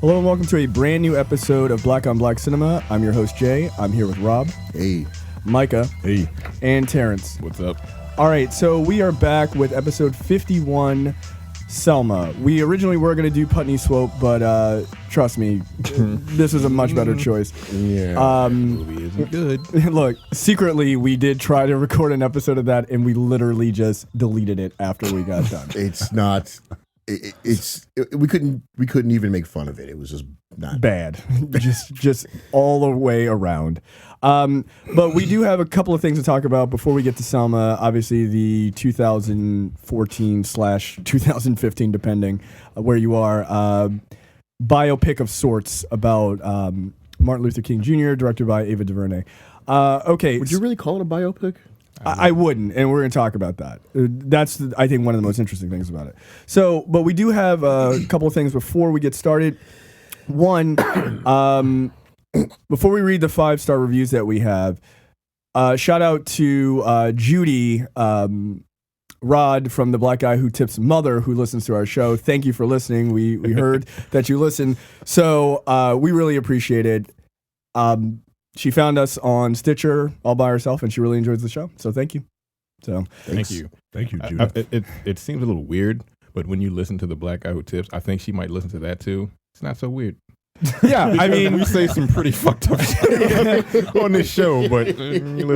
Hello and welcome to a brand new episode of Black on Black Cinema. I'm your host, Jay. I'm here with Rob. Hey. Micah. Hey. And Terrence. What's up? All right, so we are back with episode 51, Selma. We originally were going to do Putney Swope, but trust me, this is a much better choice. Yeah. Movie isn't good. Look, secretly, we did try to record an episode of that, and we literally just deleted it after we got done. It's not. We couldn't even make fun of it. It was just not bad, just all the way around. But we do have a couple of things to talk about before we get to Selma. Obviously, the 2014/2015, depending where you are, biopic of sorts about Martin Luther King Jr., directed by Ava DuVernay. Okay, Would you really call it a biopic? I wouldn't, and we're going to talk about that. That's, I think, one of the most interesting things about it. So, but we do have a couple of things before we get started. One, before we read the 5-star reviews that we have, shout out to Judy Rod from The Black Guy Who Tips Mother, who listens to our show. Thank you for listening. We heard that you listen. So we really appreciate it. She found us on Stitcher all by herself, and she really enjoys the show. So thank you. So Thank you, Judy. It seems a little weird, but when you listen to The Black Guy Who Tips, I think she might listen to that too. It's not so weird. yeah, I mean, we say some pretty fucked up shit on this show, but you listen to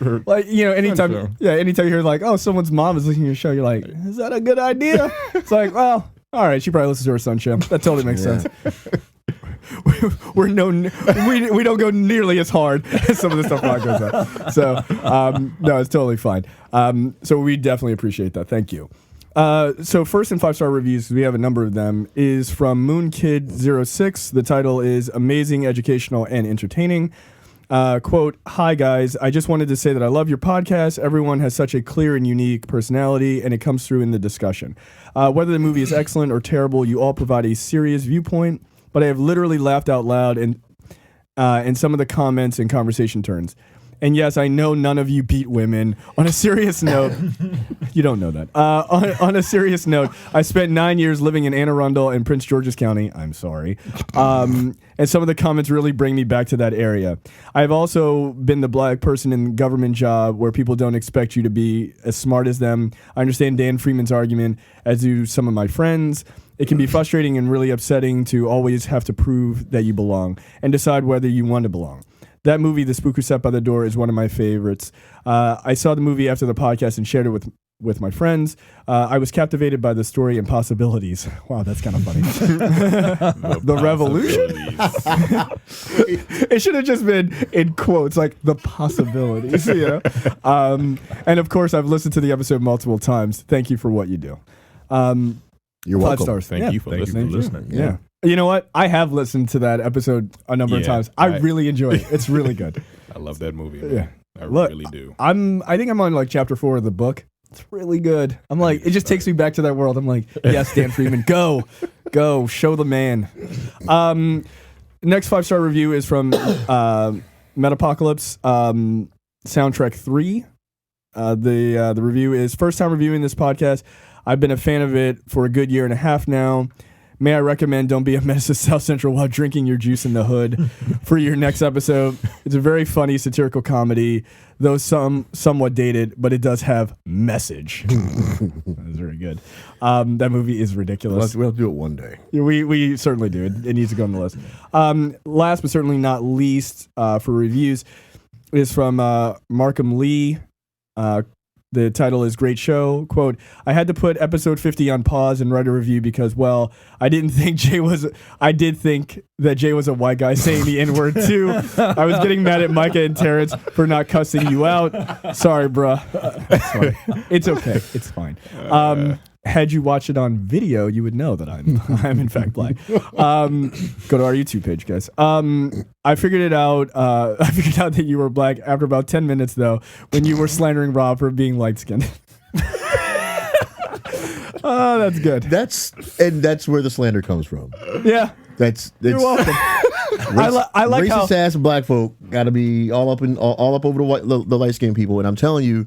her like, you know, anytime show. you hear like, oh, someone's mom is listening to your show, you're like, is that a good idea? It's like, well, all right, she probably listens to her son's show. That totally makes sense. We don't go nearly as hard as some of the stuff Rob goes on. So no, it's totally fine. So we definitely appreciate that. Thank you. So first in 5-star reviews, we have a number of them, is from MoonKid06. The title is Amazing, Educational, and Entertaining. Quote, "Hi guys, I just wanted to say that I love your podcast. Everyone has such a clear and unique personality, and it comes through in the discussion. Whether the movie is excellent or terrible, you all provide a serious viewpoint, but I have literally laughed out loud in some of the comments and conversation turns. And yes, I know none of you beat women. On a serious note," you don't know that. On a serious note, I spent 9 years living in Anne Arundel and Prince George's County. I'm sorry. And some of the comments really bring me back to that area. I've also been the black person in a government job where people don't expect you to be as smart as them. I understand Dan Freeman's argument, as do some of my friends. It can be frustrating and really upsetting to always have to prove that you belong and decide whether you want to belong. That movie, The Spook Who Sat by the Door, is one of my favorites. I saw the movie after the podcast and shared it with my friends. I was captivated by the story and possibilities. Wow, that's kind of funny. The revolution? It should have just been in quotes, like the possibilities. You know? And of course, I've listened to the episode multiple times. Thank you for what you do. You're 5 welcome. stars. Thank you for listening. Yeah. You know what? I have listened to that episode a number of times. I really enjoy it. It's really good. I love that movie, man. Yeah. I Look, really do. I think I'm on like chapter 4 of the book. It's really good. I'm like, it just takes me back to that world. I'm like, yes, Dan Freeman, go, show the man. Next 5-star review is from Metapocalypse, Soundtrack 3. The review is, first time reviewing this podcast. I've been a fan of it for a good year and a half now. May I recommend Don't Be a Menace to South Central while drinking your juice in the hood for your next episode. It's a very funny satirical comedy, though somewhat dated, but it does have message. That's very good. That movie is ridiculous. We'll do it one day. We certainly do. It needs to go on the list. Last but certainly not least for reviews is from Markham Lee. The title is Great Show. Quote, "I had to put episode 50 on pause and write a review because, well, I did think that Jay was a white guy saying the N-word too. I was getting mad at Micah and Terrence for not cussing you out. Sorry, bruh. It's okay. It's fine. Had you watched it on video, you would know that I'm in fact black. Go to our YouTube page, guys. I figured it out. I figured out that you were black after about 10 minutes, though, when you were slandering Rob for being light-skinned." Oh, that's good. That's where the slander comes from. Yeah. You're welcome. I like racist ass black folk got to be all up over the light skinned people, and I'm telling you,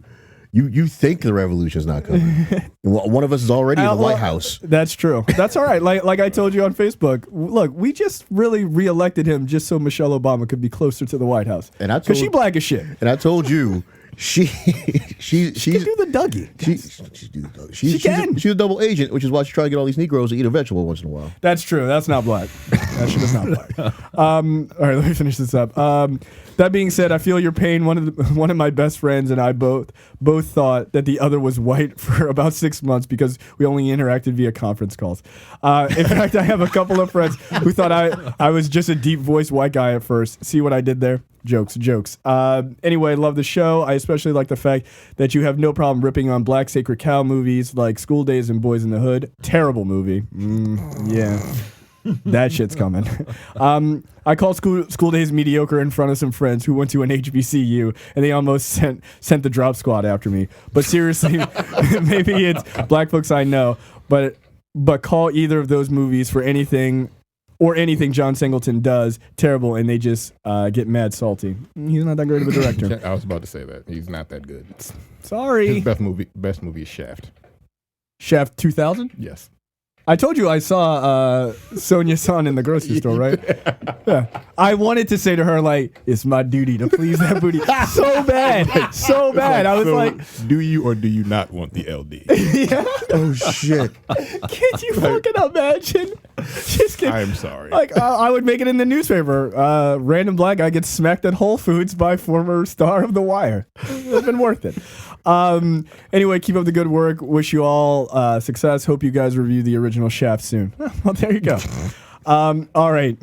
You think the revolution's not coming. One of us is already in the White House. That's true. That's all right. Like I told you on Facebook, look, we just really reelected him just so Michelle Obama could be closer to the White House. Because she black as shit. And I told you, she can do the Dougie. She can. She's a double agent, which is why she tried to get all these Negroes to eat a vegetable once in a while. That's true. That's not black. That shit is not black. All right, let me finish this up. That being said, I feel your pain. One of my best friends and I both thought that the other was white for about 6 months because we only interacted via conference calls. In fact, I have a couple of friends who thought I was just a deep voiced white guy at first. See what I did there? Jokes. Anyway, love the show. I especially like the fact that you have no problem ripping on black sacred cow movies like School Days and Boys in the Hood. Terrible movie. Yeah. That shit's coming. I called school days mediocre in front of some friends who went to an HBCU, and they almost sent the drop squad after me. But seriously, maybe it's black folks I know, but call either of those movies for anything John Singleton does terrible, and they just get mad salty. He's not that great of a director. I was about to say that. He's not that good. Sorry. His best movie is Shaft. Shaft 2000? Yes. I told you I saw Sonia Son in the grocery store, right? Yeah. I wanted to say to her, like, it's my duty to please that booty. So bad. I was like, do you or do you not want the LD? Yeah. Oh, shit. Can't you fucking imagine? Just I am sorry. Like, I would make it in the newspaper. Random black guy gets smacked at Whole Foods by former star of The Wire. It's been worth it. Anyway, keep up the good work. Wish you all success. Hope you guys review the original Shaft soon. Well, there you go. All right.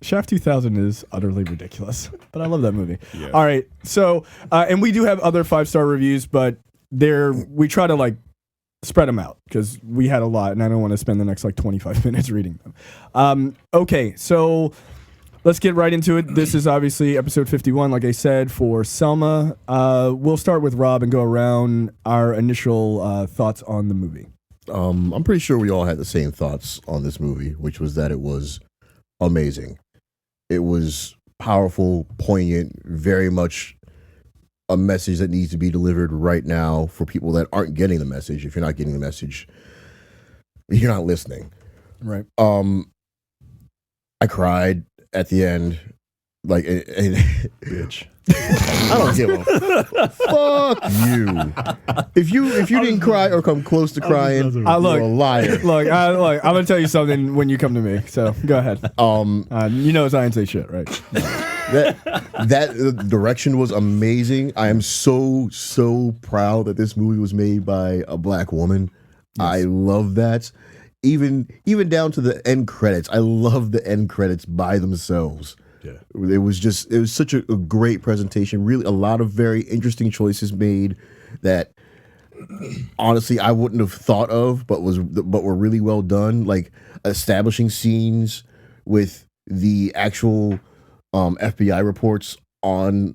Shaft 2000 is utterly ridiculous, but I love that movie. Yeah. All right. So, and we do have other 5-star reviews, but we try to like spread them out because we had a lot and I don't want to spend the next like 25 minutes reading them. Okay. So let's get right into it. This is obviously episode 51, like I said, for Selma. We'll start with Rob and go around our initial thoughts on the movie. I'm pretty sure we all had the same thoughts on this movie, which was that it was amazing. It was powerful, poignant, very much a message that needs to be delivered right now for people that aren't getting the message. If you're not getting the message, you're not listening. Right. I cried at the end, like, bitch. I don't give a fuck you. If you didn't cry or come close to crying, you're a liar. Look, I'm gonna tell you something when you come to me. So go ahead. You know, I ain't say shit, right? That direction was amazing. I am so proud that this movie was made by a black woman. Yes. I love that. Even down to the end credits. I love the end credits by themselves. Yeah. It was such a great presentation. Really, a lot of very interesting choices made that honestly I wouldn't have thought of, but were really well done. Like establishing scenes with the actual FBI reports on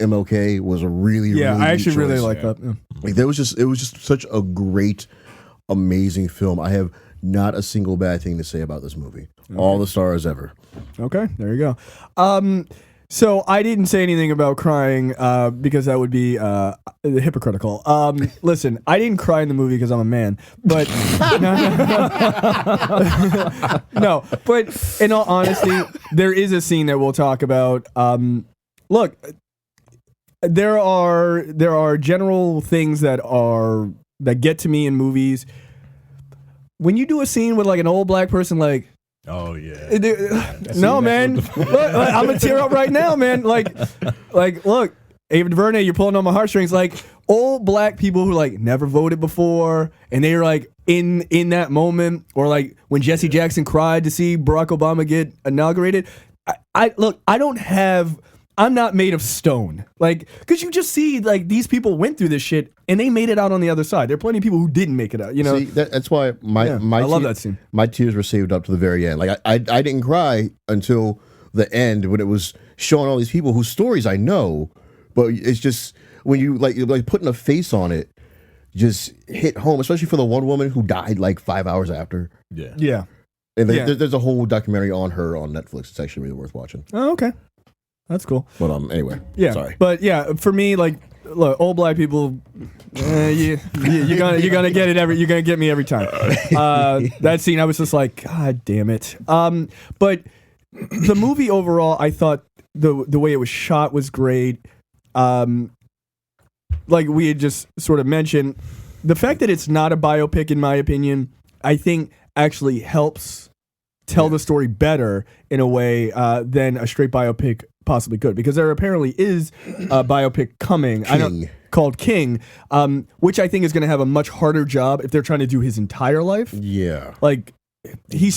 MLK was a really I actually really like that. Yeah. Like it was just such a great, amazing film. I have not a single bad thing to say about this movie. Okay. All the stars ever. Okay, there you go. So I didn't say anything about crying because that would be hypocritical. Listen, I didn't cry in the movie because I'm a man, but no. But in all honesty, there is a scene that we'll talk about. Look, there are general things that get to me in movies. When you do a scene with like an old black person, like. Oh yeah. No, man. Look, I'm gonna tear up right now, man. Like, look, Ava DuVernay, you're pulling on my heartstrings. Like, old black people who like never voted before, and they're like in that moment, or like when Jesse Jackson cried to see Barack Obama get inaugurated. I'm not made of stone. Like, because you just see, like, these people went through this shit and they made it out on the other side. There are plenty of people who didn't make it out, you know? See, that's why I love that scene. My tears were saved up to the very end. Like, I didn't cry until the end when it was showing all these people whose stories I know, but it's just, when you, like putting a face on it, just hit home, especially for the one woman who died, like, 5 hours after. Yeah. Yeah. And there's a whole documentary on her on Netflix. It's actually really worth watching. Oh, okay. That's cool. But anyway, yeah. Sorry. But yeah, for me, like look, old black people, you're gonna get it you're gonna get me every time. That scene, I was just like, God damn it. But the movie overall, I thought the way it was shot was great. Like we had just sort of mentioned, the fact that it's not a biopic, in my opinion, I think actually helps tell the story better in a way than a straight biopic possibly could, because there apparently is a biopic coming called King, which I think is going to have a much harder job if they're trying to do his entire life. Yeah. Like, he's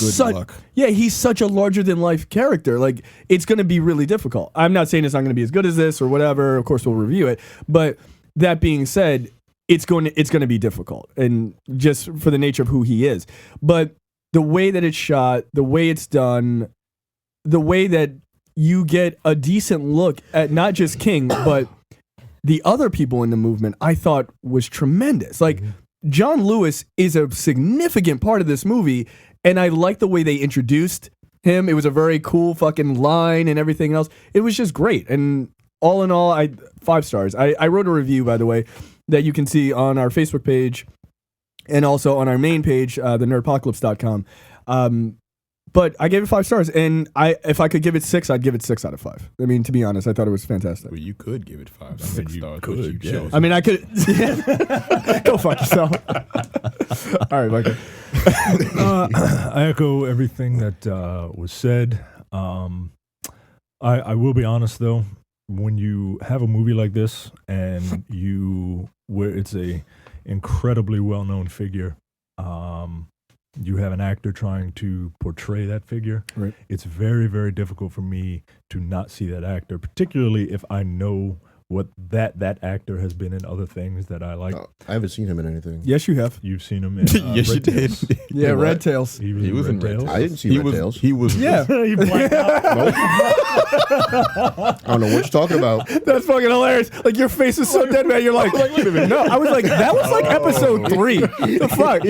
he's such a larger than life character. Like, it's going to be really difficult. I'm not saying it's not going to be as good as this or whatever. Of course, we'll review it. But that being said, it's going to be difficult, and just for the nature of who he is. But the way that it's shot, the way it's done, the way that you get a decent look at not just King, but the other people in the movement, I thought was tremendous. Like, John Lewis is a significant part of this movie, and I like the way they introduced him. It was a very cool fucking line and everything else. It was just great. And all in all, 5 stars. I wrote a review, by the way, that you can see on our Facebook page and also on our main page, thenerdpocalypse.com. But I gave it 5 stars, and if I could give it 6, I'd give it 6 out of 5. I mean, to be honest, I thought it was fantastic. Well, you could give it 5 6 stars. Could, yeah. I mean, I could. Go fuck yourself. All right, Michael. I echo everything that was said. I will be honest, though. When you have a movie like this and where it's a incredibly well-known figure, you have an actor trying to portray that figure. Right. It's very, very difficult for me to not see that actor, particularly if I know what that actor has been in other things that I like. I haven't seen him in anything. Yes, you have. You've seen him in yes, you did. Yeah, Red Tails. He was in Red Tails. I didn't see Red Tails. He was. Yeah. He blacked out. I don't know what you're talking about. That's fucking hilarious. Like, your face is so dead, man. You're like, wait a minute. No, I was like, that was like episode 3. The fuck?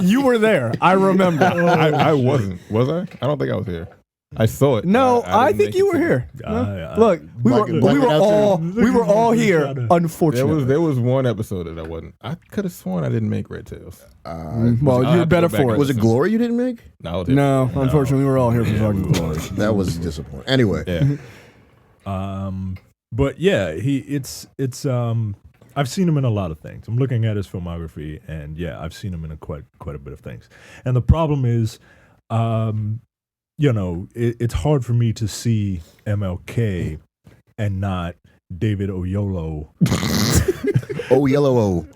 You were there. I remember. I wasn't. Was I? I don't think I was here. I saw it. No, I think you were here. Look, we were all here. Unfortunately, there was one episode that I wasn't. I could have sworn I didn't make Red Tails. Well, you're better for it. Was it Glory you didn't make? No, unfortunately, we were all here for fucking Glory. That was disappointing. Anyway, but yeah, it's I've seen him in a lot of things. I'm looking at his filmography, and yeah, I've seen him in quite a bit of things. And the problem is, it's hard for me to see MLK and not David Oyelowo. Oyelowo.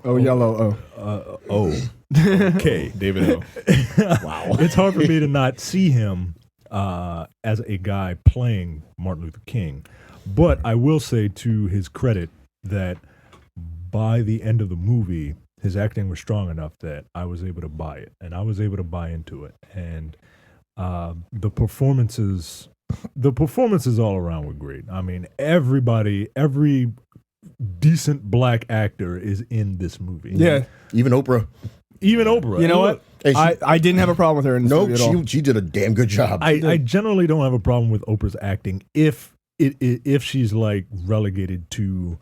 Okay. David O. Wow. It's hard for me to not see him as a guy playing Martin Luther King. But I will say to his credit that by the end of the movie, his acting was strong enough that I was able to buy it, and I was able to buy into it. And the performances all around were great. I mean, every decent black actor is in this movie. Yeah. Even Oprah. You know what? I didn't have a problem with her in this movie at all. She did a damn good job. I generally don't have a problem with Oprah's acting if she's like relegated to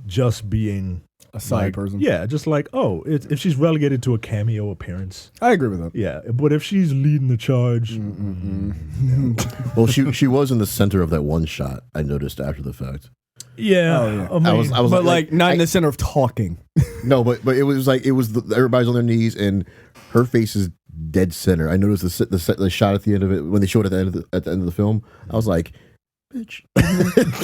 just being a side person. Yeah, just like, if she's relegated to a cameo appearance. I agree with that. Yeah, but if she's leading the charge. Well, she was in the center of that one shot, I noticed after the fact. Yeah. I mean, I was but like not in the center of talking. No, but it was like, everybody's on their knees and her face is dead center. I noticed the shot at the end of it, when they showed it at the end of the film. I was like, bitch.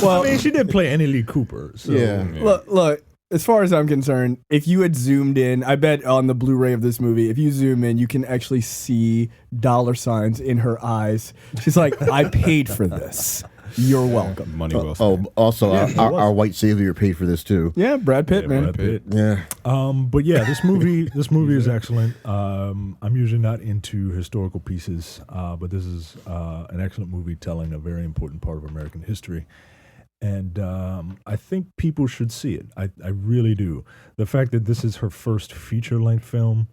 Well, I mean, she did play Annie Lee Cooper. So. Yeah. Look, as far as I'm concerned, if you had zoomed in, I bet on the Blu-ray of this movie, if you zoom in, you can actually see $signs in her eyes. She's like, I paid for this. You're welcome. Money well spent. Also, our white savior paid for this too. Yeah, Brad Pitt, man. Brad Pitt. Yeah. But yeah, this movie is excellent. I'm usually not into historical pieces, but this is an excellent movie telling a very important part of American history. And I think people should see it. I really do. The fact that this is her first feature-length film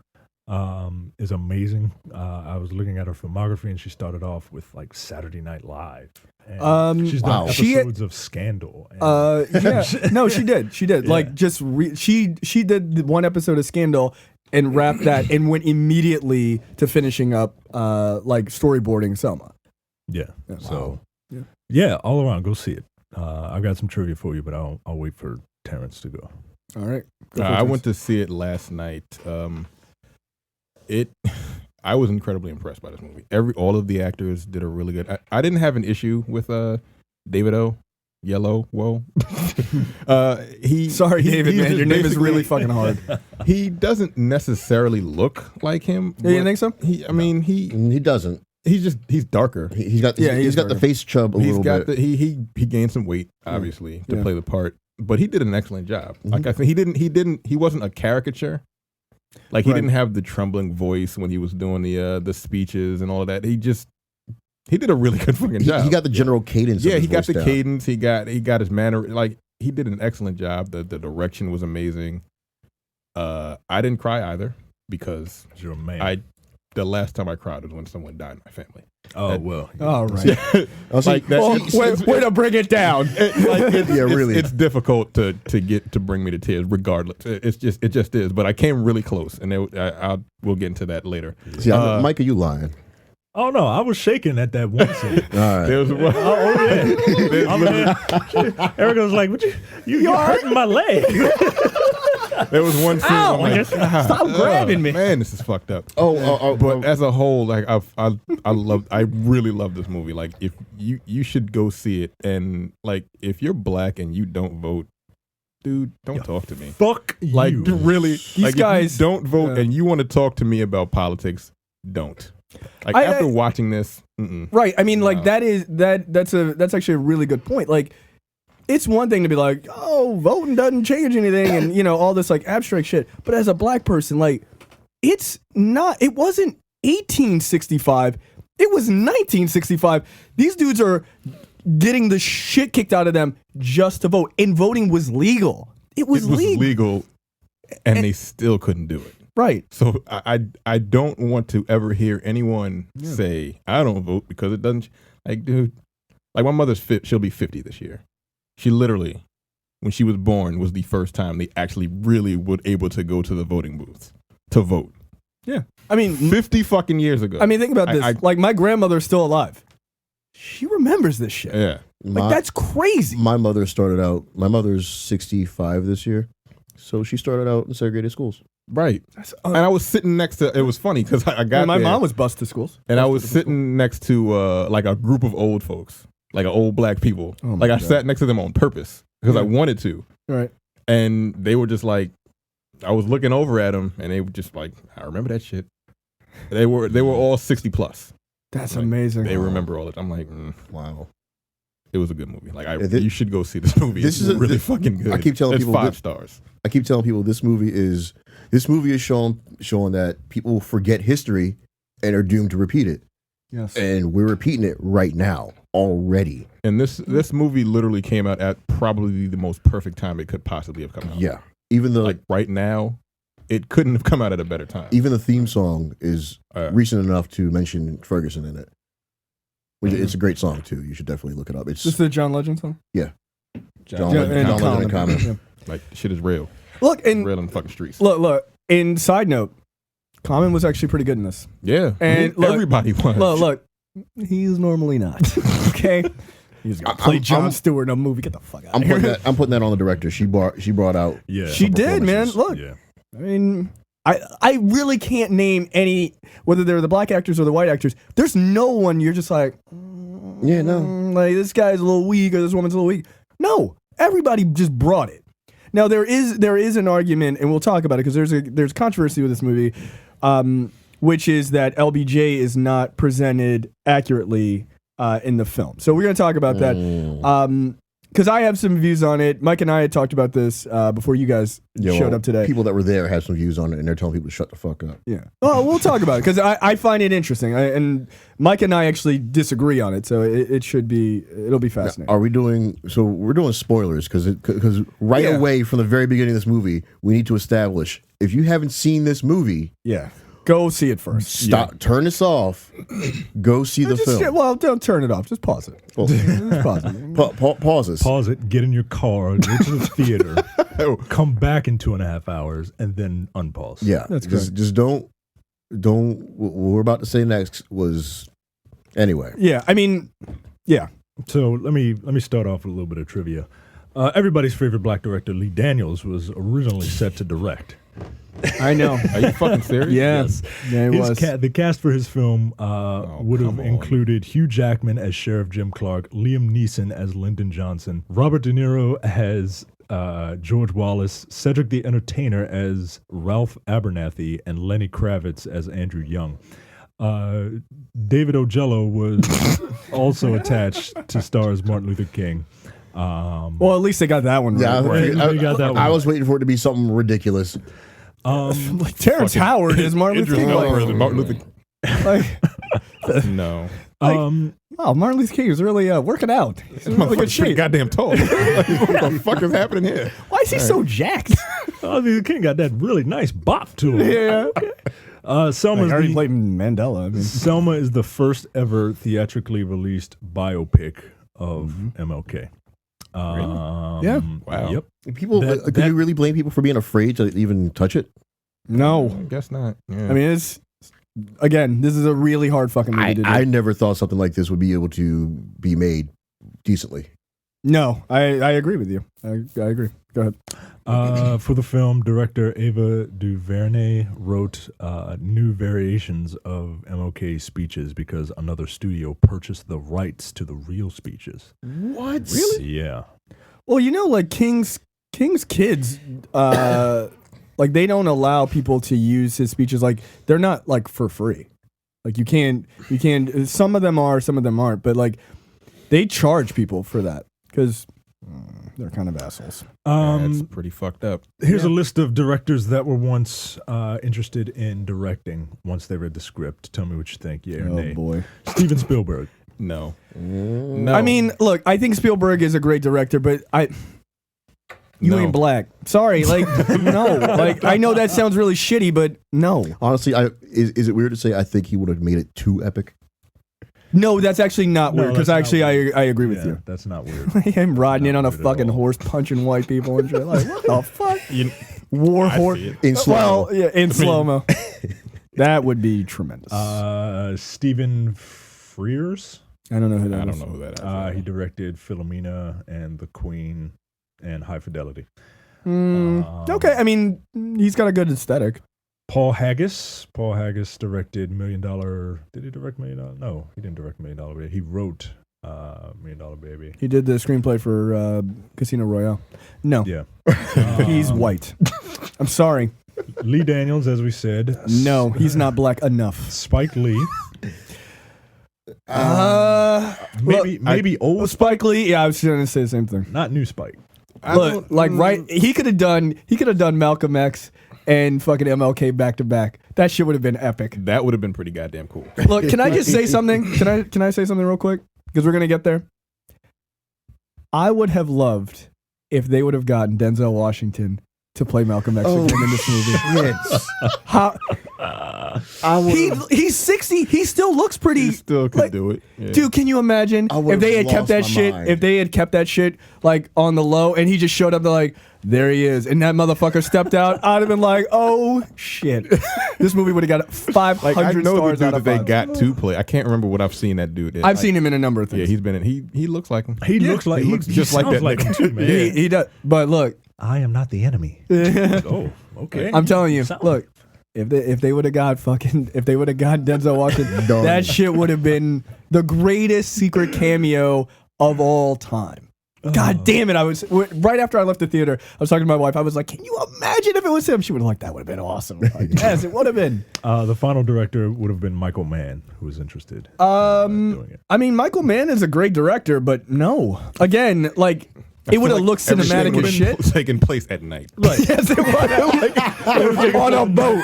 is amazing. I was looking at her filmography, and she started off with like Saturday Night Live. And she's done episodes of Scandal. And No, she did. Yeah. Like just she did one episode of Scandal and wrapped that and went immediately to finishing up like storyboarding Selma. Yeah. Yeah. So Wow. yeah, all around, go see it. I've got some trivia for you, but I'll wait for Terrence to go. All right. I went to see it last night. I was incredibly impressed by this movie. All of the actors did a really good. I didn't have an issue with David Oyelowo. Sorry, David, man. Your name is really fucking hard. He doesn't necessarily look like him. Yeah, you think so? He doesn't. He's darker. He's got he's got the darker. face chub a little bit. He gained some weight obviously to play the part, but he did an excellent job. Mm-hmm. Like I think he wasn't a caricature. Like he didn't have the trembling voice when he was doing the speeches and all of that. He did a really good fucking job. He got the general cadence. Yeah, of his he got voice the down. cadence. He got his manner. Like he did an excellent job. The direction was amazing. I didn't cry either because You're a man. the last time I cried was when someone died in my family. All right. Like that. Way to bring it down. It's difficult to bring me to tears. Regardless, it just is. But I came really close, and we'll get into that later. See, Mike, are you lying? Oh no, I was shaking at that one scene. All right. There was one. Erica was like, "You're hurting my leg." There was one scene. Ow, I'm like, stop grabbing me. Man, this is fucked up. But As a whole, like I really love this movie. Like if you should go see it, and like if you're black and you don't vote, dude, don't talk to me. Fuck you. Like really, These guys if you don't vote and you want to talk to me about politics, don't. Like after watching this, Right. I mean, like that's actually a really good point. Like, it's one thing to be like, oh, voting doesn't change anything, and all this like abstract shit. But as a black person, like, it wasn't 1865. It was 1965. These dudes are getting the shit kicked out of them just to vote, and voting was legal. It was legal, and they still couldn't do it. Right. So I don't want to ever hear anyone say I don't vote because it doesn't. Like, dude, like my mother's she'll be 50 this year. She literally, when she was born, was the first time they actually really were able to go to the voting booths to vote. Yeah. I mean, 50 fucking years ago. I mean, think about this. Like, my grandmother's still alive. She remembers this shit. Yeah. Like, that's crazy. My mother started out. My mother's 65 this year, so she started out in segregated schools. Right. And I was sitting next to, it was funny because I got my there, mom was bused to schools. and I was sitting next to like a group of old folks, like old black people. Like I sat next to them on purpose because I wanted to. Right. And they were just like, I was looking over at them and they were just like, I remember that shit. They were all 60 plus. That's Like, amazing. They remember all it. I'm like, Wow. It was a good movie. Like you should go see this movie. This It's is really fucking good. I keep telling it's people 5 stars. I keep telling people this movie is showing that people forget history and are doomed to repeat it. Yes. And we're repeating it right now already. And this movie literally came out at probably the most perfect time it could possibly have come out. Yeah. Even though like right now, it couldn't have come out at a better time. Even the theme song is recent enough to mention Ferguson in it. It's a great song too. You should definitely look it up. It's This is the John Legend song? Yeah. John Legend and Common. Yeah. Like shit is real. Look, and Real in the fucking streets. look. And side note, Common was actually pretty good in this. Yeah. And look, everybody was. Look, he's normally not. Okay. He's gonna play Jon Stewart in a movie. Get the fuck out of here. I'm putting that on the director. She brought out. Yeah. She did, man. Look. Yeah. I mean, I really can't name any, whether they're the black actors or the white actors. There's no one you're just like, Yeah, no. like this guy's a little weak or this woman's a little weak. No, everybody just brought it. Now there is an argument, and we'll talk about it because there's controversy with this movie, which is that LBJ is not presented accurately in the film. So we're going to talk about that. Because I have some views on it. Mike and I had talked about this before you guys showed up today. People that were there had some views on it, and they're telling people to shut the fuck up. Yeah. Well, we'll talk about it because I find it interesting, and Mike and I actually disagree on it, so it'll be fascinating. Now, we're doing spoilers because away from the very beginning of this movie, we need to establish if you haven't seen this movie, Yeah. Go see it first. Stop. Turn this off. Go see the film. Well, don't turn it off. Just pause it. Just pause it. Pauses. Pause it, get in your car, go to the theater, come back in 2.5 hours, and then unpause. Yeah, That's just don't. What we're about to say next was anyway. Yeah, I mean, yeah. So let me start off with a little bit of trivia. Everybody's favorite black director, Lee Daniels, was originally set to direct. I know. Are you fucking serious? Yes. Yeah, it was. The cast for his film would have come on. included Hugh Jackman as Sheriff Jim Clark, Liam Neeson as Lyndon Johnson, Robert De Niro as George Wallace, Cedric the Entertainer as Ralph Abernathy, and Lenny Kravitz as Andrew Young. David Oyelowo was also attached to star as Martin Luther King. Well, at least they got that one Yeah, right. You got that one. I was waiting for it to be something ridiculous. Like Terrence Howard is Martin Luther King. Martin Luther. Like, No. wow, Martin Luther King is really working out. He's in really good Motherfucker's pretty shape. goddamn tall. Like, what the fuck is happening here? Why is he so jacked? Martin Luther King got that really nice bop to him. Yeah. Selma's I already the- played Mandela. I mean, Selma is the first ever theatrically released biopic of MLK. Yeah. Wow. Yep. People, That- could you really blame people for being afraid to even touch it? no. I guess not. Yeah. I mean, it's again, this is a really hard fucking movie to do. I never thought something like this would be able to be made decently. No, I agree with you. I agree. Go ahead. For the film, director Ava DuVernay wrote new variations of MLK's speeches because another studio purchased the rights to the real speeches. What? Yeah. Well, you know, like King's kids, like they don't allow people to use his speeches. Like they're not like for free. Like you can't. Some of them are, some of them aren't. But like they charge people for that because they're kind of assholes. That's pretty fucked up. Here's a list of directors that were once interested in directing once they read the script. Tell me what you think. Yeah or nay. Oh boy. Steven Spielberg. No. No. I mean, look, I think Spielberg is a great director, but you No. ain't black. Sorry, like no. Like I know that sounds really shitty, but no. Honestly, is it weird to say I think he would have made it too epic? No, that's actually not No, weird because that's not actually weird. I agree with Yeah, you. that's not weird. Him riding in on a weird at fucking all. horse, punching white people and shit. Like what the fuck? You- War I horse. see it. In slow. Well, yeah, in slow mo. That would be tremendous. Stephen Frears. I don't know who that I is. don't know who that is. He directed Philomena and The Queen and High Fidelity. Okay, I mean, he's got a good aesthetic. Paul Haggis. Paul Haggis directed $1 Million. Did he direct $1 Million? No, he didn't direct $1 Million Baby. He wrote $1 Million Baby. He did the screenplay for Casino Royale. No, Yeah. he's white. I'm sorry. Lee Daniels, as we said. No, he's not black enough. Spike Lee. Maybe Well, old. Spike Lee. Yeah, I was going to say the same thing. Not new Spike. Look, like right, he could have done Malcolm X and fucking MLK back to back. That shit would have been epic. That would have been pretty goddamn cool. Look, can I just say something? Can I say something real quick? Because we're gonna get there. I would have loved if they would have gotten Denzel Washington to play Malcolm X again in this movie. Yes. How he's 60. He still looks pretty. You still could like, do it. Yeah. Dude, can you imagine I would've if they had kept lost that my shit? mind. If they had kept that shit like on the low, and he just showed up, they're like, there he is, and that motherfucker stepped out. I'd have been like, oh shit, this movie would have got 500 Like I know the stars dude out that of they 5. got to play. I can't remember what I've seen that dude in. I've seen him in a number of things. Yeah, he's been in. He looks like him. He looks like he looks just like sounds that like nigga. him too, man. He does, but look, I am not the enemy. Oh, okay. I'm telling you, Sound- look. If they would have got Denzel Washington, Done. that shit would have been the greatest secret cameo of all time. God damn it! I was right after I left the theater. I was talking to my wife. I was like, "Can you imagine if it was him?" She would have like, "That would have been awesome." Like, yes, it would have been. The final director would have been Michael Mann, who was interested in doing it. I mean, Michael Mann is a great director, but no. Again, like it would have looked Everything cinematic would as have shit. taken place at night. Yes, it would have. Like, on a boat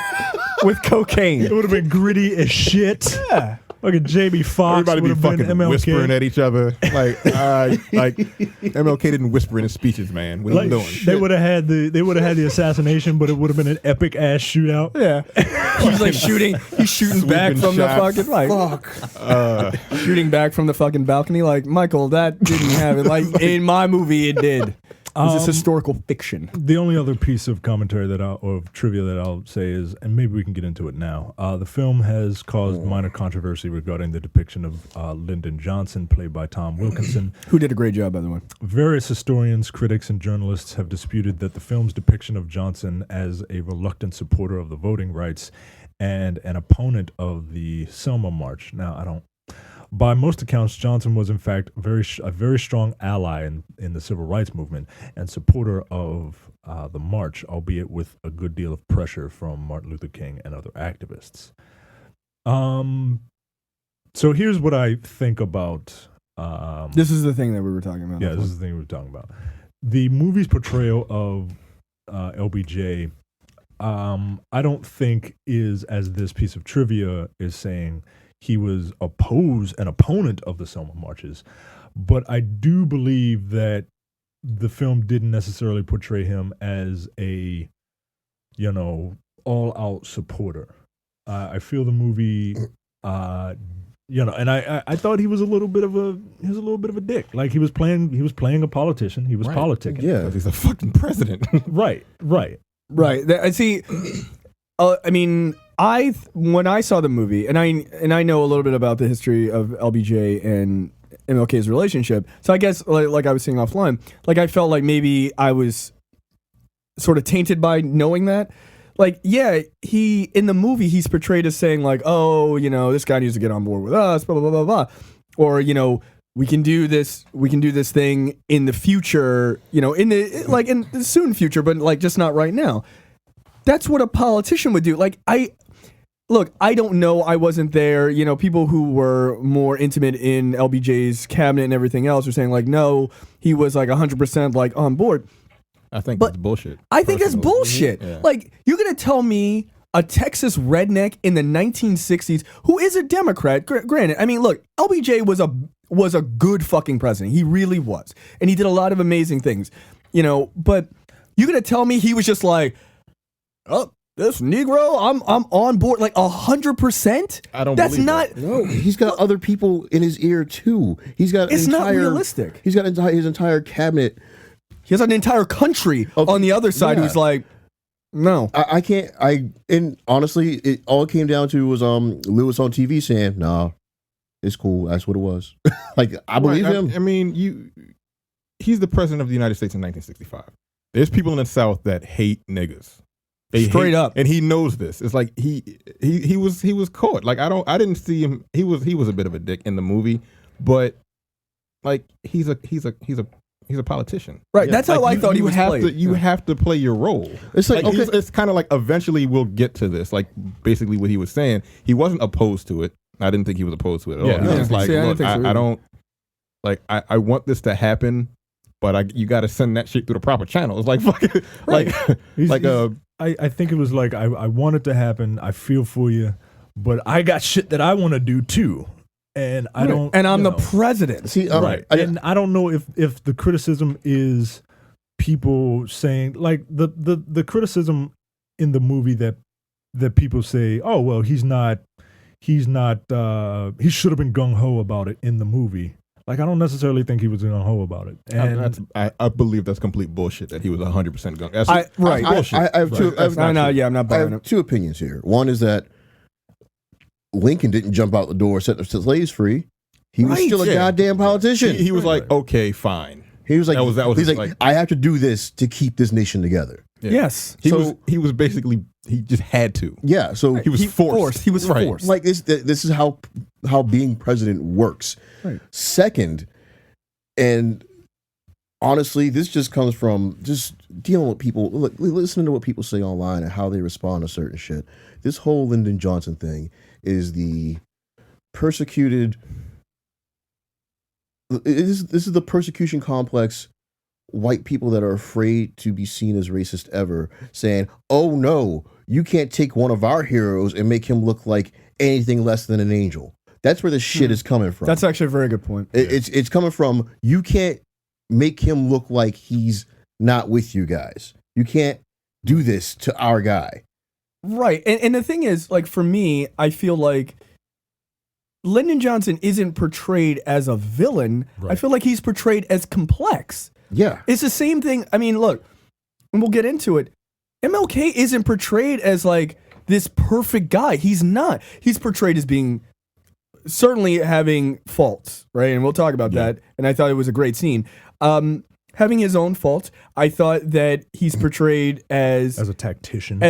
with cocaine. It would have been gritty as shit. Yeah. Fucking Jamie Foxx Everybody would be have been fucking MLK. whispering at each other. Like MLK didn't whisper in his speeches, man. What are you doing? They would have had the assassination, but it would have been an epic ass shootout. Yeah, he's like he's shooting back from shots. the fucking shooting back from the fucking balcony. Like, Michael, that didn't happen. Like, in my movie, it did. This is historical fiction. The only other piece of commentary or trivia that I'll say is, and maybe we can get into it now, the film has caused minor controversy regarding the depiction of Lyndon Johnson, played by Tom Wilkinson. Who did a great job, by the way. Various historians, critics, and journalists have disputed that the film's depiction of Johnson as a reluctant supporter of the voting rights and an opponent of the Selma March. Now, by most accounts, Johnson was in fact a very strong ally in the civil rights movement and supporter of the march, albeit with a good deal of pressure from Martin Luther King and other activists. So here's what I think about. This is the thing that we were talking about. Yeah, this is the thing we were talking about. The movie's portrayal of LBJ, I don't think is, as this piece of trivia is saying, he was an opponent of the Selma marches, but I do believe that the film didn't necessarily portray him as a, all-out supporter. I feel the movie, and I thought he was a little bit of a dick. Like he was playing a politician. He was politicking. Yeah, he's a fucking president. Right. I see. I mean, when I saw the movie, and I know a little bit about the history of LBJ and MLK's relationship. So I guess, like I was saying offline, like I felt like maybe I was sort of tainted by knowing that. Like, yeah, in the movie he's portrayed as saying like, oh, this guy needs to get on board with us, blah blah blah blah blah, or we can do this thing in the future, in the soon future, but like just not right now. That's what a politician would do. Like, I don't know. I wasn't there. People who were more intimate in LBJ's cabinet and everything else are saying, like, no, he was like 100% like on board. I think that's bullshit. I think that's bullshit. Yeah. Like, you're going to tell me a Texas redneck in the 1960s who is a Democrat, granted. I mean, look, LBJ was a good fucking president. He really was. And he did a lot of amazing things, but you're going to tell me he was just like, oh, this Negro, I'm on board like 100%. I don't. That's believe not. that. no, he's got other people in his ear too. He's got. It's not realistic. He's got his entire cabinet. He has an entire country on the other side who's like, no. I can't. And honestly, it all came down to was Lewis on TV saying, "Nah, it's cool. That's what it was." Like I believe him. I mean, he's the president of the United States in 1965. There's people in the South that hate niggas. Straight up, and he knows this. It's like he was caught. Like I didn't see him. He was a bit of a dick in the movie, but like he's a politician, right? That's how I thought he was played. You have to play your role. It's like okay. It's kind of like eventually we'll get to this. Like basically what he was saying, he wasn't opposed to it. I didn't think he was opposed to it at all. Yeah, He was just like, look, I I don't like. I want this to happen, but you got to send that shit through the proper channel. It's like fucking I think it was like, I want it to happen. I feel for you, but I got shit that I want to do too. And I don't. And I'm the president. See, right. And I don't know if the criticism is people saying, like the criticism in the movie that people say, oh, well, he should have been gung-ho about it in the movie. Like, I don't necessarily think he was gung-ho about it. And I believe that's complete bullshit that he was 100% gung. That's bullshit. I have two. I'm not buying it. Two opinions here. One is that Lincoln didn't jump out the door, set the slaves free. He was still a goddamn politician. He was like, okay, fine. He was like, he's like, like, I have to do this to keep this nation together. Yeah. Yes. He was basically, he just had to. Yeah. So he was forced. He was forced. Like this is how being president works. Right. Second, and honestly, this just comes from just dealing with people. Look, listening to what people say online and how they respond to certain shit. This whole Lyndon Johnson thing is the persecuted. This is the persecution complex. White people that are afraid to be seen as racist ever saying, "Oh no, you can't take one of our heroes and make him look like anything less than an angel." That's where the shit is coming from. That's actually a very good point. It's coming from, you can't make him look like he's not with you guys. You can't do this to our guy. Right. And the thing is, like, for me, I feel like Lyndon Johnson isn't portrayed as a villain. Right. I feel like he's portrayed as complex. Yeah. It's the same thing. I mean, look, and we'll get into it. MLK isn't portrayed as like this perfect guy. He's not. He's portrayed as being certainly having faults, right? And we'll talk about that. And I thought it was a great scene. Having his own faults. I thought that he's portrayed as a tactician.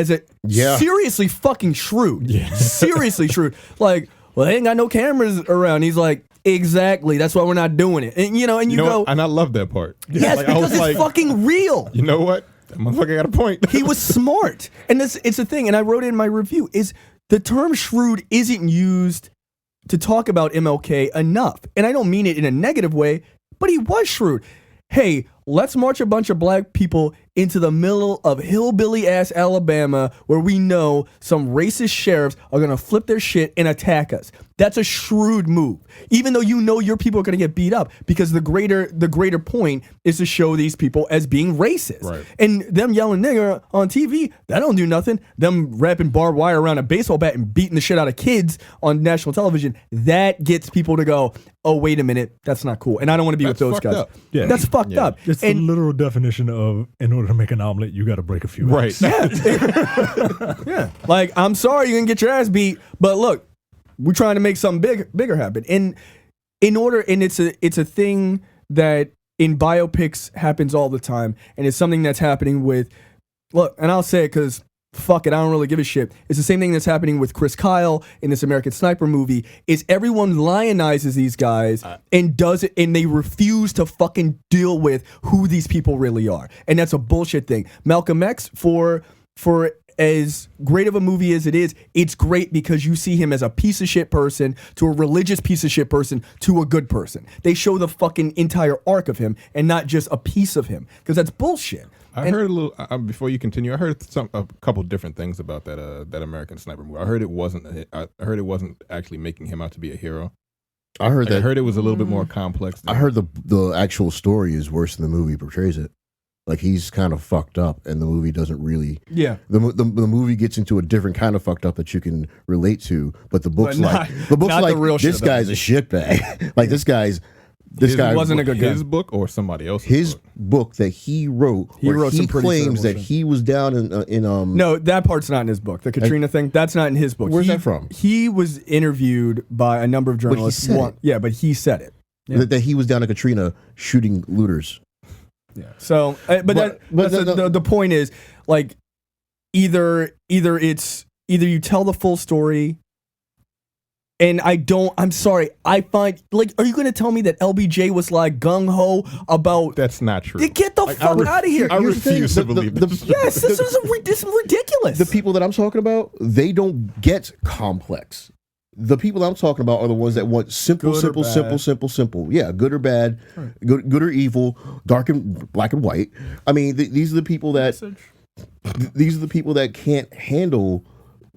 Seriously fucking shrewd. Yeah. Seriously shrewd. Like, well, they ain't got no cameras around. He's like, exactly. That's why we're not doing it. And you go, and I love that part. yes, Like, because it's fucking real. You know what? That motherfucker got a point. He was smart. And it's a thing, and I wrote it in my review, is the term shrewd isn't used to talk about MLK enough. And I don't mean it in a negative way, but he was shrewd. Hey, let's march a bunch of black people into the middle of hillbilly-ass Alabama where we know some racist sheriffs are going to flip their shit and attack us. That's a shrewd move, even though you know your people are going to get beat up, because the greater point is to show these people as being racist. Right. And them yelling nigger on TV, that don't do nothing. Them wrapping barbed wire around a baseball bat and beating the shit out of kids on national television, that gets people to go, oh, wait a minute, that's not cool. And I don't want to be with those guys. Up. Yeah. That's fucked up. It's the literal definition of, in order to make an omelet, you got to break a few eggs. Yeah. Like, I'm sorry you're going to get your ass beat, but look, we're trying to make something bigger happen. And it's a thing that in biopics happens all the time, and it's something that's happening with, look, and I'll say it because fuck it, I don't really give a shit. It's the same thing that's happening with Chris Kyle in this American Sniper movie, is everyone lionizes these guys and does it, and they refuse to fucking deal with who these people really are. And that's a bullshit thing. Malcolm X, for as great of a movie as it is, it's great because you see him as a piece of shit person to a religious piece of shit person to a good person. They show the fucking entire arc of him and not just a piece of him, because that's bullshit. I heard a little before you continue. I heard a couple different things about that American Sniper movie. I heard it wasn't actually making him out to be a hero. I heard I heard it was a little bit more complex. I heard the actual story is worse than the movie portrays it. Like, he's kind of fucked up, and the movie doesn't really. Yeah. The movie gets into a different kind of fucked up that you can relate to, but the book's like the real this guy's a shitbag. Like, this guy wasn't a good guy. His book or somebody else's his book that he wrote. He claims that he was down in No, that part's not in his book. The Katrina thing, that's not in his book. Where's that from? He was interviewed by a number of journalists. But he said it. Yeah. That he was down in Katrina shooting looters. Yeah. So, the point is, like, either you tell the full story, and I'm sorry, I find, like, are you going to tell me that LBJ was like gung ho about? That's not true. Get the fuck out of here! I refuse to believe this. Yes, this is ridiculous. The people that I'm talking about, they don't get complex. The people I'm talking about are the ones that want simple. Yeah, good or bad, good or evil, dark and black and white. I mean, these are the people that can't handle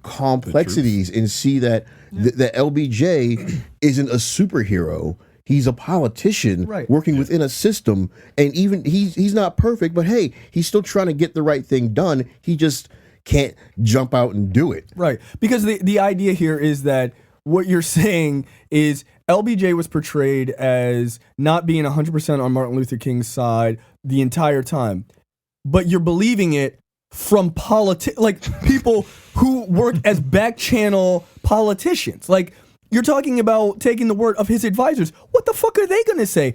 complexities and see that the LBJ isn't a superhero. He's a politician working within a system, and even he's not perfect, but hey, he's still trying to get the right thing done. He just can't jump out and do it. Right, because the idea here is that what you're saying is LBJ was portrayed as not being 100% on Martin Luther King's side the entire time, but you're believing it from people who work as back channel politicians. Like, you're talking about taking the word of his advisors. What the fuck are they gonna say?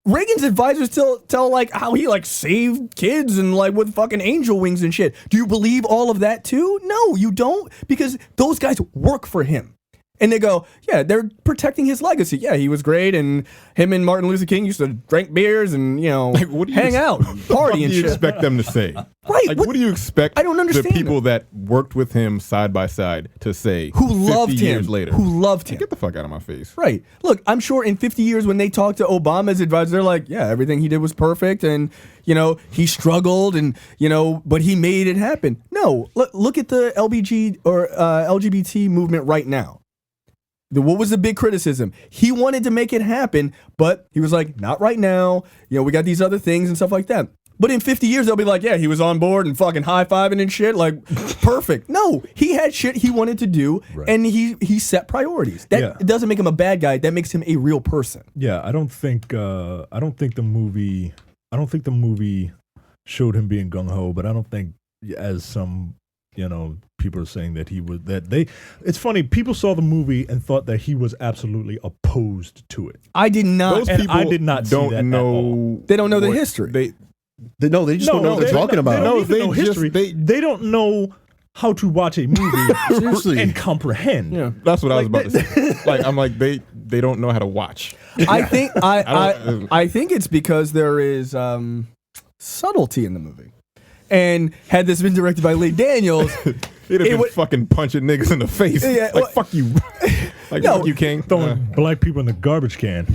Reagan's advisors tell like how he like saved kids and like with fucking angel wings and shit. Do you believe all of that too? No, you don't, because those guys work for him. And they go, yeah, they're protecting his legacy. Yeah, he was great, and him and Martin Luther King used to drink beers and, hang out, party and shit. What do you expect them to say? Right. Like, what do you expect I don't understand the people that worked with him side by side to say who loved 50 him, years later? Who loved him. Get the fuck out of my face. Right. Look, I'm sure in 50 years when they talk to Obama's advisor, they're like, yeah, everything he did was perfect, and, he struggled, and, but he made it happen. No, look at the LGBT movement right now. what was the big criticism? He wanted to make it happen, but he was like, not right now. We got these other things and stuff like that. But in 50 years, they'll be like, yeah, he was on board and fucking high-fiving and shit. Like, perfect. No, he had shit he wanted to do, and he set priorities. That it doesn't make him a bad guy. That makes him a real person. Yeah, I don't think the movie showed him being gung-ho, but I don't think, as some people are saying, that he was it's funny, people saw the movie and thought that he was absolutely opposed to it. I did not. Those people I did not don't see that know. at all. They don't know the history. They just don't know what they're talking about. They don't know history. They don't know how to watch a movie Seriously. and comprehend. Yeah. That's what I was about to say. Like, I'm like, they don't know how to watch. I think I think it's because there is subtlety in the movie. And had this been directed by Lee Daniels, He'd have been fucking punching niggas in the face. Yeah, like, fuck you. Like, fuck you, King. Throwing black people in the garbage can.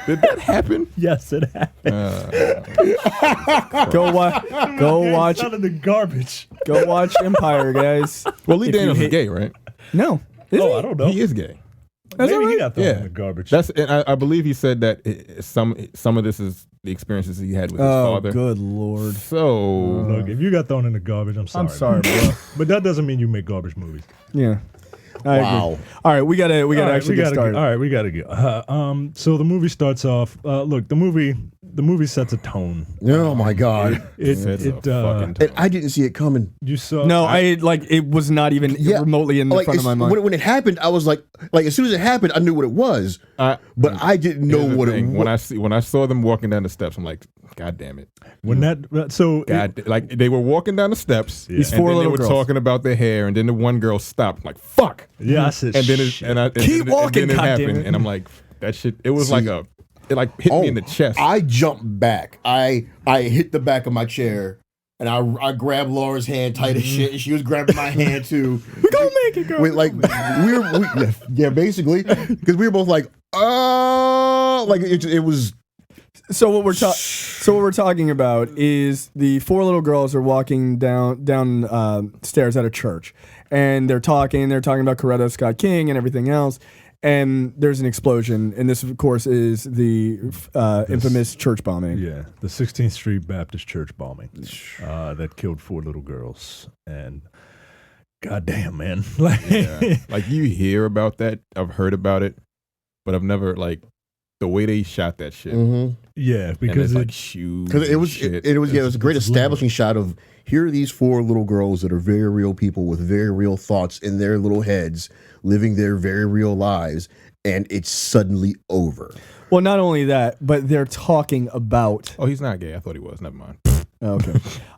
Did that happen? Yes, it happened. Go watch It's not in the garbage. Go watch Empire, guys. Well, Lee If you Daniels is hate- gay, right? No. Is he? I don't know. He is gay. That's Maybe all he right. got thrown Yeah. in the garbage. And I believe he said that some of this is the experiences he had with his Oh, father. good lord. So Look, if you got thrown in the garbage, I'm sorry. I'm sorry, bro. But that doesn't mean you make garbage movies. Yeah. I Wow. agree. All right, we gotta actually get started. All right, we gotta go. So the movie starts off. Look, the movie sets a tone. Oh my God. Sets a fucking tone. And I didn't see it coming. You saw No, it was not even remotely in the front of my mind. When it happened, I was like as soon as it happened, I knew what it was, but I didn't know Here's the what it thing. was. When I saw them walking down the steps, I'm like, God damn it! when that. So Like they were walking down the steps, These and four then they little were girls. talking about their hair, and then the one girl stopped. I'm like, fuck! yeah, I said And then shit. Keep walking, and then it goddammit. happened, and I'm like, that shit. It was like it like hit me in the chest. I jumped back. I hit the back of my chair, and I grabbed Laura's hand tight as shit, and she was grabbing my hand too. We gonna make it, girl. Wait, like we basically, because we were both like, oh, like it was. So what we're talking about is the four little girls are walking down stairs at a church, and they're talking about Coretta Scott King and everything else, and there's an explosion, and this of course is the infamous church bombing. Yeah, the 16th Street Baptist Church bombing that killed 4 little girls, and goddamn, man, Like you hear about that, I've heard about it, but I've never like the way they shot that shit. yeah, Because because like shoes. Because it was a great establishing shot of here are these 4 little girls that are very real people with very real thoughts in their little heads, living their very real lives, and it's suddenly over. Well, not only that, but they're talking about. Oh, he's not gay. I thought he was. Never mind. Okay,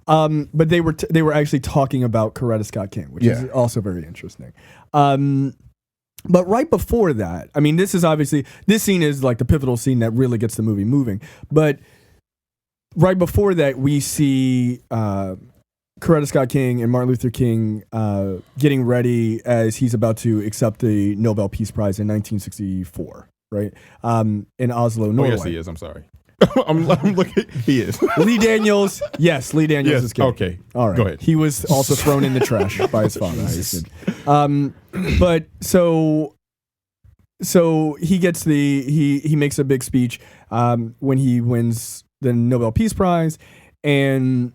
but they were actually talking about Coretta Scott King, which is also very interesting. But right before that, I mean, this scene is like the pivotal scene that really gets the movie moving. But right before that, we see Coretta Scott King and Martin Luther King getting ready as he's about to accept the Nobel Peace Prize in 1964, right? In Oslo, Norway. Oh, yes, he is. I'm sorry. I'm looking. He is. Lee Daniels, yes, Lee Daniels Yes, is gay. okay. All right. Go ahead. He was also thrown in the trash by his father. But so he gets he makes a big speech when he wins the Nobel Peace Prize, and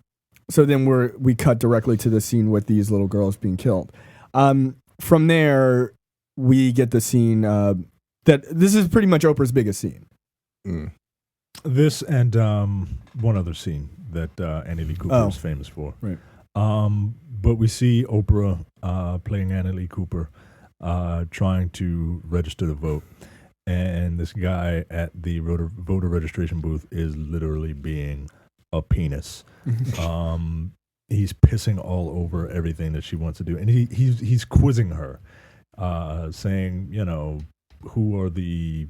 so then we cut directly to the scene with these little girls being killed. From there, we get the scene that this is pretty much Oprah's biggest scene. Mm. this and one other scene that Annie Lee Cooper is famous for. Right. But we see Oprah playing Annie Lee Cooper, trying to register to vote. And this guy at the voter registration booth is literally being a penis. He's pissing all over everything that she wants to do. And he's quizzing her, saying, who are the,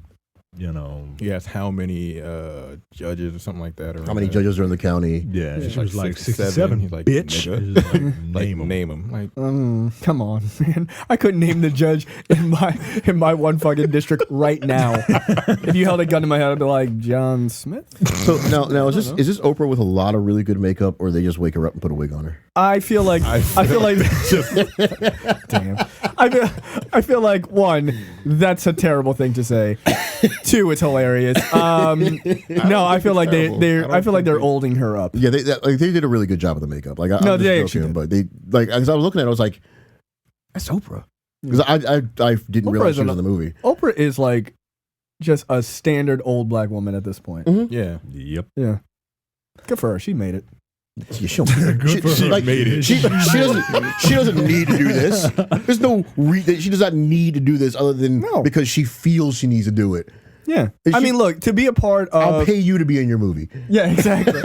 He asked how many judges or something like that. Or How many judges are in the county? Yeah, she like was like 67. 67, He's like, bitch. nigga. Just like, name him. Like, Come on, man. I couldn't name the judge in my one fucking district right now. If you held a gun to my head, I'd be like, John Smith? So now is this Oprah with a lot of really good makeup, or they just wake her up and put a wig on her? I feel like damn. I feel like, one, that's a terrible thing to say. Two, it's hilarious. No, I feel like they're olding her up. Yeah, they did a really good job of the makeup. Like, I'm they just joking, but they like as I was looking at it, I was like, that's Oprah. Because I didn't realize she was in the movie. Oprah is like just a standard old black woman at this point. Mm-hmm. Yeah. Yep. Yeah. Good for her. She made it. Yeah, she doesn't need to do this. There's no she does not need to do this other than because she feels she needs to do it. Yeah. I mean, look, to be a part of... I'll pay you to be in your movie. Yeah, exactly.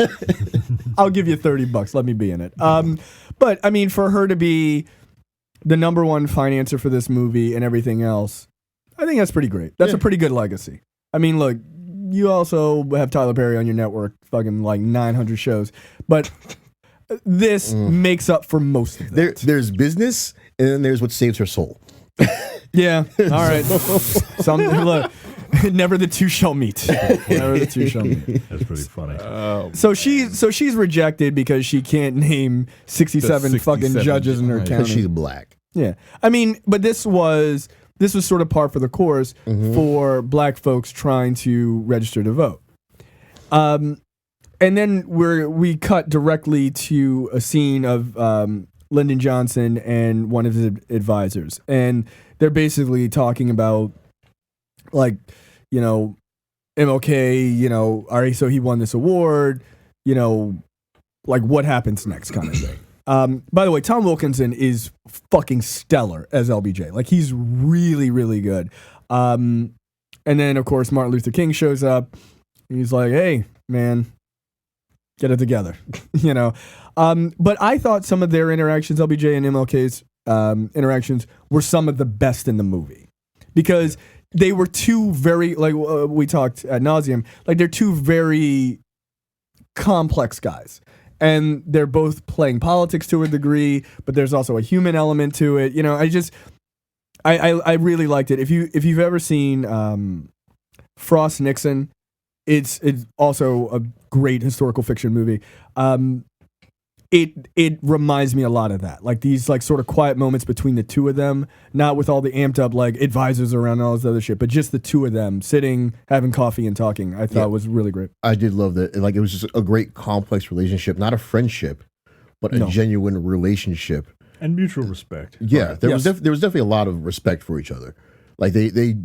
I'll give you $30. Let me be in it. But, I mean, for her to be the number one financer for this movie and everything else, I think that's pretty great. That's a pretty good legacy. I mean, look, you also have Tyler Perry on your network, fucking like 900 shows. But this makes up for most of that. There's business, and then there's what saves her soul. Yeah. All right. Look, never the two shall meet. Never the two shall meet. That's pretty funny. So she's rejected because she can't name 67 fucking judges in her county. Because she's black. Yeah. I mean, but this was sort of par for the course for black folks trying to register to vote. And then we cut directly to a scene of Lyndon Johnson and one of his advisors. And they're basically talking about, like, you know, MLK, you know, all right, so he won this award, you know, like what happens next kind of thing. By the way, Tom Wilkinson is fucking stellar as LBJ. Like, he's really, really good. And then, of course, Martin Luther King shows up. He's like, hey, man, get it together, you know. But I thought some of their interactions, LBJ and MLK's interactions, were some of the best in the movie. Because they were two very, like we talked ad nauseum, like they're two very complex guys. And they're both playing politics to a degree, but there's also a human element to it. You know, I really liked it. If you've ever seen Frost Nixon, it's also a great historical fiction movie. It reminds me a lot of that, like these like sort of quiet moments between the two of them, not with all the amped up like advisors around and all this other shit, but just the two of them sitting, having coffee and talking. I thought was really great. I did love that. Like, it was just a great complex relationship, not a friendship, but a genuine relationship and mutual respect. Yeah, right. there was definitely a lot of respect for each other. Like the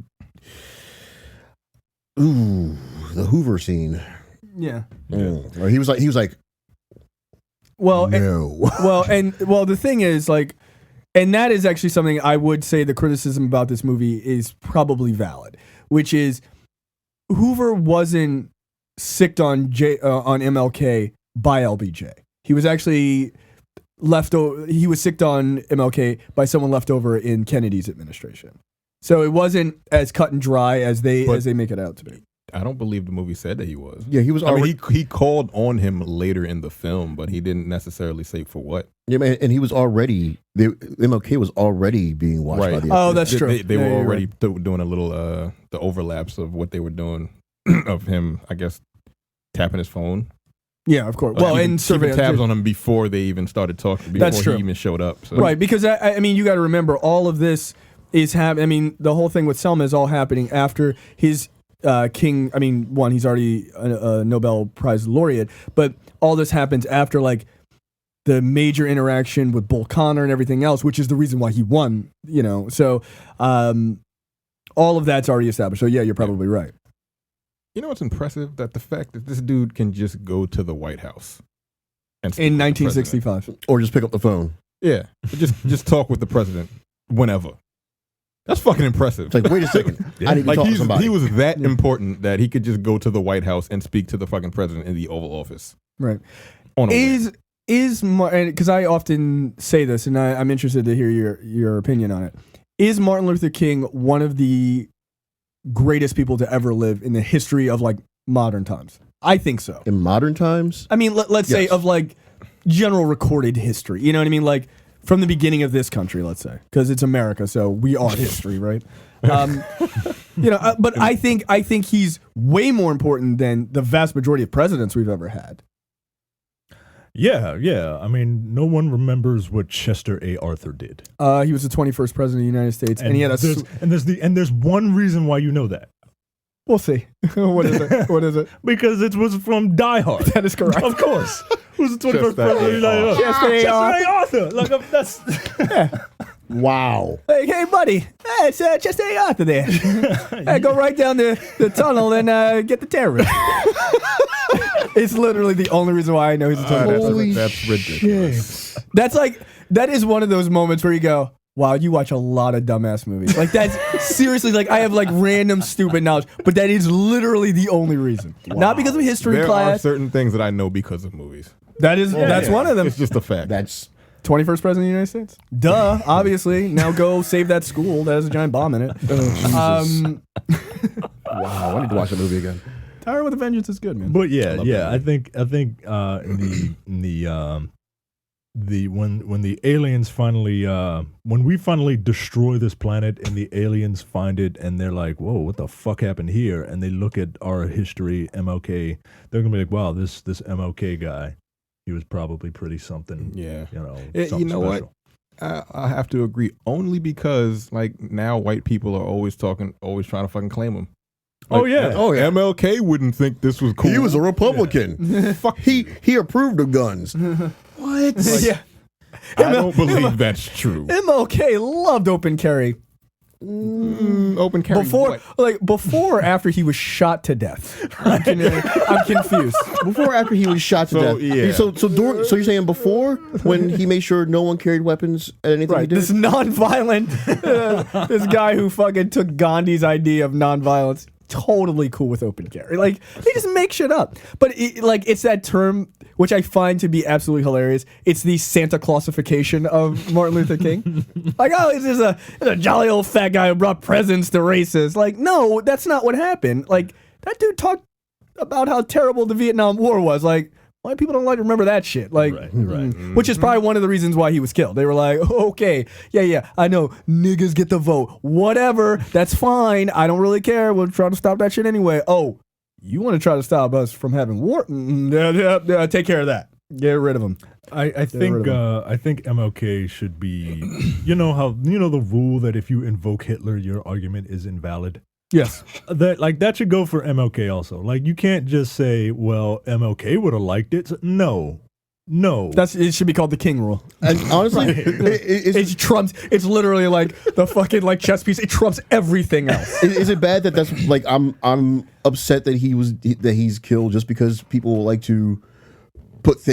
Hoover scene. Yeah. He was like. Well, no. The thing is, like, and that is actually something I would say the criticism about this movie is probably valid, which is Hoover wasn't sicked on MLK by LBJ. He was actually he was sicked on MLK by someone left over in Kennedy's administration. So it wasn't as cut and dry as they make it out to be. I don't believe the movie said that he was. Yeah, he was. He called on him later in the film, but he didn't necessarily say for what. Yeah, man, and he was already MLK was already being watched by the FBI. Oh, that's true. They were already doing a little the overlaps of what they were doing of him, I guess, tapping his phone. Yeah, of course. Well, and keeping tabs on him before they even started talking. Before he even showed up. So. Right, because I mean, you got to remember all of this is happening. I mean, the whole thing with Selma is all happening after his. King, I mean, one, he's already a Nobel Prize laureate, but all this happens after like the major interaction with Bull Connor and everything else, which is the reason why he won, you know. So all of that's already established. So yeah, you're probably right. You know what's impressive? That the fact that this dude can just go to the White House and in 1965, or just pick up the phone. Yeah, just talk with the president whenever. That's fucking impressive. It's like, wait a second. I need to talk to somebody. He was that important that he could just go to the White House and speak to the fucking president in the Oval Office. Right. Because I often say this, and I'm interested to hear your opinion on it. Is Martin Luther King one of the greatest people to ever live in the history of like modern times? I think so. In modern times? I mean, let's say of like general recorded history. You know what I mean? Like, from the beginning of this country, let's say, because it's America, so we are history, right? You know, but I think he's way more important than the vast majority of presidents we've ever had. Yeah. I mean, no one remembers what Chester A. Arthur did. He was the 21st president of the United States, and he had there's one reason why you know that. We'll see. What is it? What is it? Because it was from Die Hard. That is correct. Of course. Who's the 21st president of the United States? Chester A. Arthur. Like, that's... Wow. Hey, buddy. Hey, it's Chester A. Arthur there. Hey, go right down the tunnel and get the terrorist. It's literally the only reason why I know he's a terrorist. That's ridiculous. That is one of those moments where you go, wow, you watch a lot of dumbass movies. Like, that's seriously, like, I have like random stupid knowledge, but that is literally the only reason. Wow. Not because of history class. There are certain things that I know because of movies. That's one of them. It's just a fact. That's 21st president of the United States? Duh, obviously. Now go save that school that has a giant bomb in it. wow, I need to watch that movie again. Tower with a Vengeance is good, man. But I think when the aliens finally when we finally destroy this planet and the aliens find it and they're like, whoa, what the fuck happened here? And they look at our history, MLK, they're gonna be like, wow, this MLK guy, he was probably pretty something. Yeah, something special. What? I have to agree only because like now white people are always trying to fucking claim him. Like, MLK wouldn't think this was cool. He was a Republican. Yeah. Fuck. He approved of guns. What? Yeah. I don't believe that's true. MLK loved open carry. Open carry before or after he was shot to death. I'm confused. Before or after he was shot to death. Yeah. So you're saying before when he made sure no one carried weapons at anything he did? This nonviolent this guy who fucking took Gandhi's idea of nonviolence. Totally cool with open carry. Like, they just make shit up. But it's that term which I find to be absolutely hilarious. It's the Santa Clausification of Martin Luther King. Like, oh, he's just a jolly old fat guy who brought presents to racists. Like, no, that's not what happened. Like, that dude talked about how terrible the Vietnam War was. Like, white people don't like to remember that shit. Like, which is probably one of the reasons why he was killed. They were like, okay, yeah, I know, niggas get the vote. Whatever, that's fine. I don't really care. We'll try to stop that shit anyway. Oh, you want to try to stop us from having war? Yeah, take care of that. Get rid of them. I think MLK should be, the rule that if you invoke Hitler, your argument is invalid. Yes. That should go for MLK also. Like, you can't just say, well, MLK would have liked it. No. It should be called the King rule. And honestly, it trumps. It's literally like the fucking like chess piece. It trumps everything else. Is it bad that's like I'm upset that he's killed just because people like to put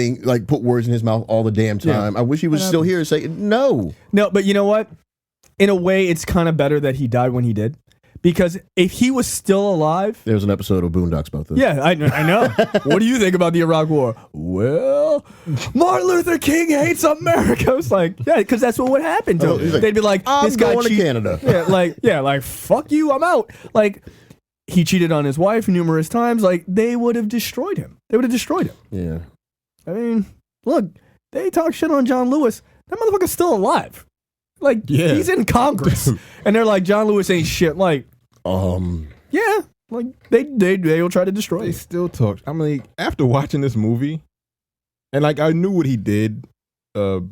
words in his mouth all the damn time. Yeah. I wish he was still here to say no. No, but you know what? In a way, it's kind of better that he died when he did. Because if he was still alive... There's an episode of Boondocks about this. Yeah, I know. What do you think about the Iraq War? Well, Martin Luther King hates America. It's like, yeah, because that's what would happen to him. They'd be like, this guy going to Canada. Yeah, fuck you, I'm out. Like, he cheated on his wife numerous times. Like, they would have destroyed him. Yeah. I mean, look, they talk shit on John Lewis. That motherfucker's still alive. Like, he's in Congress. And they're like, John Lewis ain't shit. Like, yeah. Like, they'll try to destroy They him. still talk. I mean, after watching this movie, and like, I knew what he did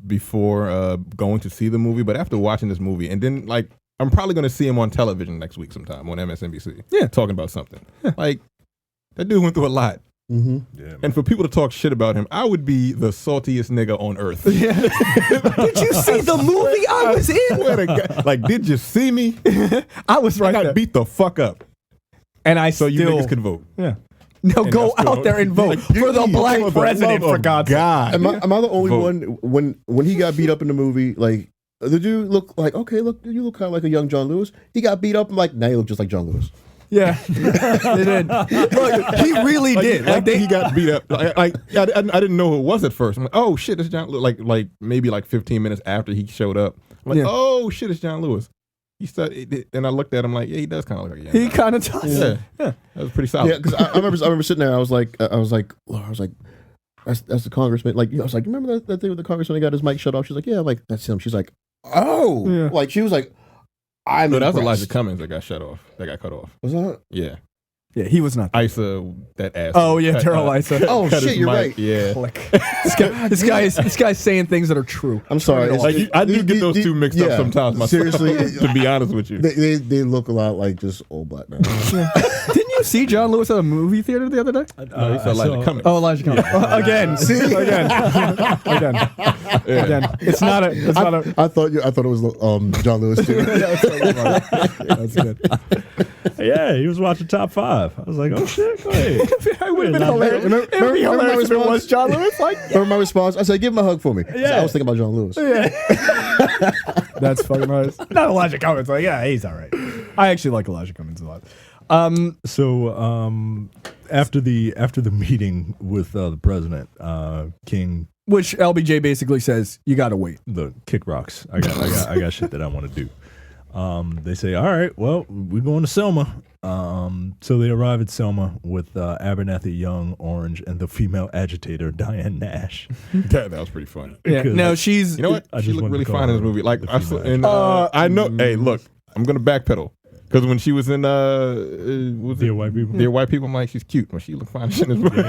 before going to see the movie, but after watching this movie, and then, like, I'm probably going to see him on television next week sometime on MSNBC. Yeah. Talking about something. Yeah. Like, that dude went through a lot. Mm-hmm. Yeah, and for people to talk shit about him, I would be the saltiest nigga on earth. Yeah. Did you see the movie I was in? Like, did you see me? I was right I got there. beat the fuck up. And so you niggas could vote. Yeah. No, and go out there and vote for the black president, for God's sake. Am I the only one when he got beat up in the movie? Like, the dude look like, okay, look, you look kind of like a young John Lewis. He got beat up. I'm like, now you look just like John Lewis. Yeah, they did. Look, he really did. Like, he got beat up. I didn't know who it was at first. I'm like, oh shit, it's John Lewis. Like maybe 15 minutes after he showed up, I'm like, oh shit, it's John Lewis. He started, and I looked at him like, yeah, he does kind of look like a young He kind of does. Yeah, that was pretty solid. Yeah, because I remember sitting there. I was like, that's the congressman. Like, I was like, remember that thing with the congressman? He got his mic shut off. She's like, yeah, I'm like, that's him. She's like, oh, like she was like. No, that was Elijah Cummings that got shut off. That got cut off. Was that? Yeah. Yeah, he was not. Isa, that ass. Oh yeah, Daryl Isa. Oh cut shit, his you're mic, right. Yeah. Click. This guy's saying things that are true. I'm sorry. Like, I do get those two mixed up yeah, sometimes myself, seriously, to be honest with you. they look a lot like just old black men. Didn't you see John Lewis at a movie theater the other day? No, he said Elijah Cummings. Oh, Elijah Cummings. Again. See? Again. It's not a. I thought it was John Lewis too. That's good. Yeah, he was watching Top 5. I was like, oh shit, go ahead. I would have been hilarious. It would be hilarious if it was John Lewis. Like, Remember my response? I said, "Give him a hug for me." Yeah. I was thinking about John Lewis. that's fucking hilarious. Not Elijah Cummings. Like, yeah, he's all right. I actually like Elijah Cummings a lot. So after the meeting with the president, King, Which LBJ basically says, you got to wait. the kick rocks. I got shit that I want to do. They say, all right, well, we're going to Selma. So they arrive at Selma with Abernathy Young, Orange, and the female agitator, Diane Nash. That was pretty funny. Yeah. Because- No, she's. You know what? I She just looked wanted really to call fine in this her movie. Like, the I female know. Hey, look, I'm gonna backpedal because when she was in Dear White People. Dear White People, I'm like, she's cute. When she looked fine in this movie,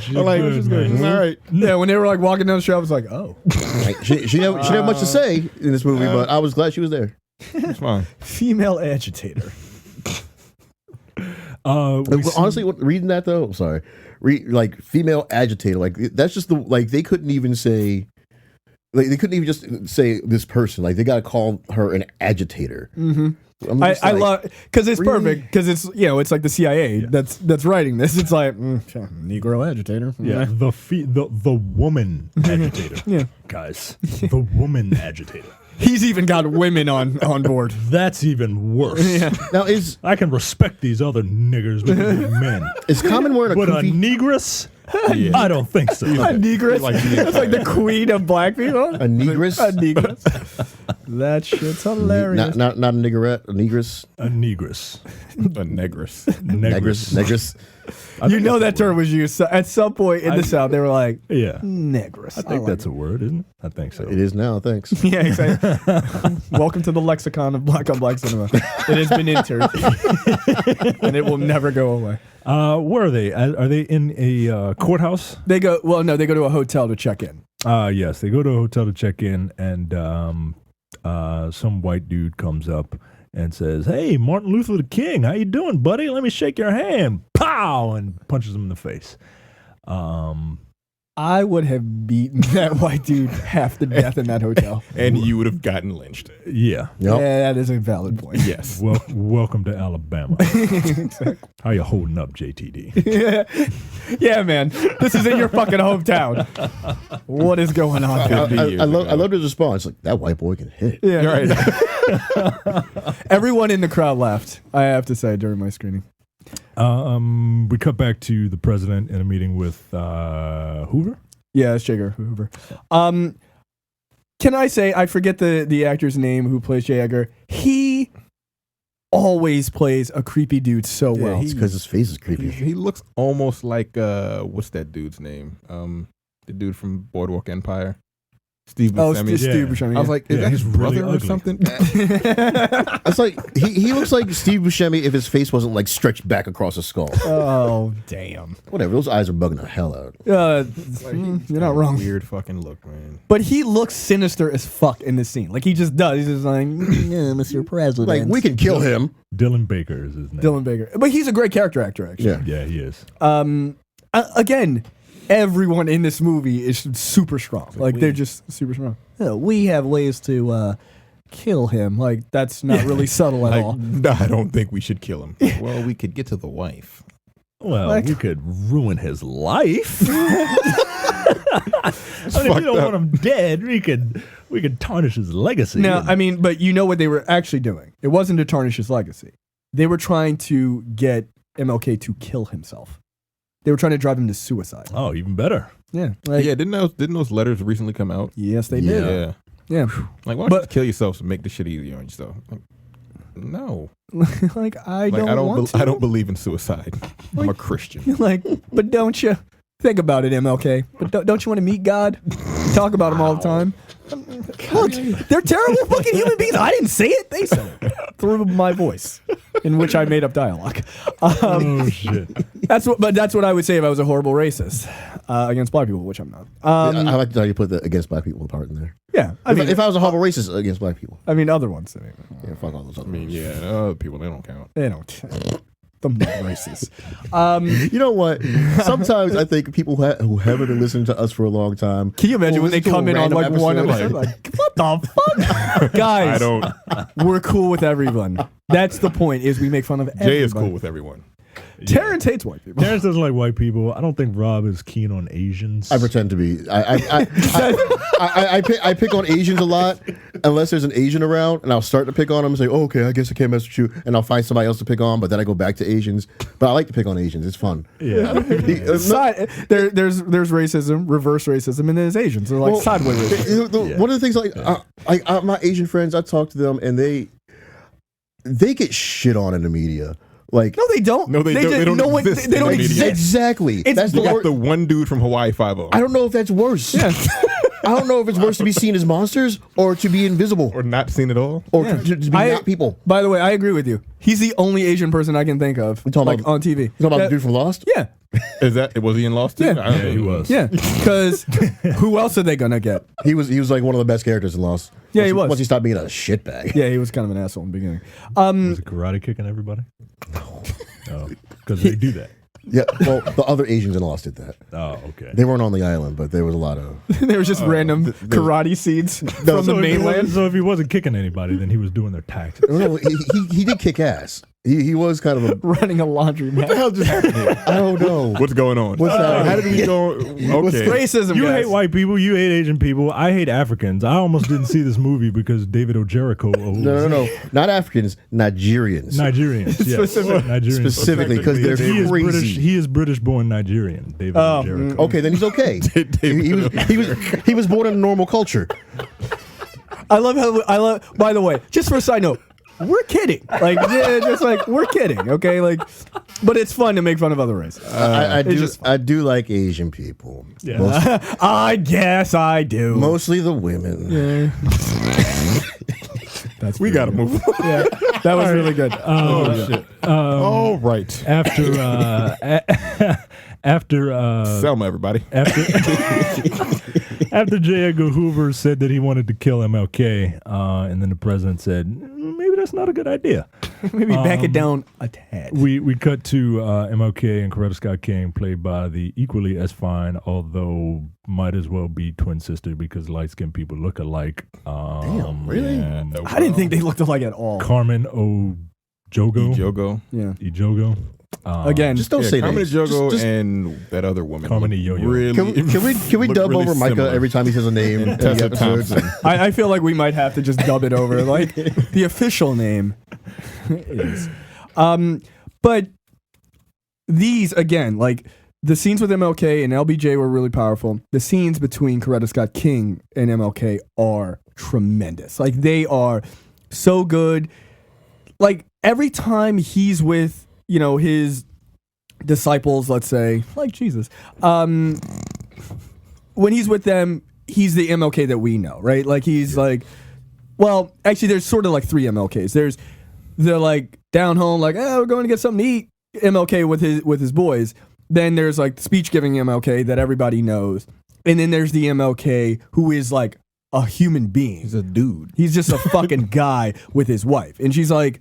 She's I'm like, good, she's good. man. She's all right. Yeah, when they were like walking down the street, I was like, oh. Like, she didn't have much to say in this movie, but I was glad she was there. It's fine. Female agitator. Honestly, reading that though, I'm sorry. Like female agitator, like that's just they couldn't even say, like they couldn't even just say this person. Like they got to call her an agitator. Mm-hmm. I love because it's really? perfect because it's it's like the CIA that's writing this. It's like Negro agitator. Yeah, the woman agitator. Yeah. Guys, the woman agitator. He's even got women on board. That's even worse. Yeah. Now is I can respect these other niggers, but they're men. Common wearing a But a kufi? negress? Yeah. I don't think so. A negress. Like the That's like the queen of black people. A negress? A negress. That shit's hilarious. Not a niggerette, a negress. A negress. A negress. Negress. You know that term was used at some point in the South. They were like, Yeah. negress. I think that's a word, isn't it? I think so. It is now, thanks. Yeah, exactly. Welcome to the lexicon of black on black cinema. It has been entered, and it will never go away. Where are they? Are they in a courthouse? They go. Well, no, they go to a hotel to check in. Yes, they go to a hotel to check in, and some white dude comes up and says, "Hey, Martin Luther King, how you doing, buddy? Let me shake your hand." Pow! And punches him in the face. I would have beaten that white dude half to death in that hotel. And you would have gotten lynched. Yeah. Yep. Yeah, that is a valid point. Yes. Welcome to Alabama. How you holding up, JTD? Yeah, man. This is in your fucking hometown. What is going on? I love his response. Like, that white boy can hit. Yeah, You're right. Everyone in the crowd laughed, I have to say, during my screening. We cut back to the president in a meeting with Hoover. Yeah, it's J. Edgar Hoover. Can I say, I forget the actor's name who plays J. Edgar. He always plays a creepy dude so well. It's because his face is creepy. He looks almost like what's that dude's name? The dude from Boardwalk Empire. Steve Buscemi. Steve Buscemi. I was like, is that his really brother or ugly. something? It's like he looks like Steve Buscemi if his face wasn't like stretched back across his skull. Oh, damn. Whatever, those eyes are bugging the hell out. You're not wrong. Weird fucking look, man. But he looks sinister as fuck in this scene. Like, he just does. He's just like, yeah, Mr. President. Like, we can kill him. Dylan Baker is his name. Dylan Baker. But he's a great character actor, actually. Yeah. Yeah, he is. Again, everyone in this movie is super strong. Like, they're just super strong. Yeah, we have ways to kill him. Like, that's not really subtle at all. No, I don't think we should kill him. Well, we could get to the wife. Well, Like- we could ruin his life. I mean, if you don't want him dead, we could tarnish his legacy. No, I mean, but you know what they were actually doing? It wasn't to tarnish his legacy. They were trying to get MLK to kill himself. They were trying to drive him to suicide. Oh, even better. Yeah. Like, Yeah, didn't those letters recently come out? Yes, they did. Yeah. Yeah. Like, why don't you just kill yourself to make this shit easier on yourself? Like, no. Like, I don't want to. I don't believe in suicide. I'm a Christian. Like, but don't you think about it, MLK? But don't you want to meet God? Talk about him all the time. Look, they're terrible fucking human beings. I didn't say it. They said it through my voice. in which I made up dialogue. Oh shit! That's what I would say if I was a horrible racist against black people, which I'm not. I like how you put the against black people part in there. Yeah, If I was a horrible racist against black people, I mean other ones. yeah, fuck all those other I mean, ones. yeah, other people, they don't count. They don't. The racist. You know what? Sometimes I think people who haven't been listening to us for a long time. Can you imagine will when they listen to a come in on random like one episode. episode? Like, what the fuck, guys? I don't. We're cool with everyone. That's the point. Is we make fun of everybody. Jay is cool with everyone. Terrence hates white people. Terrence doesn't like white people. I don't think Rob is keen on Asians. I pretend to be. I pick on Asians a lot unless there's an Asian around, and I'll start to pick on them and say, "Oh, okay, I guess I can't mess with you," and I'll find somebody else to pick on. But then I go back to Asians. But I like to pick on Asians. It's fun. Yeah. There's racism, reverse racism, and then there's Asians. They're like sideways racism. One of the things, my Asian friends, I talk to them, and they get shit on in the media. Like, No, they don't. No, they don't. They don't exist They don't in the media. exist. exactly. It's That's You the got word. the one dude from Hawaii 5-0. I don't know if that's worse. Yeah. I don't know if it's worse to be seen as monsters or to be invisible Or not seen at all. or Yeah. to be not people. By the way, I agree with you. He's the only Asian person I can think of, talking like about- on TV. You talking about the dude from Lost? Yeah, Was he in Lost too? Yeah. I don't know. he was. yeah. Because who else are they gonna get? He was like one of the best characters in Lost. Yeah, he was. Once he stopped being a shitbag. Yeah, he was kind of an asshole in the beginning. Was it karate kicking everybody? No, because they do that. Yeah, well, the other Asians in Lost did that. Oh, okay. They weren't on the island, but there was a lot of. There was just random karate seeds from the So mainland. so if he wasn't kicking anybody, then he was doing their taxes. No, he did kick ass. He was kind of a. Running a laundromat. I don't know. What's going on? What's that? How did we go? Okay. Racism, You guys. hate white people. You hate Asian people. I hate Africans. I almost didn't see this movie because David Ojericho. No. Not Africans, Nigerians. Nigerians. Yes. Specific. Nigerians. Specifically, 'cause they're he is crazy. British. He is British-born Nigerian. David Ojericho. Okay, then he's okay. he was born in a normal culture. I love. By the way, just for a side note, we're kidding. Like, yeah, just like we're kidding. Okay, like, but it's fun to make fun of other races. I do like Asian people. Yeah. I guess I do. Mostly the women. That's We got to move. Yeah, that was really good. Oh shit. All right. After Selma, everybody. after J. Edgar Hoover said that he wanted to kill MLK, and then the president said, maybe that's not a good idea. Maybe back it down a tad. We cut to MLK and Coretta Scott King, played by the equally as fine, although might as well be twin sister because light-skinned people look alike. Damn, really? Yeah, I didn't think they looked alike at all. Carmen Ejogo. Ejogo. Yeah. Ejogo. Again, Just don't say Carmen names. Ejogo Just- and that other woman. Carmen look Ejogo. Really, Can we look dub really over Micah similar. every time he says a name in the Tessa episodes? Thompson. I feel like we might have to just dub it over. Like the official name is. But these again, like the scenes with MLK and LBJ were really powerful. The scenes between Coretta Scott King and MLK are tremendous. Like they are so good. Like every time he's with, his disciples, let's say, like Jesus, when he's with them, he's the MLK that we know, right? Like he's like, well, actually, there's sort of like three MLKs. They're like down home, like, we're going to get something to eat. MLK with his boys. Then there's like speech giving MLK that everybody knows, and then there's the MLK who is like a human being. He's a dude. He's just a fucking guy with his wife, and she's like,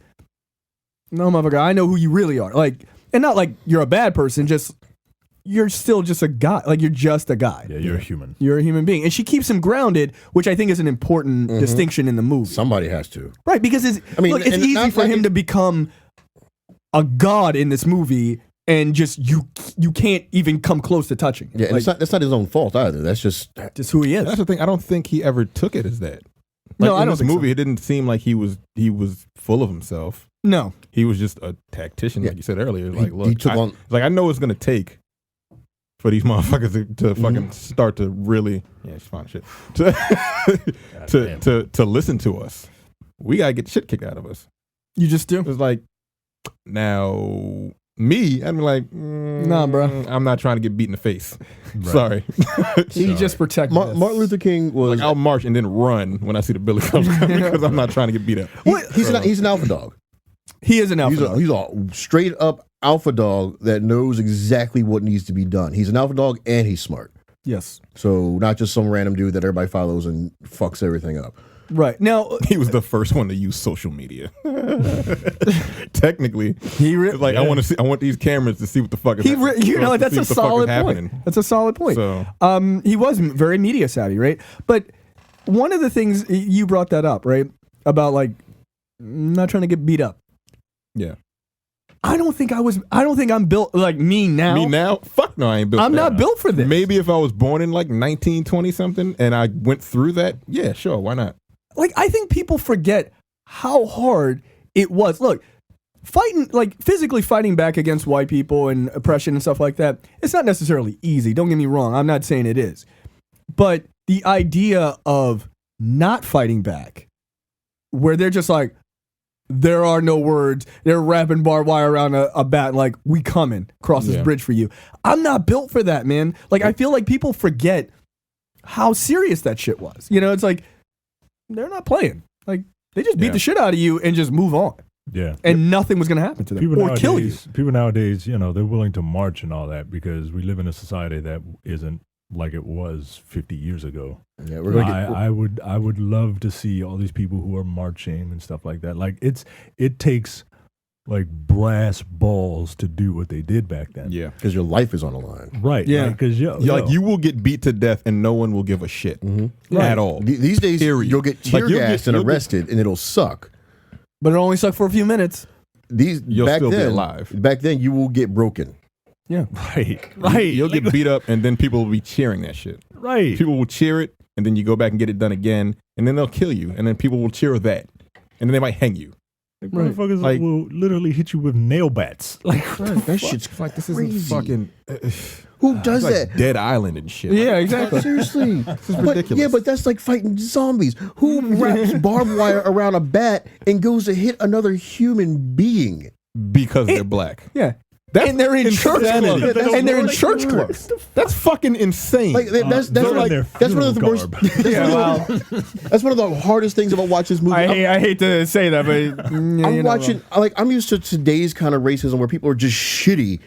no, motherfucker, I know who you really are. Like, and not like you're a bad person, just you're still just a guy. Like you're just a guy. Yeah, you're a human. You're a human being. And she keeps him grounded, which I think is an important distinction in the movie. Somebody has to. Right, because it's and easy not for like him to become a god in this movie and just you can't even come close to touching him. Yeah, and Like, that's not his own fault either. That's just just who he is. That's the thing. I don't think he ever took it as that. No, Like, I in don't this think so. movie, it didn't seem like he was full of himself. No. He was just a tactician, like you said earlier. Like, look, he took on. I know it's gonna take for these motherfuckers to fucking start to really, it's fine shit, to listen to us. We gotta get shit kicked out of us. You just do? It's like, now me, I'm like, Nah, bro. I'm not trying to get beat in the face. Right. Sorry. He just protected us. Martin Luther King was. Like, I'll march and then run when I see the billy comes coming because I'm not trying to get beat up. He's an alpha dog. He is an alpha dog. He's a straight up alpha dog that knows exactly what needs to be done. He's an alpha dog and he's smart. Yes. So not just some random dude that everybody follows and fucks everything up. Right. Now, He was the first one to use social media. Technically, it's like I want these cameras to see what the fuck is happening. that's a solid point. That's a solid point. So, he was very media savvy, right? But one of the things you brought that up, right? About like not trying to get beat up. yeah. I don't think I'm built like me now. Me now? Fuck no, I ain't built I'm now. not built for this. Maybe if I was born in like 1920 something and I went through that, yeah, sure, why not? Like, I think people forget how hard it was. Look, fighting, like physically fighting back against white people and oppression and stuff like that, it's not necessarily easy. Don't get me wrong. I'm not saying it is. But the idea of not fighting back, where they're just like, there are no words. They're wrapping barbed wire around a bat like, we coming across this bridge for you. I'm not built for that, man. Like, I feel like people forget how serious that shit was. You know, it's like, they're not playing. Like, they just beat the shit out of you and just move on. Yeah. And nothing was going to happen to them or kill you. People nowadays, you know, they're willing to march and all that because we live in a society that isn't like it was 50 years ago. Yeah, we're gonna I would love to see all these people who are marching and stuff like that. Like it takes like brass balls to do what they did back then. Yeah. because your life is on the line. Right. Yeah. Because Like you will get beat to death and no one will give a shit at all. These days, Period. you'll get tear gassed and arrested, and it'll suck. But it only sucked for a few minutes. You'll back still then, be alive. Back then, you will get broken. Yeah. Right. You'll get beat up and then people will be cheering that shit. Right. People will cheer it and then you go back and get it done again and then they'll kill you and then people will cheer that and then they might hang you. Like, motherfuckers will literally hit you with nail bats. Like, That shit's like this crazy. isn't fucking. Who does like that? Dead Island and shit. Yeah, exactly. Seriously, This is ridiculous. Yeah, but that's like fighting zombies. Who wraps barbed wire around a bat and goes to hit another human being? Because they're black. Yeah. That's And they're in church insanity. clothes. Yeah, And they're in like, church clothes. That's fucking insane. Like that's they're in like their that's one of the funeral worst. garb. That's one of the hardest things about watching this movie. I hate to say that, but I'm watching. I'm used to today's kind of racism where people are just shitty,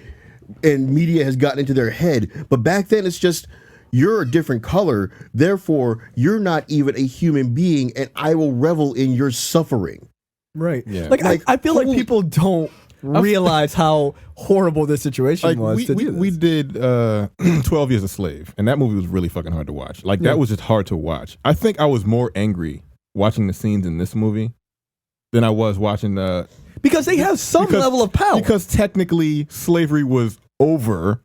and media has gotten into their head. But back then, it's just you're a different color, therefore you're not even a human being, and I will revel in your suffering. Right. Yeah. Like I feel like holy- people don't realize how horrible this situation Like was. we did 12 Years a Slave, and that movie was really fucking hard to watch. Like that was just hard to watch. I think I was more angry watching the scenes in this movie than I was watching because they have some level of power. because technically slavery was over,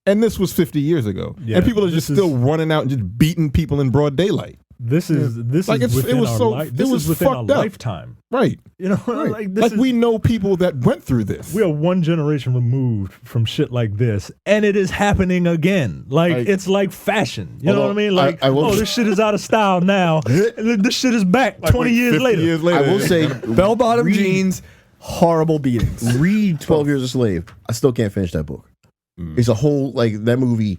and this was 50 years ago, Yeah, and people are just still running out and just beating people in broad daylight. This is Like, is within it was our so- life. it This was is within our fucked up. lifetime. Right. You know, like this is, we know people that went through this. we are one generation removed from shit like this, and it is happening again. Like it's like fashion. You know what I mean? Like, I will- this shit is out of style now. And this shit is back 20 years 50 later. years later. I will say, bell-bottom jeans, horrible beatings. read 12 Years a Slave. I still can't finish that book. It's a whole like that movie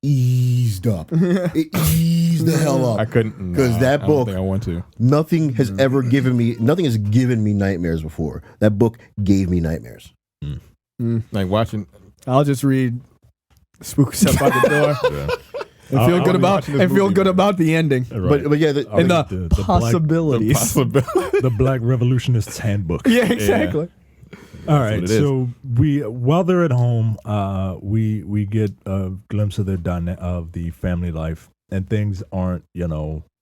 eased up. It eased the hell up. I couldn't because that I don't book, think I want to. nothing has given me nightmares before. That book gave me nightmares. Like watching. I'll just read Spook Step by the Door. And I'll feel be good about watching this movie, about the ending Right. But yeah, and the possibilities. The Black Revolutionists Handbook. Yeah, exactly. All right, what it is. so while they're at home, we get a glimpse of of the family life, and things aren't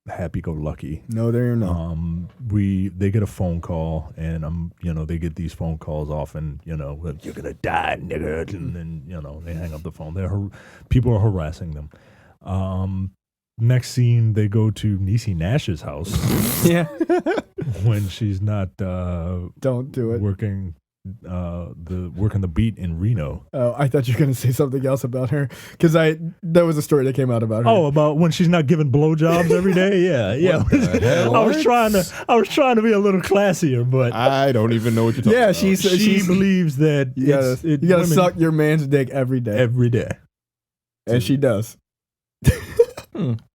happy-go-lucky. No, they're not. They get a phone call, and they get these phone calls often. You're gonna die, nigga, and then they hang up the phone. People are harassing them. Next scene, they go to Niecy Nash's house Yeah, when she's not don't do it. working the beat in Reno. Oh, I thought you were gonna say something else about her because there was a story that came out about her. Oh, about when she's not giving blowjobs every day. Yeah. I was trying to be a little classier, but I don't even know what you're talking yeah, about. she believes that you gotta, you gotta women suck your man's dick every day, every day. and she does.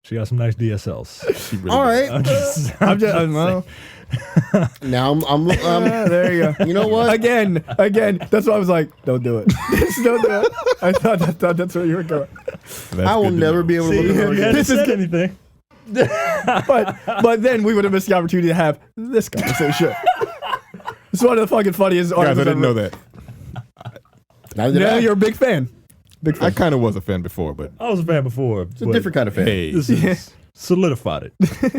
She got some nice DSLs. She really All does. right. I'm just, well, Now I'm there you go. you know what? Again, that's why I was like, don't do it. Just don't do it. I thought that's where you were going. That's I will good to never know. be able to See, look at her you again. hadn't This is said good. anything. But then we would have missed the opportunity to have this conversation. It's one of the fucking funniest Guys, I articles didn't ever. know that. Neither did Yeah, I. you're a big fan. Big I fan. kind of was a fan before, but I was a fan before. It's a different kind of fan. hey, This is solidified it.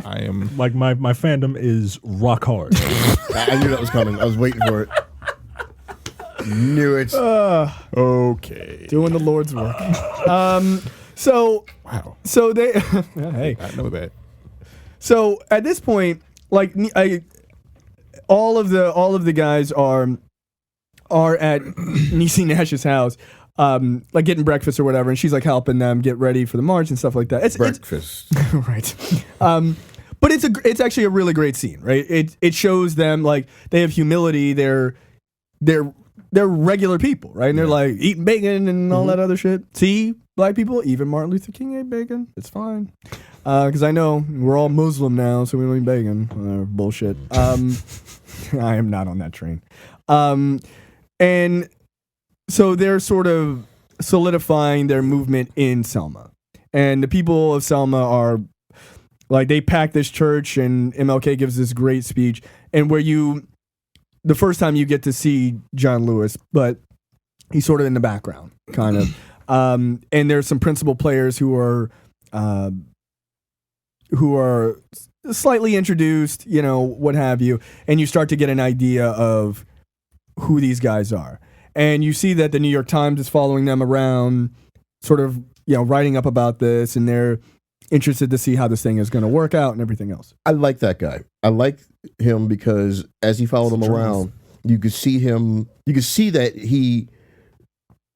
I am. Like my fandom is rock hard. I knew that was coming. I was waiting for it. Knew it. Okay. Doing the Lord's work. So Wow. they hey. I know that. So at this point, like all of the guys are at Niecy Nash's house, like getting breakfast or whatever, and she's like helping them get ready for the march and stuff like that. It's Breakfast. right. But it's actually a really great scene, right? It shows them like they have humility. They're regular people, right? And they're like eating bacon and all that other shit. See, black people, even Martin Luther King ate bacon. It's fine. Because I know we're all Muslim now, so we don't eat bacon. Bullshit. I am not on that train. And so they're sort of solidifying their movement in Selma. And the people of Selma are like, they pack this church, and MLK gives this great speech. And the first time you get to see John Lewis, but he's sort of in the background, kind of. And there's some principal players who are slightly introduced, what have you, and you start to get an idea of who these guys are. And you see that the New York Times is following them around, sort of, writing up about this, and they're interested to see how this thing is going to work out and everything else. I like that guy. I like him because as he followed him around, you could see that he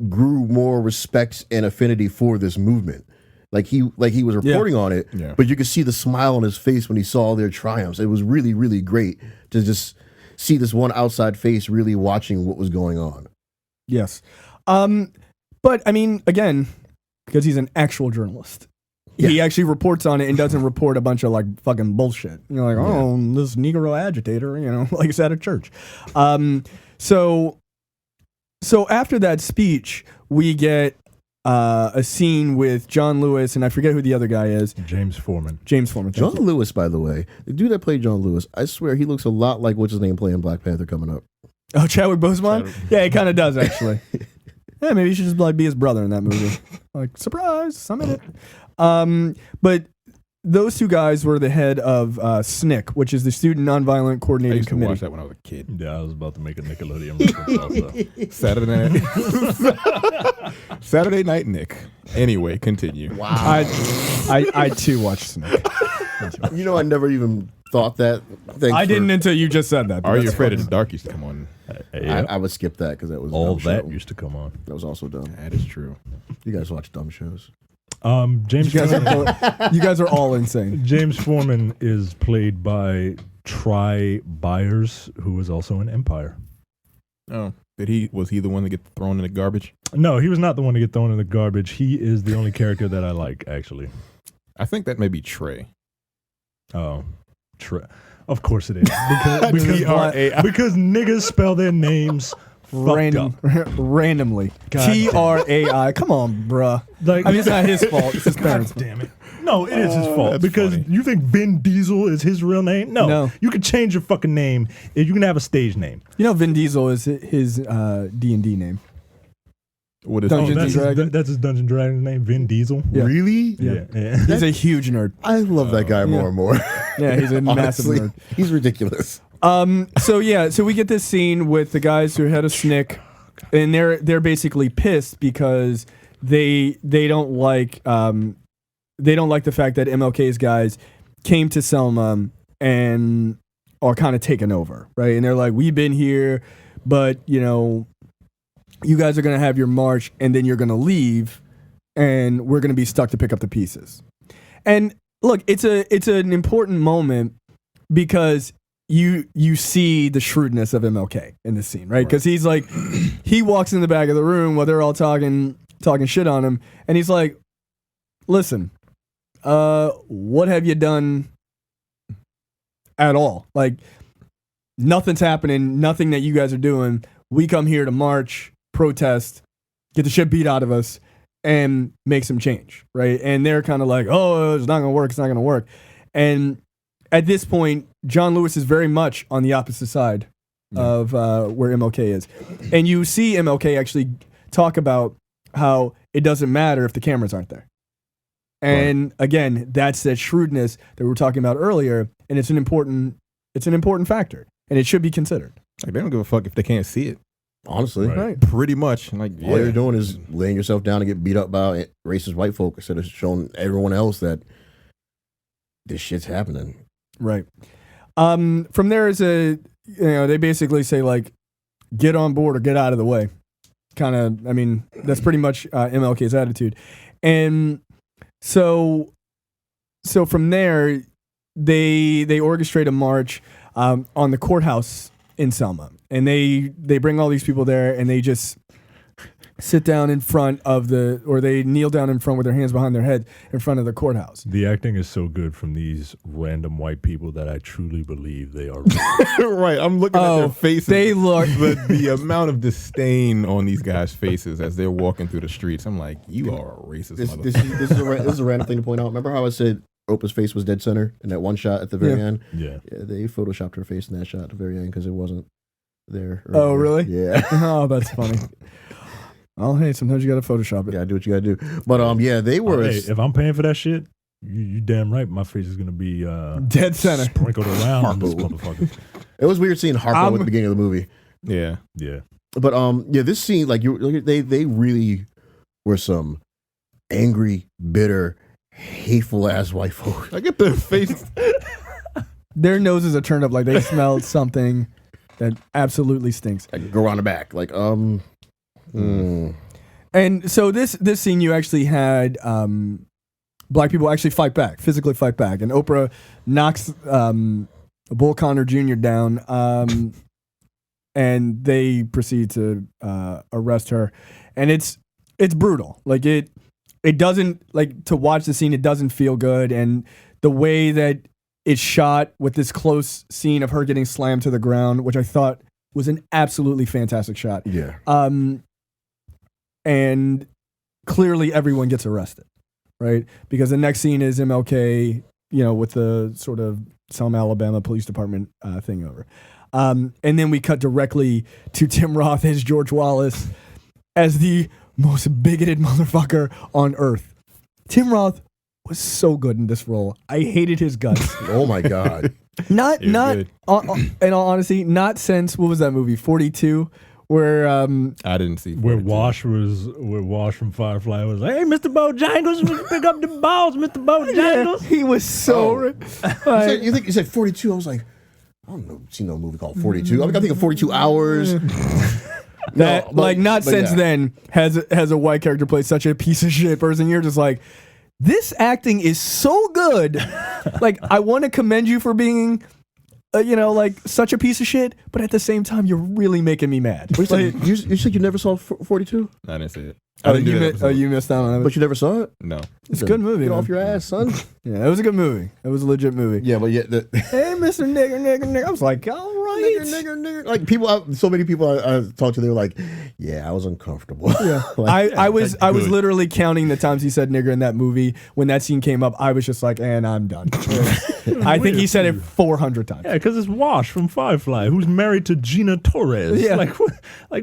grew more respect and affinity for this movement. Like he was reporting on it, but you could see the smile on his face when he saw their triumphs. It was really, really great to just see this one outside face really watching what was going on. Yes. But I mean, again, because he's an actual journalist. He actually reports on it and doesn't report a bunch of like fucking bullshit. Like, this Negro agitator, like it's at a church. So after that speech, we get a scene with John Lewis, and I forget who the other guy is. James Foreman. James Foreman. John Lewis, by the way, the dude that played John Lewis, I swear he looks a lot like what's his name playing Black Panther coming up. Oh, Chadwick Boseman? Yeah, he kind of does, actually. Yeah, maybe he should just like be his brother in that movie. Like, surprise, I'm in it. But those two guys were the head of SNCC, which is the Student Nonviolent I Coordinating used to Committee. watch that when I was a kid. Yeah, I was about to make a Nickelodeon reference also. Saturday Night Nick. Anyway, continue. Wow. I too watched SNCC. You know, I never even thought that. I didn't until you just said that. but Are You that's Afraid fine. of the Dark used to come on. I would skip that because that was a All dumb that show. used to come on. That was also dumb. That is true. You guys watch dumb shows. James You guys, Foreman, you guys are all insane. James Foreman is played by Try Byers, who is also in Empire. Oh, was he the one that get thrown in the garbage? No, he was not the one to get thrown in the garbage. He is the only character that I like, actually. I think that may be Trey. Oh, of course it is. Because T-R-A-I. because niggas spell their names Randomly. God T-R-A-I. Come on, bruh. Like, I mean, it's not his fault. It's his parents' fault. damn it. No, it is his fault. That's Because funny. you think Vin Diesel is his real name? No. You can change your fucking name. You can have a stage name. You know, Vin Diesel is his D&D name. What is Dungeons that's, and Dragons? his, that's his Dungeon Dragons name, Vin Diesel. Yeah. Really? Yeah. He's a huge nerd. I love that guy more and more. Yeah, he's a massive Honestly, nerd. he's ridiculous. So we get this scene with the guys who are head of SNCC, and they're basically pissed because they don't like the fact that MLK's guys came to Selma and are kind of taken over, right? And they're like, we've been here, but you guys are gonna have your march and then you're gonna leave, and we're gonna be stuck to pick up the pieces. And look, it's an important moment because you see the shrewdness of MLK in this scene, right? Because he's like, he walks in the back of the room while they're all talking shit on him, and he's like, listen, what have you done at all? Like, nothing's happening, nothing that you guys are doing. We come here to march, protest, get the shit beat out of us, and make some change, right? And they're kind of like, oh, it's not going to work, it's not going to work. And at this point, John Lewis is very much on the opposite side of where MLK is. And you see MLK actually talk about how it doesn't matter if the cameras aren't there. And again, that's that shrewdness that we were talking about earlier, and it's an important factor, and it should be considered. Like, they don't give a fuck if they can't see it. Honestly, Right. Pretty much. Like, all you're doing is laying yourself down to get beat up by racist white folk instead of showing everyone else that this shit's happening. Right. From there is they basically say, like, get on board or get out of the way. Kind of, I mean, that's pretty much MLK's attitude. And so from there, they orchestrate a march on the courthouse in Selma. And they bring all these people there, and they just sit down in front of they kneel down in front with their hands behind their head in front of the courthouse. The acting is so good from these random white people that I truly believe they are. Right. I'm looking at their faces. They look the amount of disdain on these guys' faces as they're walking through the streets. I'm like, you are a racist motherfucker. This is a random thing to point out. Remember how I said Oprah's face was dead center in that one shot at the very end? Yeah. They photoshopped her face in that shot at the very end because it wasn't there. Oh, really? Yeah. Oh, that's funny. Oh, hey, sometimes you got to Photoshop it. Yeah, do what you got to do. But they were. Hey, if I'm paying for that shit, you damn right my face is going to be Dead center. sprinkled around this motherfucker. It was weird seeing Harpo at the beginning of the movie. Yeah. Yeah. But this scene, like they really were some angry, bitter, hateful ass white folk. I get their face. Their noses are turned up like they smelled something that absolutely stinks. Like go around the back, like And so this scene, you actually had black people actually fight back, physically fight back, and Oprah knocks Bull Connor Jr. down, and they proceed to arrest her, and it's brutal. Like it doesn't, like, to watch the scene, it doesn't feel good, and the way that it's shot with this close scene of her getting slammed to the ground, which I thought was an absolutely fantastic shot. yeah. And clearly everyone gets arrested, right? Because the next scene is MLK, with the sort of Selma, Alabama Police Department thing over. And then we cut directly to Tim Roth as George Wallace as the most bigoted motherfucker on earth. Tim Roth was so good in this role. I hated his guts. Oh my god. Not good. in all honesty, not since, what was that movie, 42? Where I didn't see. Where Wash from Firefly was like, hey, Mr. Bojangles, pick up the balls, Mr. Bojangles. he was so You said 42? I was like, I don't know, seen no movie called 42. I think of 42 Hours. Not since then has a white character played such a piece of shit person. You're just like, this acting is so good. Like, I want to commend you for being, such a piece of shit, but at the same time, you're really making me mad. You said you never saw 42? I didn't see it. You missed out on it. But you never saw it? No. It's a good movie. Get man. off your ass, son. Yeah, it was a good movie. It was a legit movie. Yeah, but Hey, Mr. Nigger. I was like, all right. nigger. Like so many people I talked to, they were like, yeah, I was uncomfortable. Yeah. I was literally counting the times he said nigger in that movie. When that scene came up, I was just like, and I'm done. I think he said it 400 times. Yeah, because it's Wash from Firefly, who's married to Gina Torres. Yeah. Like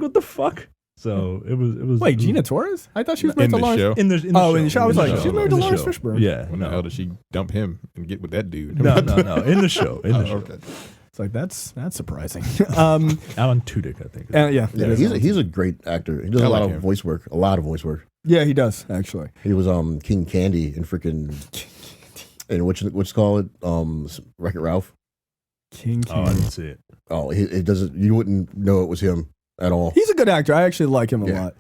what the fuck? So it was. Wait, Gina Torres? I thought she was married In to the Lawrence. show. In the show. I was like, In the she's show. married to In the Lawrence show. Fishburne. Yeah. When the hell did she dump him and get with that dude? No. In the show. In the show. Okay. It's like, that's surprising. Alan Tudyk, I think. Yeah, he's a great actor. He does a lot of voice work. Yeah, he does, actually. He was King Candy in freaking and what's called Wreck-It Ralph. King Oh, I Candy. didn't see it. Oh, it doesn't. You wouldn't know it was him at all. He's a good actor. I actually like him a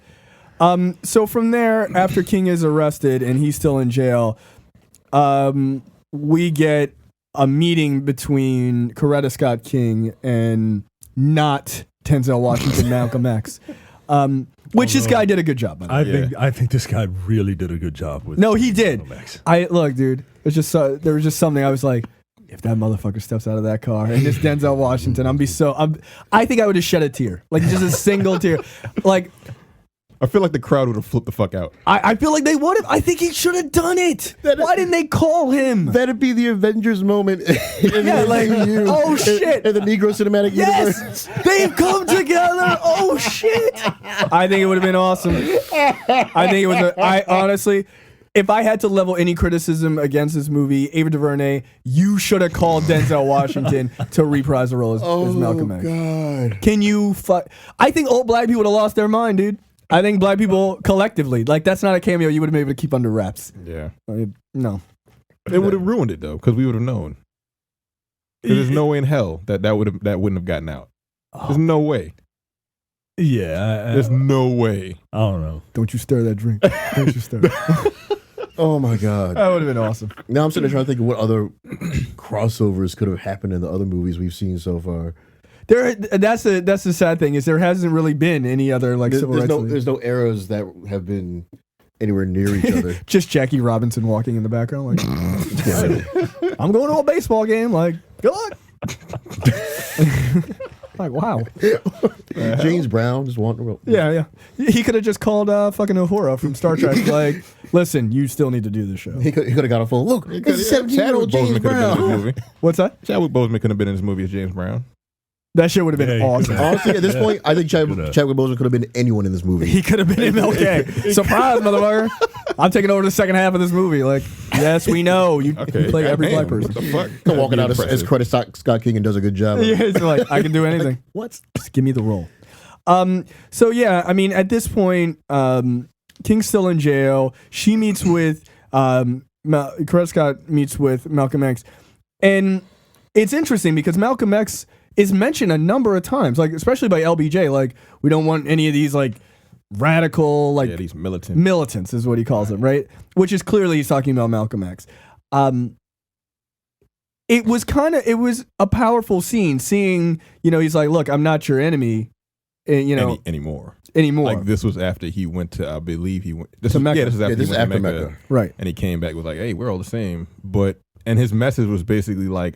lot. So from there, after King is arrested and he's still in jail, we get a meeting between Coretta Scott King and not Denzel Washington, Malcolm X. Which this guy did a good job. By the way. I think this guy really did a good job with. No, he did. Malcolm X. Look, dude. It's just there was just something I was like, if that motherfucker steps out of that car and it's Denzel Washington, I think I would have shed a tear, like just a single tear, like. I feel like the crowd would have flipped the fuck out. I feel like they would have. I think he should have done it. Why didn't they call him? That'd be the Avengers moment. Yeah, like, oh shit. In the Negro Cinematic Universe. Yes, they've come together. Oh shit. I think it would have been awesome. I think it was. I honestly, if I had to level any criticism against this movie, Ava DuVernay, you should have called Denzel Washington to reprise the role as Malcolm X. Oh God. Can you? I think old black people would have lost their mind, dude. I think black people collectively, like, that's not a cameo you would have been able to keep under wraps. Yeah. No. It would have ruined it, though, because we would have known. There's no way in hell that wouldn't have gotten out. There's no way. Yeah. There's no way. I don't know. Don't you stir that drink. Don't you stir it. Oh my God. That would have been awesome. Now I'm sitting there trying to think of what other crossovers could have happened in the other movies we've seen so far. That's the sad thing is there hasn't really been any other like civil rights. There's no eras that have been anywhere near each other. Just Jackie Robinson walking in the background like, I'm going to a baseball game. Like, good luck. Like, wow. James Brown just wanting to. Yeah. He could have just called fucking Uhura from Star Trek. Like, listen, you still need to do this show. He could have got a phone. Look, it's a 17-year-old James Brown. What's that? Chadwick Boseman could have been in this movie as James Brown. That shit would have been awesome. Honestly, at this point, I think Chadwick Boseman could have been anyone in this movie. He could have been MLK. Surprise, motherfucker. I'm taking over the second half of this movie. Like, yes, we know. You play every black person. What the fuck? Come walking out as Coretta Scott King and does a good job. Yeah, it's like, I can do anything. Like, what? Just give me the role. So, yeah, I mean, at this point, King's still in jail. She meets with, Coretta Scott meets with Malcolm X. And it's interesting because Malcolm X is mentioned a number of times, like especially by LBJ. Like, we don't want any of these like radical, like these militants is what he calls them, right? Which is clearly he's talking about Malcolm X. It was a powerful scene, seeing, he's like, look, I'm not your enemy, anymore. Like, this was after he went to, I believe he went to Mecca. Yeah, this is after he went to Mecca, right? And he came back with like, hey, we're all the same. And his message was basically like,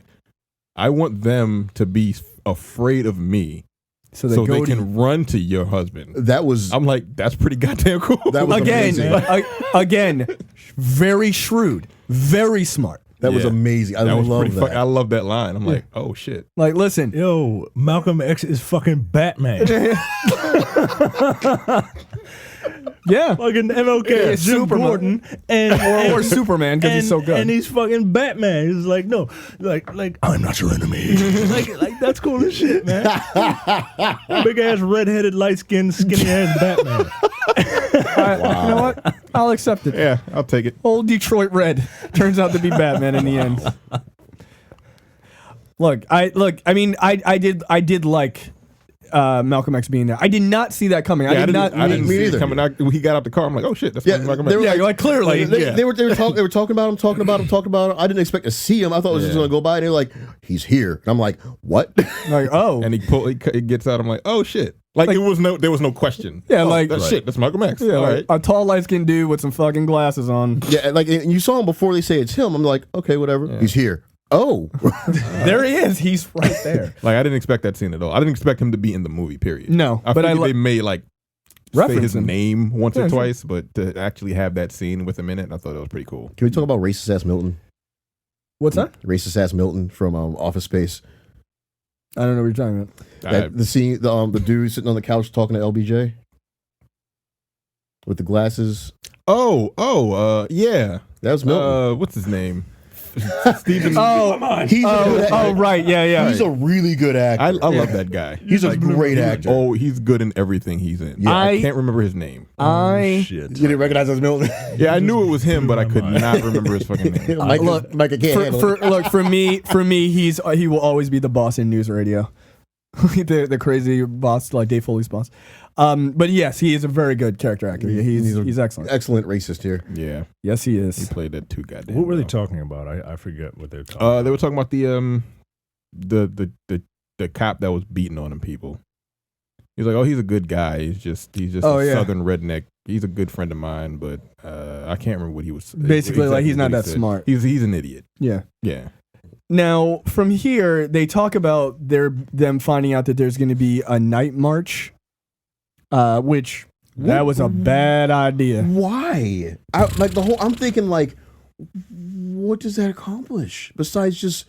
I want them to be afraid of me so they can run to your husband. I'm like, that's pretty goddamn cool. That was amazing. Again, very shrewd, very smart. That was amazing. I love that. I love that line. I'm like, oh shit. Like, listen, yo, Malcolm X is fucking Batman. Yeah, fucking MLK, Jim Gordon, or Superman because he's so good, and he's fucking Batman. He's like, no, like I'm not your enemy. like that's cool as shit, man. Big ass redheaded, light skinned, skinny ass Batman. You know what? I'll accept it. Yeah, I'll take it. Old Detroit Red turns out to be Batman in the end. I mean, I did like Malcolm X being there. I did not see that coming. I didn't see it coming out. He got out the car. I'm like, oh shit, that's Malcolm X. You're like, clearly. They were talking about him. I didn't expect to see him. I thought it was just going to go by, and they were like, he's here. And I'm like, what? Like, oh. And he gets out. I'm like, oh shit. Like there was no question. Yeah, that's Malcolm X. Yeah, all like right. A tall, light-skinned dude with some fucking glasses on. Yeah, like, and you saw him before they say it's him. I'm like, okay, whatever. Yeah. He's here. Oh, there he is. He's right there. Like, I didn't expect that scene at all. I didn't expect him to be in the movie. Period. No, but they may like say his name once or twice, sure. but to actually have that scene with him in it, I thought it was pretty cool. Can we talk about racist ass Milton? What's that? Racist ass Milton from Office Space. I don't know what you're talking about. The scene, the dude sitting on the couch talking to LBJ with the glasses. Yeah, that was Milton. What's his name? Stephen. Right, yeah. He's a really good actor. I love that guy. He's a great actor. Oh, he's good in everything he's in. Yeah. I can't remember his name. Shit. You didn't recognize as Milton? Yeah, I knew it was him, but I could not remember his fucking name. Mike can't for me, he will always be the boss in news radio. the crazy boss, like Dave Foley's boss. But yes, he is a very good character actor. He's excellent. Excellent racist here. Yeah. Yes, he is. He played that too goddamn. What were they talking about? I forget what they were talking about. They were talking about the cop that was beating on them people. He's like, oh, he's a good guy. He's just Oh, a yeah. southern redneck. He's a good friend of mine, but I can't remember what he was. Basically, like, he's not what he that said. smart. He's an idiot. Yeah. Yeah. Now, from here, they talk about them finding out that there's going to be a night march, which that was a bad idea. Why? I'm thinking like, what does that accomplish besides just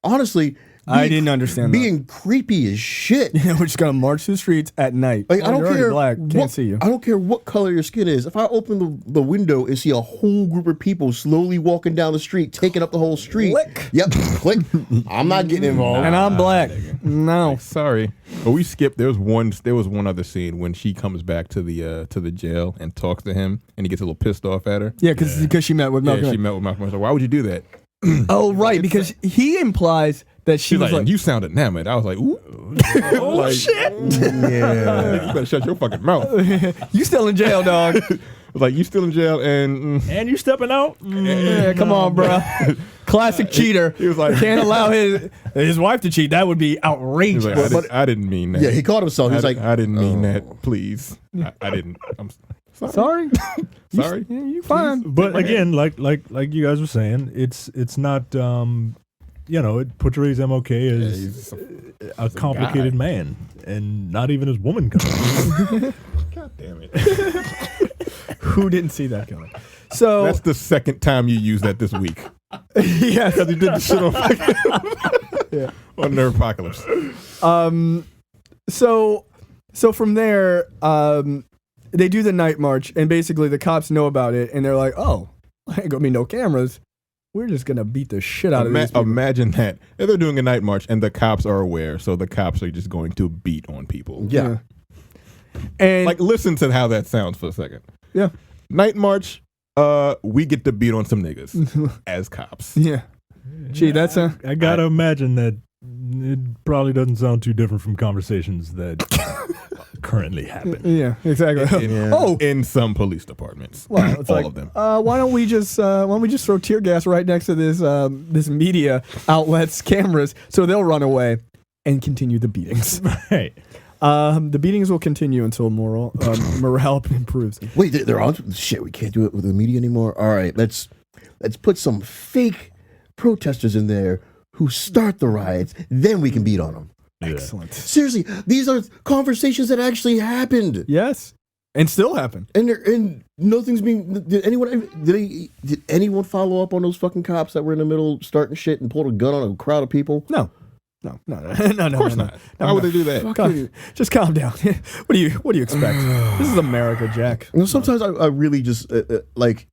honestly? I didn't understand that. Being creepy as shit. We're just gonna march through the streets at night. Like, I don't you're already care. black. Can't see you. I don't care what color your skin is. If I open the window and see a whole group of people slowly walking down the street, taking up the whole street. Click. Yep. Click. I'm not getting involved. And I'm black. No. Sorry, but we skipped. There was one other scene when she comes back to the jail and talks to him, and he gets a little pissed off at her. Yeah, because she met with Malcolm. Yeah, she met with Malcolm. I was like, why would you do that? Oh, right, because he implies that she She's was like, you sound enamored. I was like, ooh. oh, shit. Yeah. You better shut your fucking mouth. You still in jail, dog. I was like, you still in jail, and And you stepping out? Yeah, come on, bro. Classic cheater. He was like, Can't allow his wife to cheat. That would be he outrageous. was like, I didn't mean that. Yeah, he caught himself. He was like, I didn't mean that. Please, I didn't. I'm sorry. Sorry. Sorry. You fine. But again, like you guys were saying, it's not it portrays MLK as He's a complicated guy. man, and not even his woman coming. God damn it. Who didn't see that coming? So That's the second time you used that this week. yes, Because he did the shit on fucking on Nerd Apocalypse. So from there, they do the night march, and basically the cops know about it, and they're like, "Oh, ain't gonna be no cameras. We're just gonna beat the shit out of these people." Imagine that. If they're doing a night march and the cops are aware, so the cops are just going to beat on people. yeah. And Like, listen to how that sounds for a second. yeah, Night march, we get to beat on some niggas as cops. yeah. Gee, that's a I gotta imagine that it probably doesn't sound too different from conversations that currently happen. yeah, exactly. In, in some police departments. Well, it's all like, of them. why don't we just throw tear gas right next to this media outlet's cameras so they'll run away and continue the beatings. Right. The beatings will continue until morale improves. Wait, they're on shit. We can't do it with the media anymore. All right, let's put some fake protesters in there who start the riots. Then we can beat on them. Excellent. Seriously, these are conversations that actually happened, Yes, and still happen. and nothing's being. Did anyone follow up on those fucking cops that were in the middle starting shit and pulled a gun on a crowd of people? No. Of course not. Why would they do that? Just calm down. What do you expect? This is America, Jack. You know, sometimes I really just like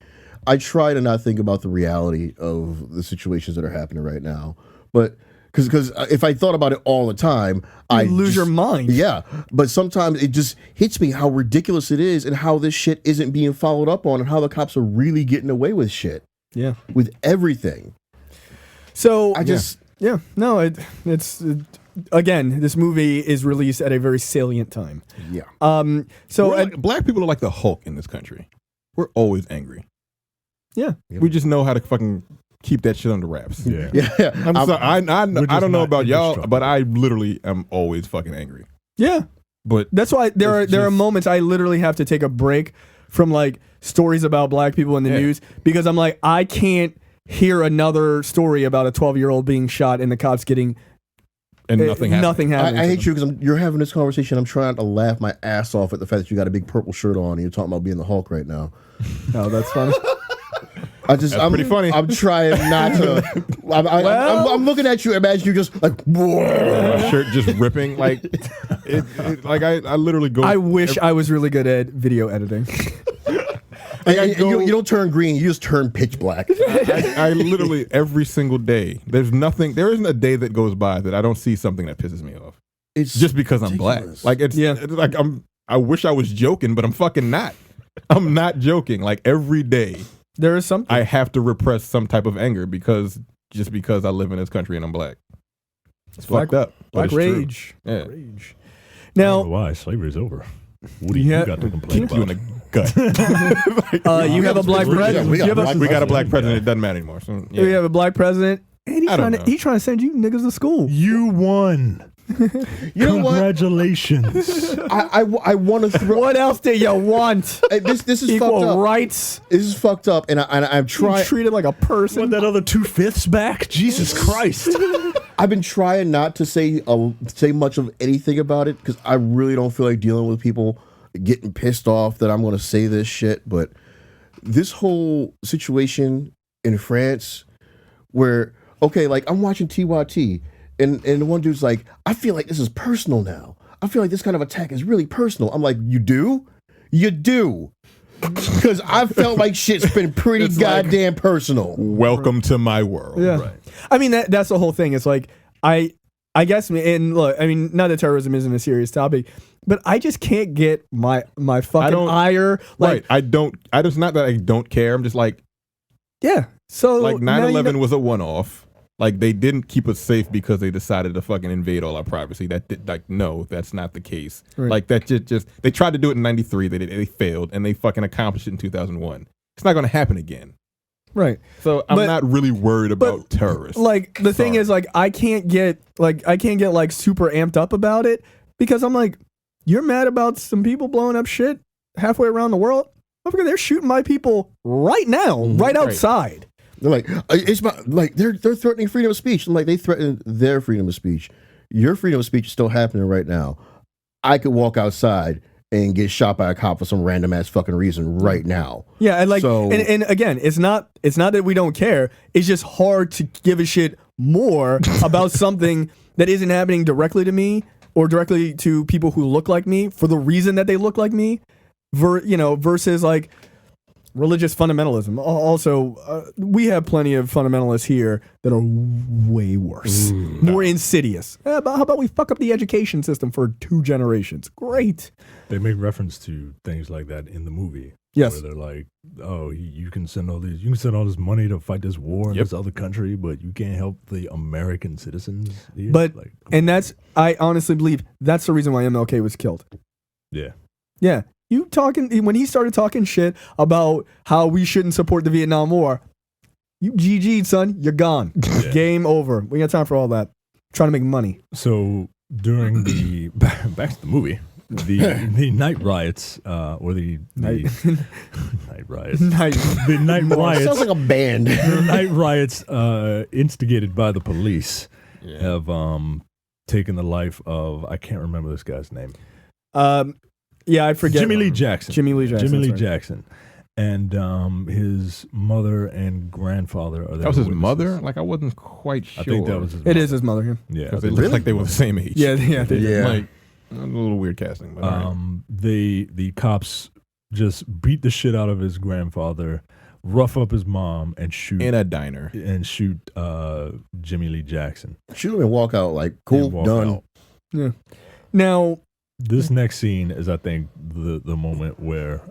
I try to not think about the reality of the situations that are happening right now, but because if I thought about it all the time, I lose your mind. Yeah, but sometimes it just hits me how ridiculous it is and how this shit isn't being followed up on and how the cops are really getting away with shit. Yeah. With everything. So I just it's again, this movie is released at a very salient time. yeah. Black people are like the Hulk in this country. We're always angry. Yeah. We just know how to fucking keep that shit under wraps. Yeah. Yeah. I'm sorry. I don't know not about y'all, indestructible. but I literally am always fucking angry. Yeah. But That's why there are It's just- moments I literally have to take a break from like stories about black people in the news because I'm like, I can't hear another story about a 12-year-old being shot and the cops getting and nothing happened. nothing happening. I to hate them. you because you're having this conversation. I'm trying to laugh my ass off at the fact that you got a big purple shirt on and you're talking about being the Hulk right now. Oh, that's funny. That's pretty funny. I'm trying not to. I'm looking at you. Imagine you just like, My shirt just ripping. Like, I literally go. I wish I was really good at video editing. you don't turn green. You just turn pitch black. I literally every single day. There isn't a day that goes by that I don't see something that pisses me off. It's Just because I'm black. ridiculous. Like it's like I wish I was joking, but I'm fucking not. I'm not joking. Like every day There is something. I have to repress some type of anger because I live in this country and I'm black. It's fucked up. but Black it's true. rage. Yeah. Rage. I don't know Now, why slavery's over. What do Yeah. you got to complain Kick you in about? the gut. you have a black we got- president. we got You have a- black We got a black president. It doesn't matter anymore. So, We yeah. have a black president, and I don't know. he's trying to send you niggas to school. You won. You know what? Congratulations. I want to throw. What else do you want? This is Equal fucked up. rights. This is fucked up, and I'm trying. Treated like a person. Want that other 2/5 back? Jesus Christ. I've been trying not to say much of anything about it because I really don't feel like dealing with people getting pissed off that I'm going to say this shit. But this whole situation in France, where like I'm watching TYT, and the one dude's like, I feel like this is personal now. I feel like this kind of attack is really personal. I'm like, you do? You do. Because I felt like shit's been pretty goddamn personal. Welcome to my world. Yeah. Right. I mean, that's the whole thing. It's like, I guess, and look, I mean, not that terrorism isn't a serious topic, but I just can't get my fucking ire. Like, right. It's not that I don't care. I'm just like, yeah. So like 9/11 now you know, was a one-off. Like, they didn't keep us safe because they decided to fucking invade all our privacy. No, that's not the case. Right. Like, that just they tried to do it in '93. They failed, and they fucking accomplished it in 2001. It's not going to happen again. right. So I'm not really worried about terrorists. Like, the thing is, like, I can't get like super amped up about it because I'm like, you're mad about some people blowing up shit halfway around the world? Motherfucker, they're shooting my people right now, right outside. They're like, it's like they're threatening freedom of speech. I'm like, they threaten their freedom of speech. Your freedom of speech is still happening right now. I could walk outside and get shot by a cop for some random ass fucking reason right now. Yeah, and like, So- and again, it's not that we don't care. It's just hard to give a shit more about something that isn't happening directly to me or directly to people who look like me for the reason that they look like me, versus like religious fundamentalism. Also, we have plenty of fundamentalists here that are way worse, more insidious. How about we fuck up the education system for 2 generations? Great. They make reference to things like that in the movie. Yes. Where they're like, oh, you can send all this money to fight this war in this other country, but you can't help the American citizens here. But like, I honestly believe that's the reason why MLK was killed. yeah. Yeah. When he started talking shit about how we shouldn't support the Vietnam War, you GG'd, son, you're gone. Yeah. Game over. We got time for all that. Trying to make money. So during the back to the movie, the night riots, or the night riots, the night riots. Sounds like a band. The night riots, instigated by the police, have taken the life of, I can't remember this guy's name. Yeah, I forget. Jimmy Lee Jackson. Jimmy Lee Jimmy Lee that's right. Jackson. And his mother and grandfather are there. That was his witnesses. mother? Like, I wasn't quite sure. I think that was his mother. It is his mother. Yeah. Yeah. Because they looked like they were the same age. Yeah. They did. Yeah. Like, a little weird casting. But all right. The cops just beat the shit out of his grandfather, rough up his mom, and shoot In a diner. Jimmy Lee Jackson. Shoot him and walk out like, cool, And walk done. out. Yeah. Now, This next scene is, I think, the moment where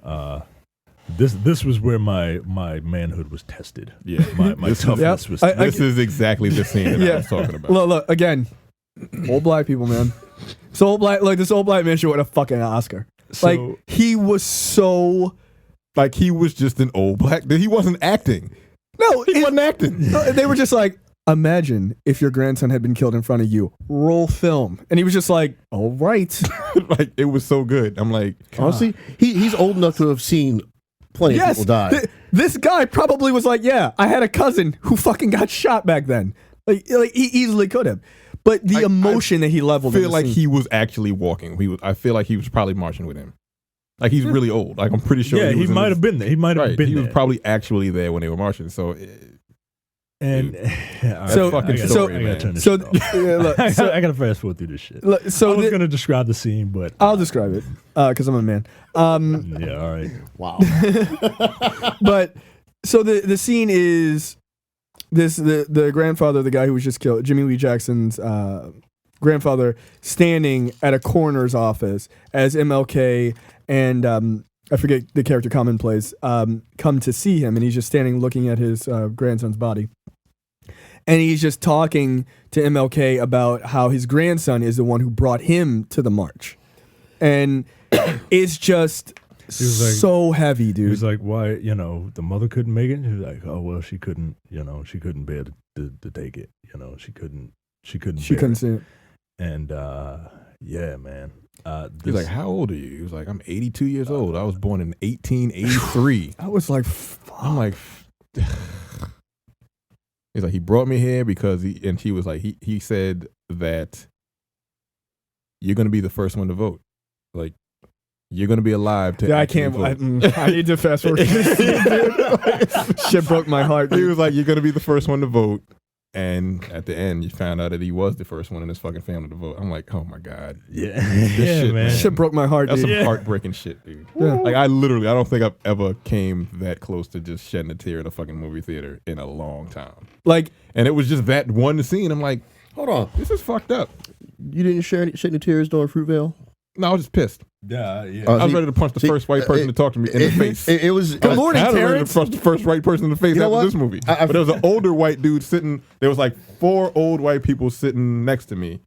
this was where my manhood was tested. Yeah. My toughness was tested. This is exactly the scene that I was talking about. look again. Old black people, man. This old black man should win a fucking Oscar. Like, So- he was so. Like, he was just an old black. He wasn't acting. No, He wasn't acting. They were just like, imagine if your grandson had been killed in front of you. Roll film. And he was just like, all right. Like, it was so good. I'm like, Honestly, he's old enough to have seen plenty of people die. This guy probably was like, yeah, I had a cousin who fucking got shot back then. Like he easily could have. But the emotion that he leveled. I feel like he was actually walking. I feel like he was probably marching with him. Like, he's really old. Like, I'm pretty sure. Yeah, he was in might his- have been there. He might have Right. been He there. was probably actually there when they were marching. So, And So- fucking I story, gotta man. turn this so. shit off. Yeah, look, I gotta fast forward through this shit. look, I so was gonna describe the scene, but I'll describe it because I'm a man. yeah, all right. Wow. But so the scene is the grandfather, the guy who was just killed, Jimmy Lee Jackson's grandfather, standing at a coroner's office as MLK and I forget the character Carmen plays come to see him, and he's just standing looking at his grandson's body, and he's just talking to MLK about how his grandson is the one who brought him to the march, and it's just was like- so heavy, He dude. was like, "Why? The mother couldn't make it." He was like, "Oh well, she couldn't. She couldn't bear to take it. She couldn't. She couldn't. She bear couldn't it." see it. And yeah, man. He's like, how old are you? He was like, I'm 82 years old. I was born in 1883. I was like, fuck. I'm like, he's like, he brought me here because he was like, he said that you're going to be the first one to vote. Like, you're going to be alive to I can't. I need to fast forward. Shit broke my heart. He was like, you're going to be the first one to vote. And at the end, you found out that he was the first one in his fucking family to vote. I'm like, oh my God. Yeah. Shit, man. Shit broke my heart. That's dude. some heartbreaking shit, dude. Yeah. Like, I don't think I've ever came that close to just shedding a tear in a fucking movie theater in a long time. Like, And it was just that one scene. I'm like, Hold on. this is fucked up. You didn't shed any tears during Fruitvale? No, I was just pissed. Yeah. I was ready to punch the first white person to talk to me in the face. It was. Good morning, I was ready to Terrence. punch the first white person in the face You know after what? this movie. But there was an older white dude sitting. There was like 4 old white people sitting next to me.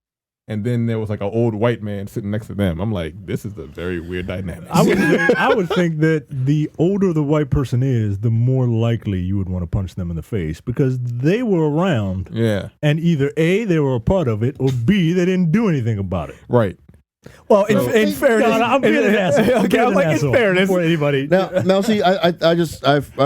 And then there was like an old white man sitting next to them. I'm like, this is a very weird dynamic. I would think that the older the white person is, the more likely you would want to punch them in the face because they were around Yeah. and either A, they were a part of it, or B, they didn't do anything about it. Right. well, in fairness, No, I'm being an asshole. Okay, I'm like, in fairness, Before anybody. now see, I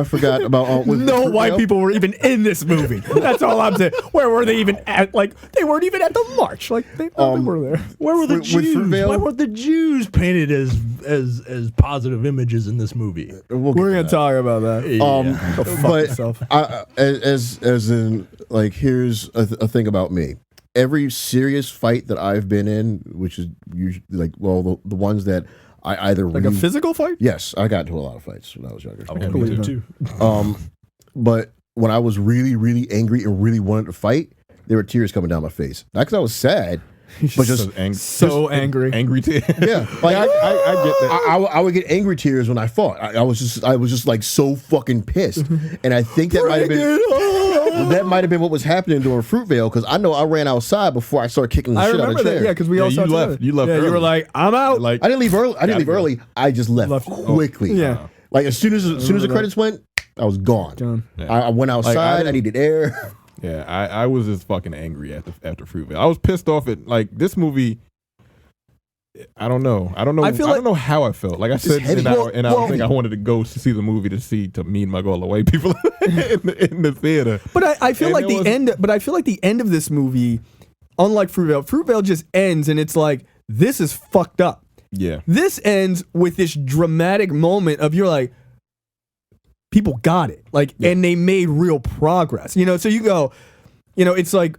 forgot about with no white Fruitvale. people were even in this movie. That's all I'm saying. Where were they even at? Like, they weren't even at the march. Like, they were there. Where were the with Jews? Fruitvale- Why weren't the Jews painted as positive images in this movie? We'll We're get gonna talk about that. Go fuck but yourself. as in like here's a thing about me. Every serious fight that I've been in, which is usually like the ones that I either Like a physical fight? yes, I got into a lot of fights when I was younger. I believe too. But when I was really, really angry and really wanted to fight, there were tears coming down my face. Not because I was sad, but just So angry. Angry tears. yeah. Like I get that. I would get angry tears when I fought. I was just like so fucking pissed, and I think that might have been what was happening during Fruitvale because I know I ran outside before I started kicking the I shit out of remember the that. chair. Yeah, because we Yeah, all you saw left. together. You left Yeah, you were early. like, I'm out. Like, I didn't leave early. I didn't leave go. early. I just left quickly. Yeah. Like as soon as the credits went, I was gone. John. Yeah. I went outside. I didn't- needed air. Yeah, I was just fucking angry after Fruitvale. I was pissed off at like this movie. I don't know. I don't know how I felt. Like I said heavy. in our thing, I wanted to go to see the movie to meet my all the white people in the theater. But I feel And like it the was- end. But I feel like the end of this movie, unlike Fruitvale just ends and it's like this is fucked up. Yeah, This ends with this dramatic moment of you're like, people got it, like, and they made real progress. So you go, it's like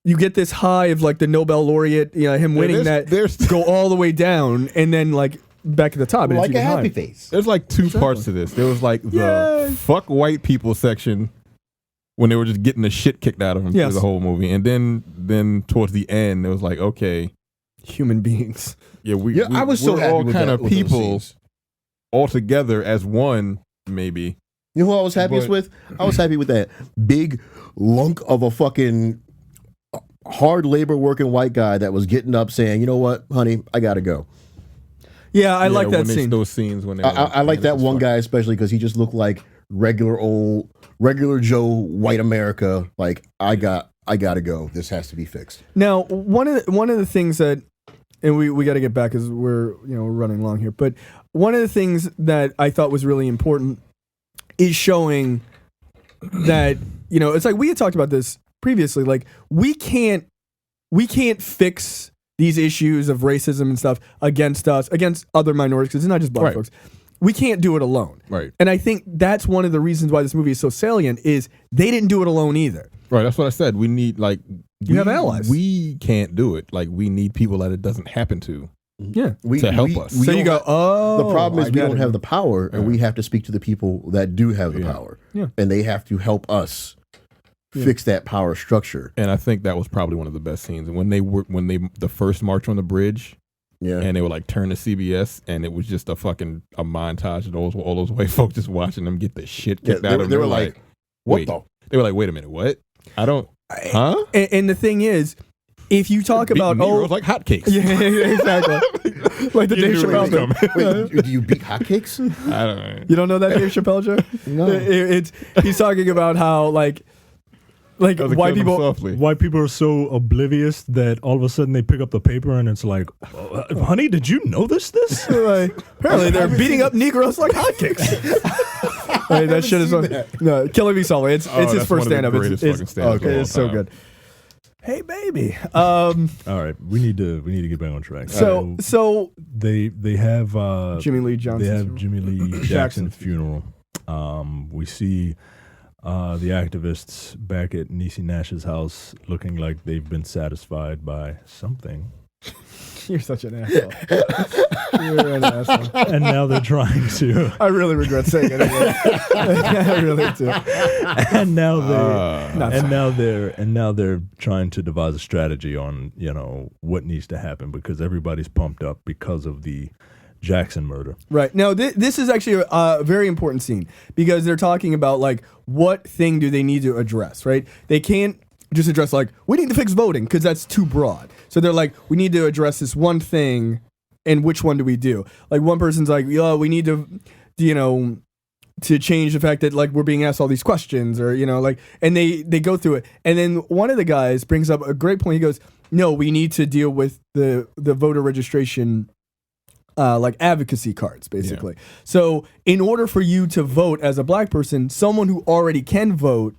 you get this high of like the Nobel laureate, him winning there's go all the way down, and then like back at the top, and Like it's a even happy higher. face. There's like two parts to this. There was like the fuck white people section when they were just getting the shit kicked out of them Yes. through the whole movie, and then towards the end, it was like, okay, Human beings. yeah, I was so we're happy all with kind that, of with those people scenes. all together as one, maybe. You know who I was happiest But- with? I was happy with that big lunk of a fucking hard labor working white guy that was getting up saying, you know what, honey, I gotta go. Yeah, I like that when scene. Those scenes when they I like that one guy especially because he just looked like regular Joe white America. Like I gotta go. This has to be fixed. Now, one of the things that, and we got to get back because we're we're running long here. But one of the things that I thought was really important is showing that it's like we had talked about this previously. Like we can't fix these issues of racism and stuff against other minorities because it's not just black Right. folks. We can't do it alone. Right. And I think that's one of the reasons why this movie is so salient is they didn't do it alone either. Right, that's what I said. We need You have allies. We can't do it. Like we need people that it doesn't happen to. Yeah. To help us. So you go, The problem is I we get don't it. have the power, and we have to speak to the people that do have the power. Yeah. And they have to help us fix that power structure. And I think that was probably one of the best scenes. And when they the first march on the bridge, Yeah. and they were like turn to CBS, and it was just a montage of all those white folks just watching them get the shit kicked out of them. they were like, what wait. the? They were like, wait a minute, what? I don't, huh? And the thing is, if you talk about Negroes like hotcakes. yeah, exactly, like the You Dave knew it was Chappelle joke. coming. Wait, do you beat hotcakes? I don't know. You don't know that Dave Chappelle joke? No. He's talking about how like like Doesn't white kill them people. softly. White people are so oblivious that all of a sudden they pick up the paper and it's like, honey, did you know this? Like, apparently they're beating up Negroes like hotcakes. Like, that shit is no Killer Be Sully. It's his that's first one of the stand-up. greatest fucking stand-ups of It all is so time. good. Hey baby. All right, we need to get back on track. So they have Jimmy Lee Johnson. They have Jimmy Lee Jackson funeral. We see the activists back at Niecy Nash's house looking like they've been satisfied by something. You're such an asshole. You're an asshole. And now they're trying to. I really regret saying it again. I really do. And now they're trying to devise a strategy on what needs to happen because everybody's pumped up because of the Jackson murder. Right. Now, this is actually a very important scene because they're talking about, like, what thing do they need to address, right? They can't just address, like, we need to fix voting because that's too broad. So they're like, we need to address this one thing, and which one do we do? Like, one person's like, we need to, to change the fact that, like, we're being asked all these questions or, like, and they go through it. And then one of the guys brings up a great point. He goes, no, we need to deal with the voter registration like advocacy cards, basically. Yeah. So in order for you to vote as a black person, someone who already can vote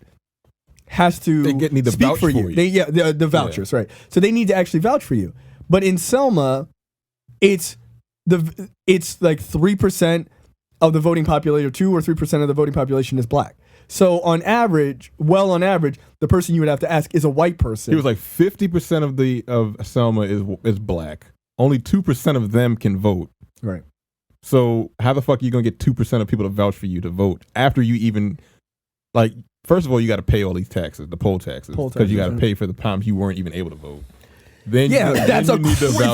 has to need to speak vouch for you. The vouchers, right? So they need to actually vouch for you. But in Selma, it's like 3% of the voting population, or 2 or 3% of the voting population is black. So on average, the person you would have to ask is a white person. He was like 50% of Selma is black. Only 2% of them can vote. Right. So how the fuck are you going to get 2% of people to vouch for you to vote after you even, like, first of all, you got to pay all these taxes, the poll taxes, because you got to pay for the times you weren't even able to vote. Then that's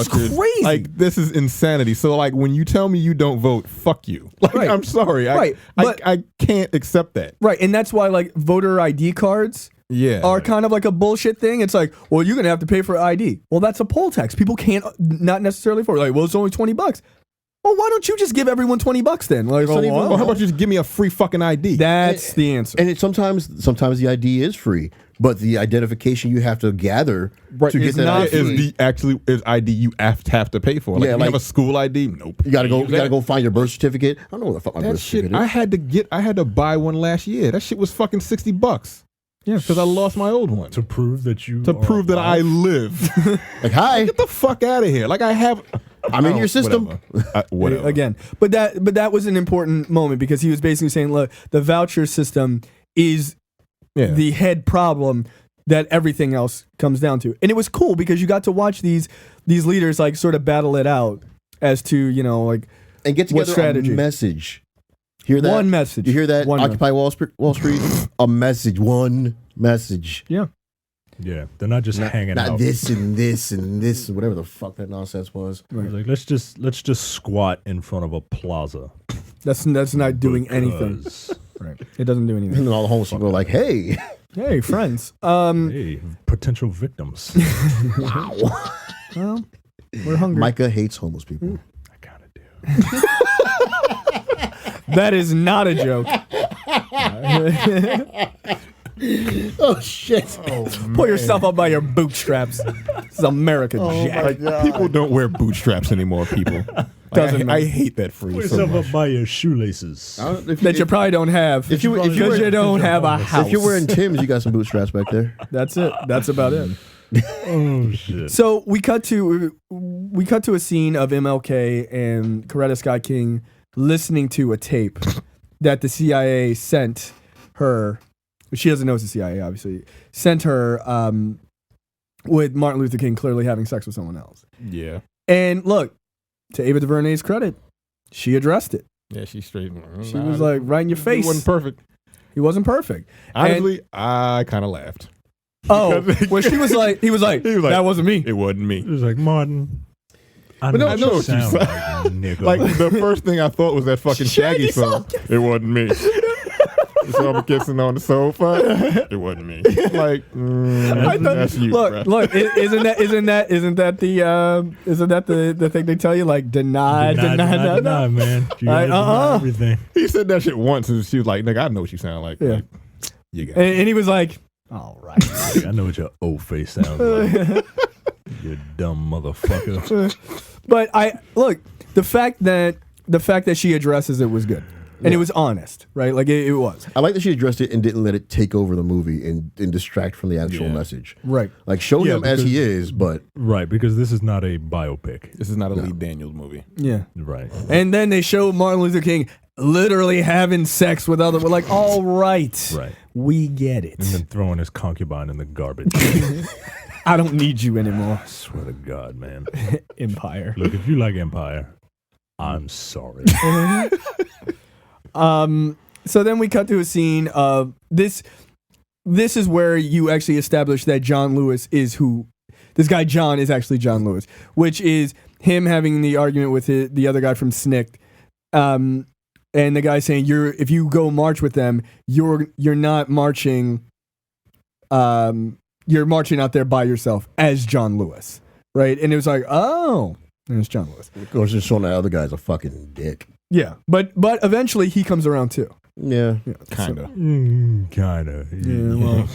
crazy. Like, this is insanity. So, like, when you tell me you don't vote, fuck you. Like, right. I'm sorry. Right. I can't accept that. Right. And that's why, like, voter ID cards are kind of like a bullshit thing. It's like, well, you're going to have to pay for ID. Well, that's a poll tax. People can't not necessarily afford it. Like, well, it's only $20. Well, why don't you just give everyone $20 then? Like, how about you just give me a free fucking ID? That's the answer. And sometimes the ID is free, but the identification you have to gather to get that is ID you have to pay for. Like, you have a school ID? Nope. You gotta go find your birth certificate. I don't know what the fuck my birth certificate is. I had to buy one last year. That shit was fucking $60. Yeah, because I lost my old one. To prove that I live. Like, hi. Get the fuck out of here. Like, I'm in your system. Whatever. Again, but that was an important moment because he was basically saying, look, the voucher system is the head problem that everything else comes down to. And it was cool because you got to watch these leaders, like, sort of battle it out as to, like, and get together strategy. A message. Hear that? One message. You hear that? Occupy Wall Street. A message. One message. Yeah. Yeah. They're not just hanging out. Not this and this and this and whatever the fuck that nonsense was. Right. Like, let's just squat in front of a plaza. That's not doing anything. Right. It doesn't do anything. And then all the homeless people are like, hey, friends. Hey, potential victims. Wow. Well, we're hungry. Micah hates homeless people. I kind of do. That is not a joke. Oh, shit. Pull yourself up by your bootstraps. This is America, Jack. People don't wear bootstraps anymore, people. I hate that phrase. Pull so yourself much. up by your shoelaces. That you probably don't have. If you don't have a house. If you're wearing Tim's, you got some bootstraps back there. That's it. That's about it. Oh shit. So we cut to a scene of MLK and Coretta Scott King listening to a tape that the CIA sent her. She doesn't know it's the CIA, obviously. Sent her with Martin Luther King clearly having sex with someone else. Yeah. And look, to Ava DuVernay's credit, she addressed it. Yeah, she straight. She was like, right in your face. He wasn't perfect. He wasn't perfect. Honestly, I kind of laughed. Oh, when he was like, that wasn't me. It wasn't me. It was like, Martin. I know what you sound said. like a nigga. Like, the first thing I thought was that fucking Shaggy song. It wasn't me. So I'm kissing on the sofa. It wasn't me. Like, that's you. Look. Isn't that the thing they tell you? Like, deny, man. You deny everything. He said that shit once, and she was like, "Nigga, I know what you sound like." Yeah. Like, you got and he was like, All right. Hey, I know what your O face sounds like. You dumb motherfucker. But the fact that she addresses it was good. And it was honest, right? Like it was. I like that she addressed it and didn't let it take over the movie and distract from the actual message. Right. Like show him as he is, but right, because this is not a biopic. This is not a Lee Daniels movie. Yeah. Right. And then they show Martin Luther King literally having sex with other. We're like, all right. Right. We get it. And then throwing his concubine in the garbage. I don't need you anymore. I swear to God, man. Empire. Look, if you like Empire, I'm sorry. So then we cut to a scene of this. This is where you actually establish that John Lewis is who this guy John is actually John Lewis, which is him having the argument with the other guy from SNCC, and the guy saying if you go march with them, you're not marching. You're marching out there by yourself as John Lewis, right? And it was like, oh, and it's John Lewis. of course, just showing the other guy's a fucking dick. Yeah, but eventually he comes around too. Yeah, Kinda. Kinda. Yeah, well,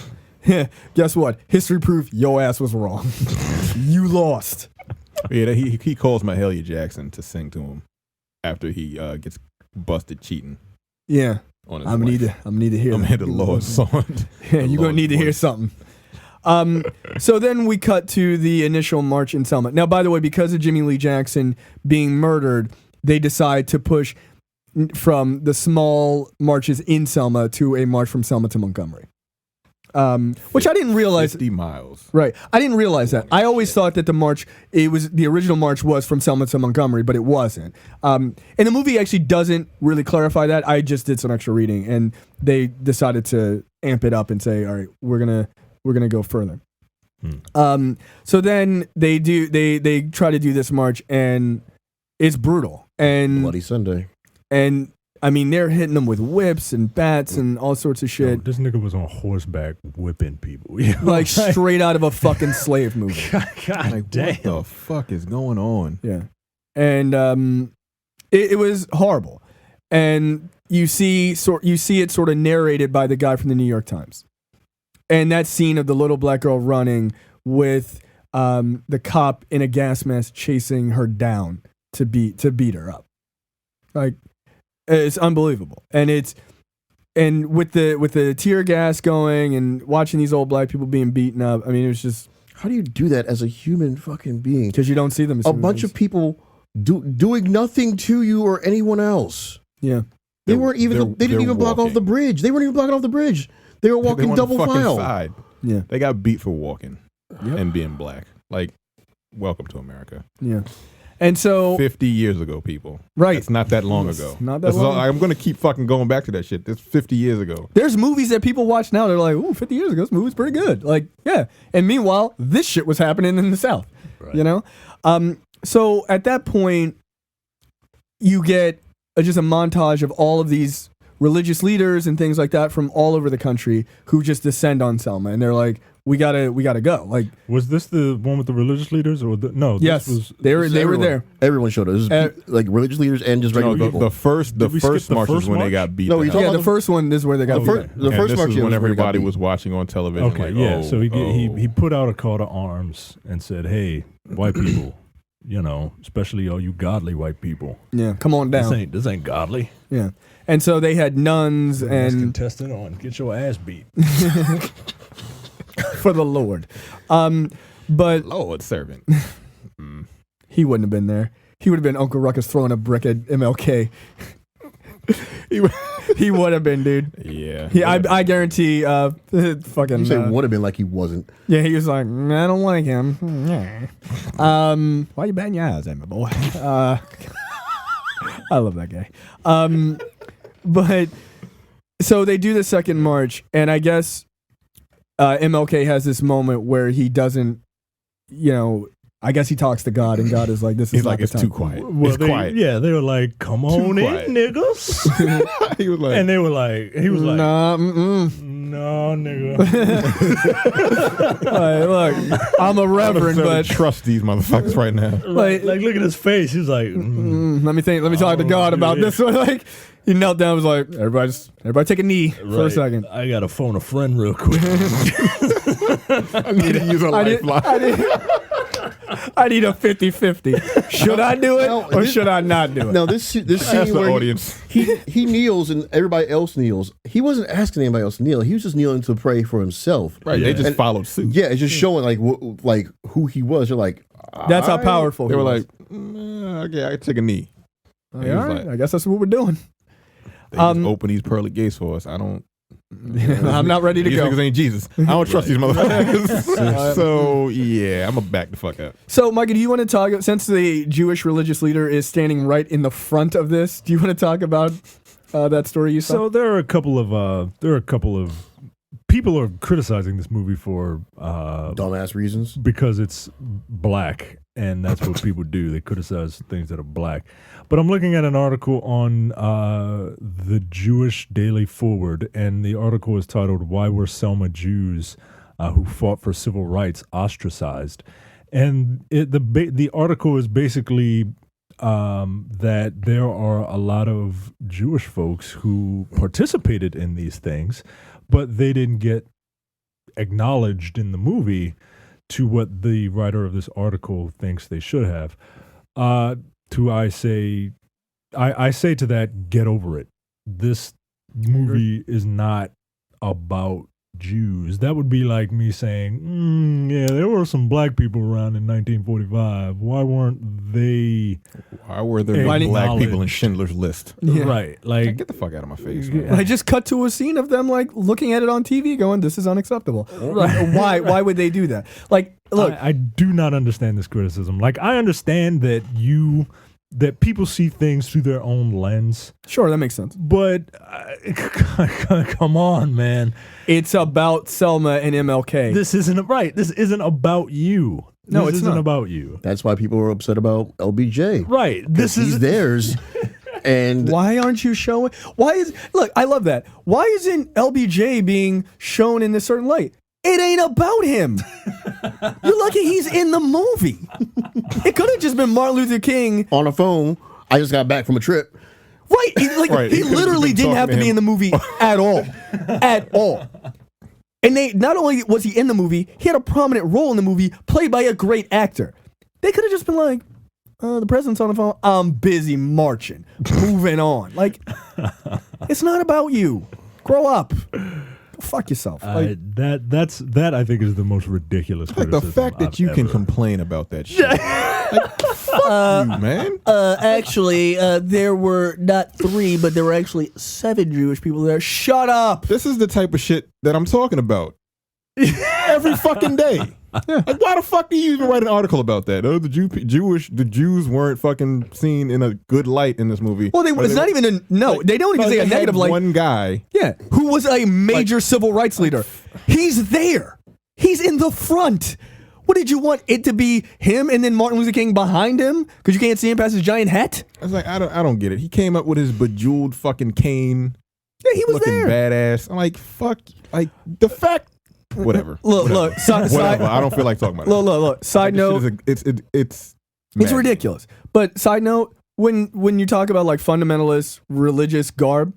yeah. Guess what? History proof your ass was wrong. You lost. Yeah, he calls Mahalia Jackson to sing to him after he gets busted cheating Yeah, on his I'm wife. gonna need to hear. I'm that. here the Lord's song. Yeah, you're gonna need to hear something. So then we cut to the initial march in Selma. Now, by the way, because of Jimmy Lee Jackson being murdered, they decide to push from the small marches in Selma to a march from Selma to Montgomery. Which I didn't realize. 50 miles. Right. I didn't realize that. I always thought that the original march was from Selma to Montgomery, but it wasn't. And the movie actually doesn't really clarify that. I just did some extra reading, and they decided to amp it up and say, all right, we're gonna go further. So then they try to do this march, and it's brutal. And Bloody Sunday. And I mean, they're hitting them with whips and bats and all sorts of shit. This nigga was on horseback whipping people. Like straight out of a fucking slave movie. God Like, damn. what the fuck is going on? Yeah. And it was horrible. And you see it sort of narrated by the guy from the New York Times. And that scene of the little black girl running with the cop in a gas mask chasing her down to beat her up. Like, it's unbelievable. And with the tear gas going and watching these old black people being beaten up, I mean, it was just, How do you do that as a human fucking being? because you don't see them as A human bunch beings. of people doing nothing to you or anyone else. Yeah. They weren't even. They didn't they're even block off walking. the bridge. They weren't even blocking off the bridge. They were They walking were on the double fucking file. side. Yeah. They got beat for walking Yep. and being black. Like, welcome to America. Yeah. And so, 50 years ago, people. right. It's not that long It's ago. not that That's all- long. I'm going to keep fucking going back to that shit. That's 50 years ago. There's movies that people watch now. They're like, ooh, 50 years ago, this movie's pretty good. Like, yeah. And meanwhile, this shit was happening in the South. Right. You know? So at that point, you get just a montage of all of these religious leaders and things like that from all over the country who just descend on Selma. And they're like, we gotta go. Like, Was this the one with the religious leaders or no? yes, This was, they were Everyone- there. Everyone showed up. This is like religious leaders and just regular No, people. the first Did we skip the march is first when they march? got beat. No, the you're hell talking Yeah, out. the first one is where they got the beat. first, the And first this march is yeah, when was where they got everybody beat. was watching on television. Okay, like, yeah. oh, So he oh. put out a call to arms and said, "Hey, white people, especially all you godly white people, Yeah, come on down. this ain't godly." Yeah. And so they had nuns and contestant on, get your ass beat. for the Lord. But Lord servant. he wouldn't have been there. He would have been Uncle Ruckus throwing a brick at MLK. He would have been, dude. Yeah. I guarantee. Fucking. You say would have been like he wasn't. Yeah, he was like, I don't like him. Why you batting your eyes at me, boy? I love that guy. But so they do the second march, and I guess MLK has this moment where he doesn't, I guess he talks to God, and God is like, "This is He's not like, the it's time." too quiet. Well, It's quiet. Yeah, they were like, "Come on in, quiet. niggas," He was like, and they were like, "He was like, Nah, no, nigga." look, I'm a reverend, but trust these motherfuckers right now. like, Like, look at his face. He's like, let me think. Let me talk to God about yeah. this one. Like, He knelt down. Was like, everybody take a knee for a second. I gotta phone a friend real quick. I need to use a lifeline. I need a 50-50. Should I do it or should I not do it? Now this scene Ask the where audience. he kneels and everybody else kneels. He wasn't asking anybody else to kneel. He was just kneeling to pray for himself. Right. Yeah. They just And- followed suit. Yeah, it's just showing like who he was. You're like, That's how "Alright." powerful They he were was. like, okay, I can take a knee. All he was right, like- I guess that's what we're doing. They just open these pearly gates for us. I don't. I'm not ready to These go. niggas ain't Jesus. I don't trust these motherfuckers. So yeah, I'm gonna back the fuck up. So, Micah, do you want to talk, since the Jewish religious leader is standing right in the front of this, do you want to talk about that story you saw? So there are a couple of people are criticizing this movie for Dumbass reasons. because it's black, and that's what people do. They criticize things that are black. But I'm looking at an article on the Jewish Daily Forward, and the article is titled "Why Were Selma Jews Who Fought for Civil Rights Ostracized?" And the article is basically that there are a lot of Jewish folks who participated in these things, but they didn't get acknowledged in the movie to what the writer of this article thinks they should have. I say to that, get over it. This movie is not about Jews. That would be like me saying, yeah, there were some black people around in 1945. Why weren't they? Why were there no black Acknowledged. people in Schindler's List? Yeah. Right. Like, Get the fuck out of my face. Yeah. Man. I just cut to a scene of them like looking at it on TV going, this is unacceptable. Right. Why would they do that? Like, look, I do not understand this criticism. Like, I understand that people see things through their own lens, sure, that makes sense. but come on, man. It's about Selma and MLK. This isn't right. This isn't about you. No, this it's isn't not. about you. That's why people were upset about LBJ. Right. This He's is theirs. And Why aren't you showing? Look, I love that. Why isn't LBJ being shown in this certain light? It ain't about him. You're lucky he's in the movie. It could have just been Martin Luther King. on the phone, I just got back from a trip. Right. Right, He he could've literally been didn't have talking to to be him. in the movie at all. At all. And they not only was he in the movie, he had a prominent role in the movie played by a great actor. They could have just been like, the president's on the phone. I'm busy marching. Moving on. Like, it's not about you. Grow up. Go fuck yourself. Like, that I think is the most ridiculous. Like the criticism fact that I've you can ever- complain about that shit. Like, fuck you, man. actually, there were not 3, but there were actually 7 Jewish people there. Shut up. This is the type of shit that I'm talking about. Every fucking day. Like, why the fuck do you even write an article about that? Oh, the Jews weren't fucking seen in a good light in this movie. Well, it's not even they don't even say a They had negative like, one guy. yeah, who was a major civil rights leader. He's there. He's in the front. What did you want it to be him and then Martin Luther King behind him because you can't see him past his giant hat? I was like, I don't get it. He came up with his bejeweled fucking cane, Yeah, he was looking there. badass. I'm like, fuck, like the fact, whatever. Look. Whatever. I don't feel like talking about it. Look. Side note, It's it's ridiculous. But side note, when you talk about like fundamentalist religious garb,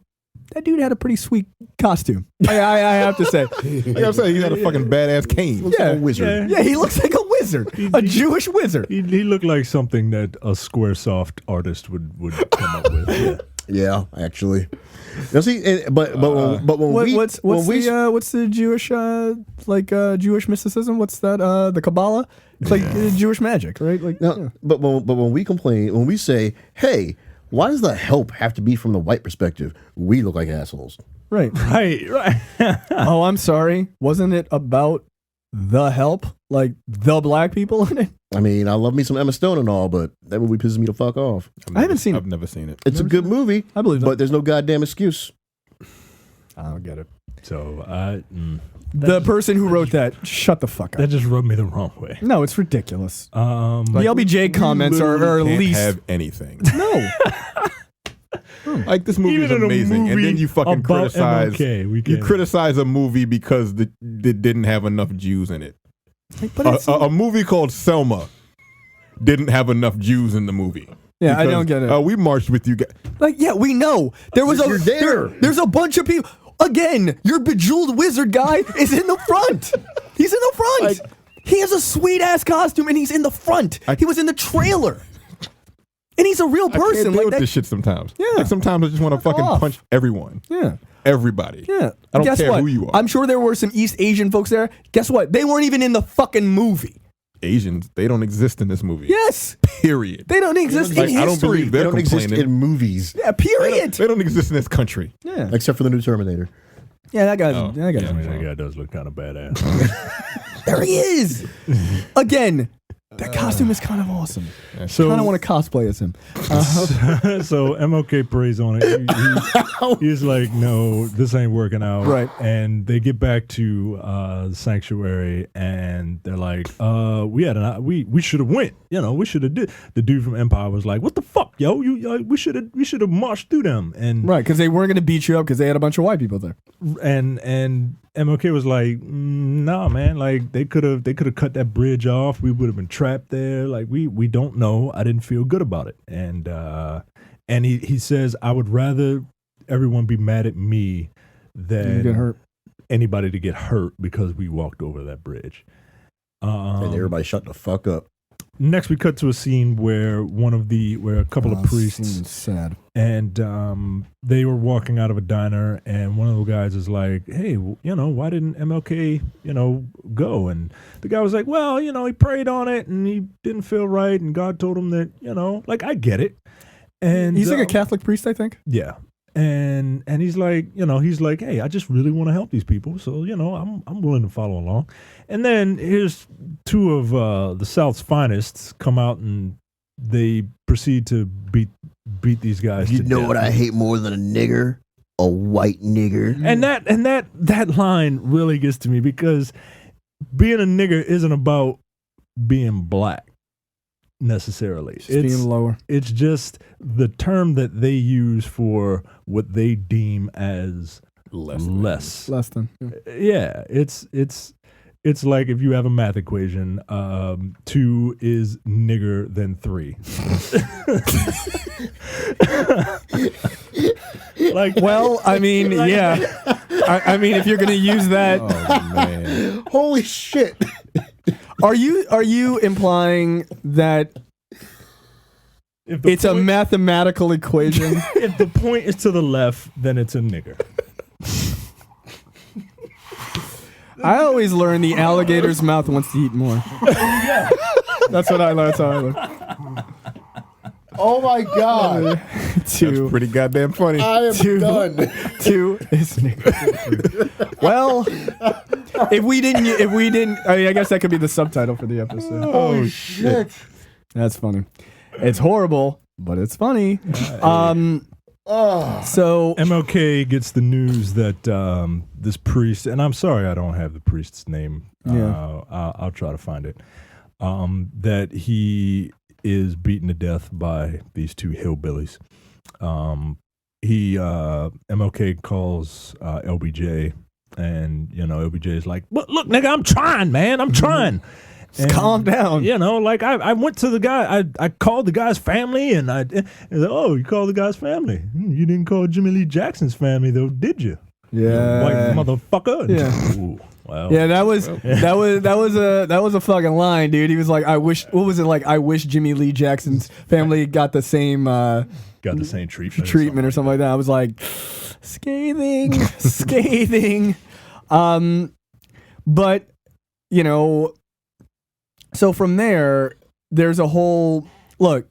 that dude had a pretty sweet costume. I have to say. Like I'm saying, he had a fucking badass cane. Yeah. A wizard. Yeah, he looks like a wizard, a Jewish wizard. He looked like something that a SquareSoft artist would come up with. Yeah. Yeah, actually. Now see, but when What's the Jewish Jewish mysticism? What's that? The Kabbalah? It's like Jewish magic, right? Like, now, yeah. but when we complain, when we say, "Hey, why does the help have to be from the white perspective?" We look like assholes. Right. Right. Oh, I'm sorry. Wasn't it about the help, like the black people in it? I mean, I love me some Emma Stone and all, but that movie pisses me the fuck off. I haven't seen it. I've never seen it. It's a good movie, I believe that. but there's no goddamn excuse. I don't get it. So The person who wrote that, shut the fuck that up. just rubbed me the wrong way. No, it's ridiculous. Like, the LBJ comments are at Can't least have anything. no. Like this movie is Even in a amazing, and movie then you fucking about criticize. MLK, we You can't- criticize a movie because it didn't have enough Jews in it. But it's, A movie called Selma didn't have enough Jews in the movie. Yeah, I Because, don't get it. We marched with you guys. Like, yeah, we know. You're there. There's a bunch of people. Again, your bejeweled wizard guy is in the front. He's in the front. He has a sweet ass costume and he's in the front. He was in the trailer. And he's a real I can't person. deal Like with that. this shit sometimes. Yeah. Like sometimes I just want to fucking off. punch everyone. Yeah. Everybody. Yeah. I don't Guess care what? who you are. I'm sure there were some East Asian folks there. Guess what? They weren't even in the fucking movie. Asians, they don't exist in this movie. Yes. Period. They don't exist in Like, history. I don't believe They they're don't exist complaining. in movies, Yeah, period. They don't exist in this country. Yeah. except for the new Terminator. Yeah, that guy's. Oh, that guy's yeah, That guy does look kind of badass. There he is. Again, that costume is kind of awesome. So kind of want to cosplay as him. so MLK prays on it. He's like, no, this ain't working out. Right. And they get back to the sanctuary, and they're like, we should have went. We should have did. The dude from Empire was like, what the fuck, yo? We should have marched through them. And Right, because they weren't going to beat you up because they had a bunch of white people there. and MLK was like, nah, man, like they could have cut that bridge off. We would have been trapped there. Like we don't know. I didn't feel good about it. And he says, I would rather everyone be mad at me You than get hurt. anybody to get hurt because we walked over that bridge. And everybody shut the fuck up. Next, we cut to a scene where a couple of priests Seems sad. and they were walking out of a diner, and one of the guys is like, hey, why didn't MLK, go? And the guy was like, well, he prayed on it and he didn't feel right, and God told him that, like, I get it. And He's like a Catholic priest, I think. yeah. And he's like, hey, I just really want to help these people, so I'm willing to follow along. And then here's two of the South's finest come out, and they proceed to beat these guys. You to know death. what I hate more than a nigger? A white nigger. And that line really gets to me, because being a nigger isn't about being black necessarily. Just being lower. It's just the term that they use for what they deem as less. Less than. Yeah, it's like if you have a math equation, 2 is nigger than 3. Like, Well, I mean, yeah. I mean, if you're going to use that, Oh man. Holy shit. are you implying that if the it's a point- mathematical equation? if the point is to the left, then it's a nigger. I always learn the alligator's mouth wants to eat more. That's what I learned. That's how I learned. Oh my God. Two. Pretty goddamn funny. I am Two. done. 2 is nigger. Well, if we didn't, I mean, I guess that could be the subtitle for the episode. Oh shit. That's funny. It's horrible, but it's funny. Oh. So MLK gets the news that this priest, and I'm sorry I don't have the priest's name. Yeah. I'll try to find it. That he is beaten to death by these two hillbillies. MLK calls LBJ, and LBJ is like, "Look, nigga, I'm trying, man. I'm trying." And, calm down. Like I went to the guy, I called the guy's family, and oh, you called the guy's family. You didn't call Jimmy Lee Jackson's family though, did you? Yeah. White motherfucker. Yeah. Ooh, wow. Yeah, that was a fucking line, dude. He was like, I wish Jimmy Lee Jackson's family got the same Got the same treatment. treatment or something like that. I was like, scathing. But so from there's a whole look.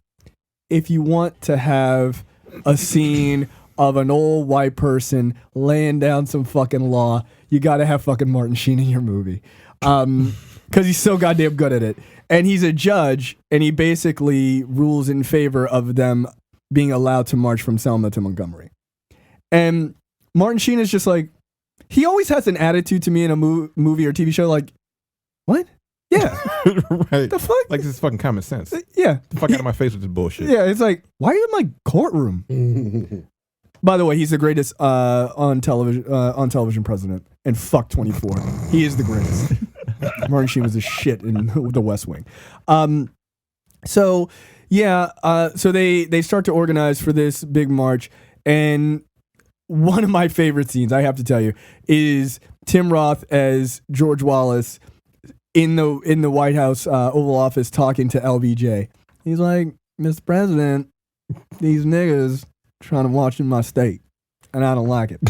If you want to have a scene of an old white person laying down some fucking law, you got to have fucking Martin Sheen in your movie, because he's so goddamn good at it. And he's a judge, and he basically rules in favor of them being allowed to march from Selma to Montgomery. And Martin Sheen is just like, he always has an attitude to me in a movie or TV show, like, what? Yeah. Right. The fuck? Like, this is fucking common sense. Yeah. The fuck out of my face with this bullshit. Yeah, it's like, why are you in my courtroom? By the way, he's the greatest on television president, and fuck 24. He is the greatest. Martin Sheen was a shit in The West Wing. So Yeah, so they start to organize for this big march, and one of my favorite scenes, I have to tell you, is Tim Roth as George Wallace in the White House Oval Office talking to LBJ. He's like, Mr. President, these niggas trying to march in my state, and I don't like it.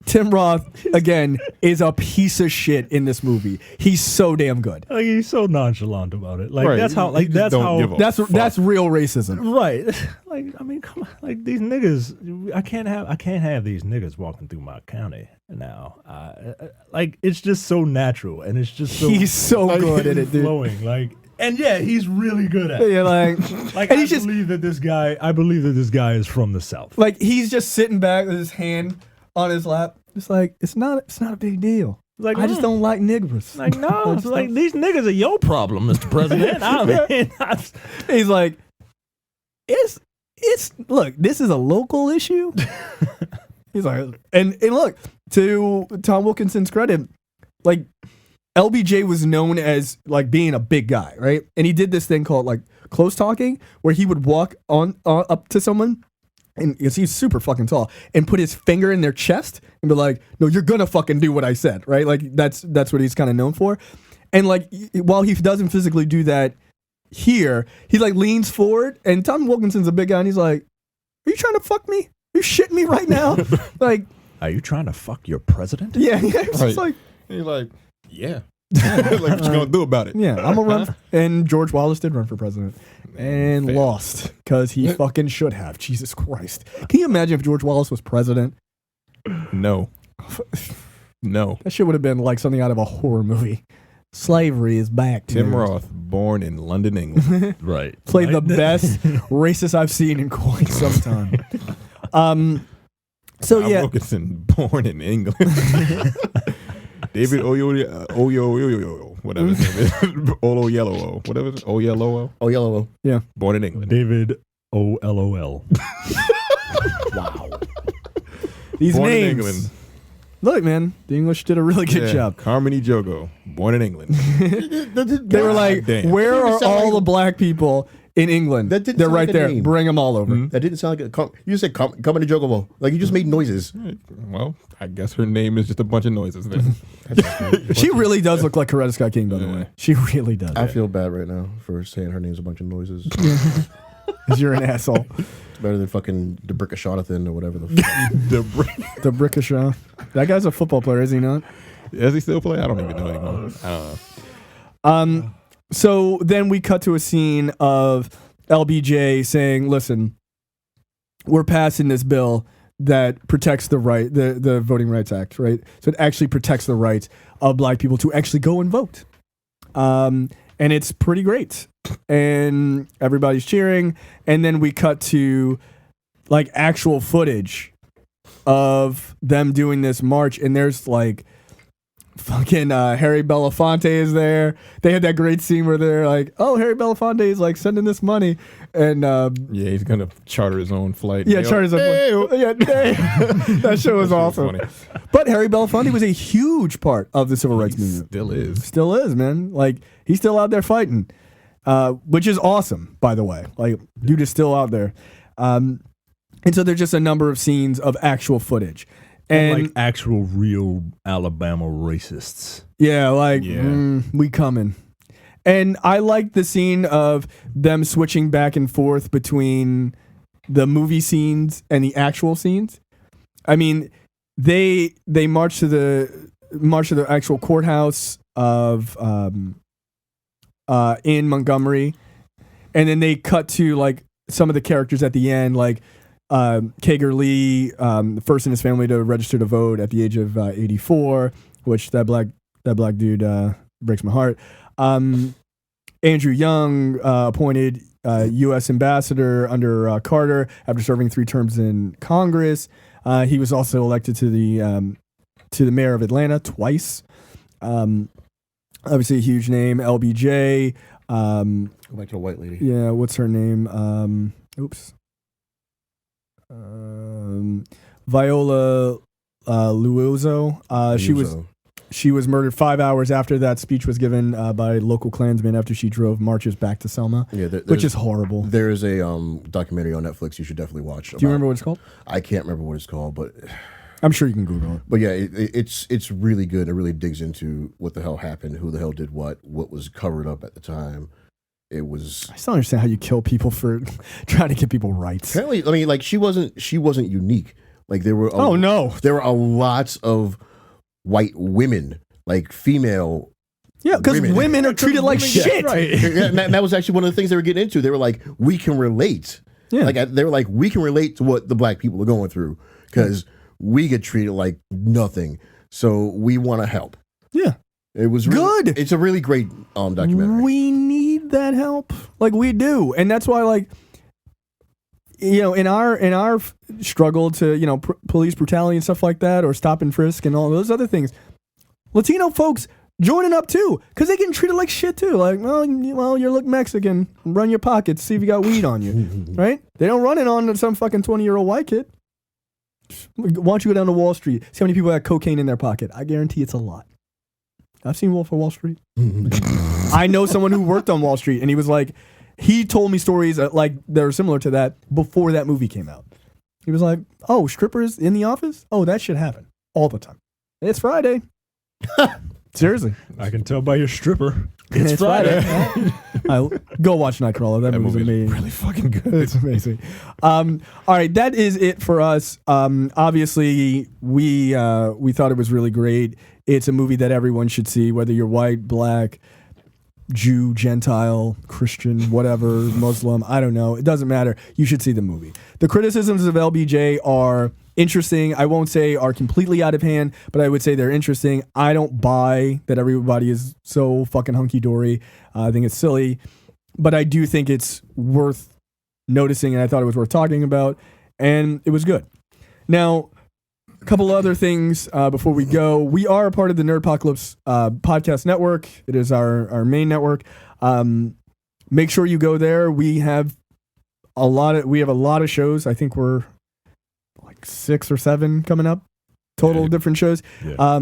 Tim Roth, again, is a piece of shit in this movie. He's so damn good. Like, he's so nonchalant about it. Like Right. that's how. Like You just that's don't how. give a That's real racism. Right. Like, I mean, come on. Like, these niggas, I can't have these niggas walking through my county now. Like, it's just so natural, and it's just so He's so good at it, dude. flowing. Like, and yeah, he's really good at it. Yeah, like Like, and I he's just believe that this guy is from the South. like he's just sitting back with his hand on his lap. It's like it's not a big deal. Like, I just don't like niggers. Like, no, it's like, these niggas are your problem, Mr. President. I mean, He's like, it's look, this is a local issue. He's like, and look, to Tom Wilkinson's credit, like LBJ was known as like being a big guy, right? And he did this thing called like close talking, where he would walk on up to someone, and because he's super fucking tall, and put his finger in their chest and be like, "No, you're gonna fucking do what I said," right? Like that's what he's kind of known for. And like while he doesn't physically do that here, he like leans forward, and Tom Wilkinson's a big guy, and he's like, "Are you trying to fuck me? You shitting me right now?" Like, are you trying to fuck your president? yeah, it's just like, He's like, yeah. Like, what you gonna do about it? yeah, I'm gonna run. And George Wallace did run for president and failed. lost because he fucking should have. Jesus Christ! Can you imagine if George Wallace was president? No. No. That shit would have been like something out of a horror movie. Slavery is back. Tim dude. Roth, born in London, England. Right. Played the best racist I've seen in quite some time. So Tom yeah, Wilkinson, born in England. David Oyelowo, whatever his name is. Oyelowo, whatever it is. Oyelowo, Oyelowo. born in England. David OLOL. wow. These Born in names. England. Look, man, the English did a really good Yeah. job. Carmen Ejogo, born in England. They were like, damn. "Where That are didn't sound all like the black people in England? That didn't They're sound right like a there. name. Bring them all over." That didn't sound like you just said Carmen Ejogo. Like you just made noises. Well, I guess her name is just a bunch of noises then. She really does look like Coretta Scott King, by the Yeah. way. She really does. I feel bad right now for saying her name's a bunch of noises. 'Cause you're an asshole. It's better than fucking DeBrickashonathan or whatever the fuck. The Brickashaw. That guy's a football player, is he not? Does he still play? I don't even know anymore. I don't know. So then we cut to a scene of LBJ saying, "Listen, we're passing this bill that protects the right, the Voting Rights Act, right? So it actually protects the rights of black people to actually go and vote." And it's pretty great. And everybody's cheering. And then we cut to like actual footage of them doing this march. And there's like fucking Harry Belafonte is there. They had that great scene where they're like, "Oh, Harry Belafonte is like sending this money." And Yeah, he's gonna charter his own flight. yeah, charters a yeah, that show was awesome. Funny. But Harry Belafonte was a huge part of the civil rights movement. Still is. Still is, man. Like he's still out there fighting, which is awesome, by the way. Like dude is still out there. And so there's just a number of scenes of actual footage. And like actual real Alabama racists. yeah, like Yeah. we coming. And I like the scene of them switching back and forth between the movie scenes and the actual scenes. I mean, they march to the actual courthouse of in Montgomery, and then they cut to like some of the characters at the end, like Kager Lee, the first in his family to register to vote at the age of 84, which that black dude breaks my heart. Andrew Young, appointed U.S. ambassador under Carter after serving 3 terms in Congress. He was also elected to the mayor of Atlanta twice. Obviously a huge name. LBJ. Go back to the white lady. Yeah, what's her name? Viola Luozo. She was murdered 5 hours after that speech was given by local Klansmen after she drove marches back to Selma, which is horrible. There is a documentary on Netflix you should definitely watch. Do you remember what it's called? I can't remember what it's called, but I'm sure you can Google it. But yeah, it's really good. It really digs into what the hell happened, who the hell did what was covered up at the time. It was. I still don't understand how you kill people for trying to get people rights. Apparently, I mean, like she wasn't unique. Like there were. There were a lot of white women, like female. Yeah, because women are treated like shit. Right. And that was actually one of the things they were getting into. They were like, we can relate. Yeah. Like they were like, we can relate to what the black people are going through because we get treated like nothing. So we want to help. Yeah. It was really, good. It's a really great documentary. We need that help. Like we do. And that's why, like, you know, in our struggle to, you know, police brutality and stuff like that, or stop and frisk and all those other things, Latino folks joining up too, because they get treated like shit too. Like, well, you look Mexican, run your pockets, see if you got weed on you, right? They don't run it on some fucking 20-year-old white kid. Why don't you go down to Wall Street, see how many people have cocaine in their pocket? I guarantee it's a lot. I've seen Wolf of Wall Street. I know someone who worked on Wall Street, and he was like, he told me stories like that are similar to that before that movie came out. He was like, oh, strippers in the office? Oh, that shit happen all the time. It's Friday. Seriously. I can tell by your stripper. It's Friday. Go watch Nightcrawler. That movie's amazing. Really fucking good. It's amazing. All right, that is it for us. Obviously, we thought it was really great. It's a movie that everyone should see, whether you're white, black, Jew, Gentile, Christian, whatever, Muslim, I don't know. It doesn't matter. You should see the movie. The criticisms of LBJ are interesting. I won't say are completely out of hand, but I would say they're interesting. I don't buy that everybody is so fucking hunky-dory. I think it's silly, but I do think it's worth noticing, and I thought it was worth talking about, and it was good. Now, a couple other things before we go. We are a part of the Nerdpocalypse podcast network. It is our main network. Make sure you go there. We have a lot of shows. I think we're like 6 or 7 coming up. Total different shows. Yeah.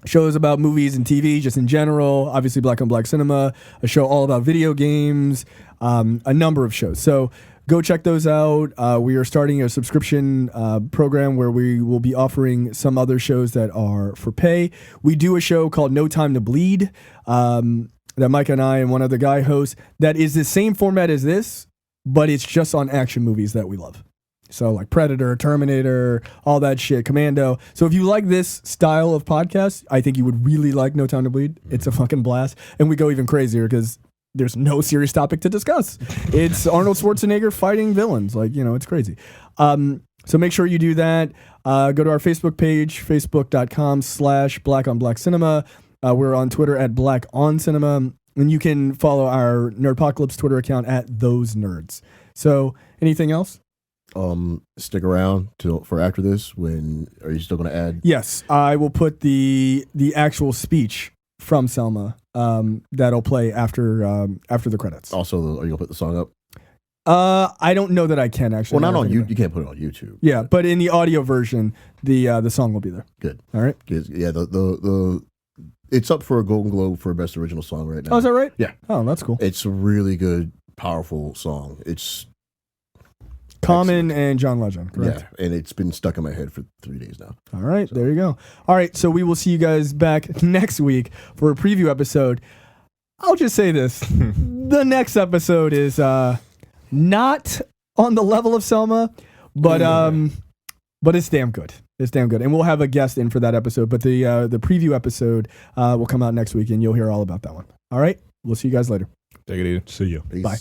Shows about movies and TV, just in general. Obviously, Black on Black Cinema. A show all about video games. A number of shows. So go check those out. We are starting a subscription program where we will be offering some other shows that are for pay. We do a show called No Time to Bleed that Mike and I and one other guy host that is the same format as this, but it's just on action movies that we love. So like Predator, Terminator, all that shit, Commando. So if you like this style of podcast, I think you would really like No Time to Bleed. It's a fucking blast. And we go even crazier because there's no serious topic to discuss. It's Arnold Schwarzenegger fighting villains. Like, you know, it's crazy. So make sure you do that. Go to our Facebook page, facebook.com/Black on Black Cinema. We're on Twitter at Black on Cinema. And you can follow our Nerdpocalypse Twitter account at Those Nerds. So anything else? Stick around for after this. Are you still going to add? Yes, I will put the actual speech from Selma that'll play after the credits. Also, are you going to put the song up? I don't know that I can actually. Well, not on YouTube. You can't put it on YouTube. Yeah, but in the audio version, the song will be there. Good. All right. Yeah, it's up for a Golden Globe for Best Original Song right now. Oh, is that right? Yeah. Oh, that's cool. It's a really good, powerful song. It's Common and John Legend, correct? Yeah, and it's been stuck in my head for 3 days now. All right, there you go. All right, so we will see you guys back next week for a preview episode. I'll just say this. The next episode is not on the level of Selma, but it's damn good. It's damn good. And we'll have a guest in for that episode, but the preview episode will come out next week, and you'll hear all about that one. All right, we'll see you guys later. Take it easy. See you. Peace. Bye.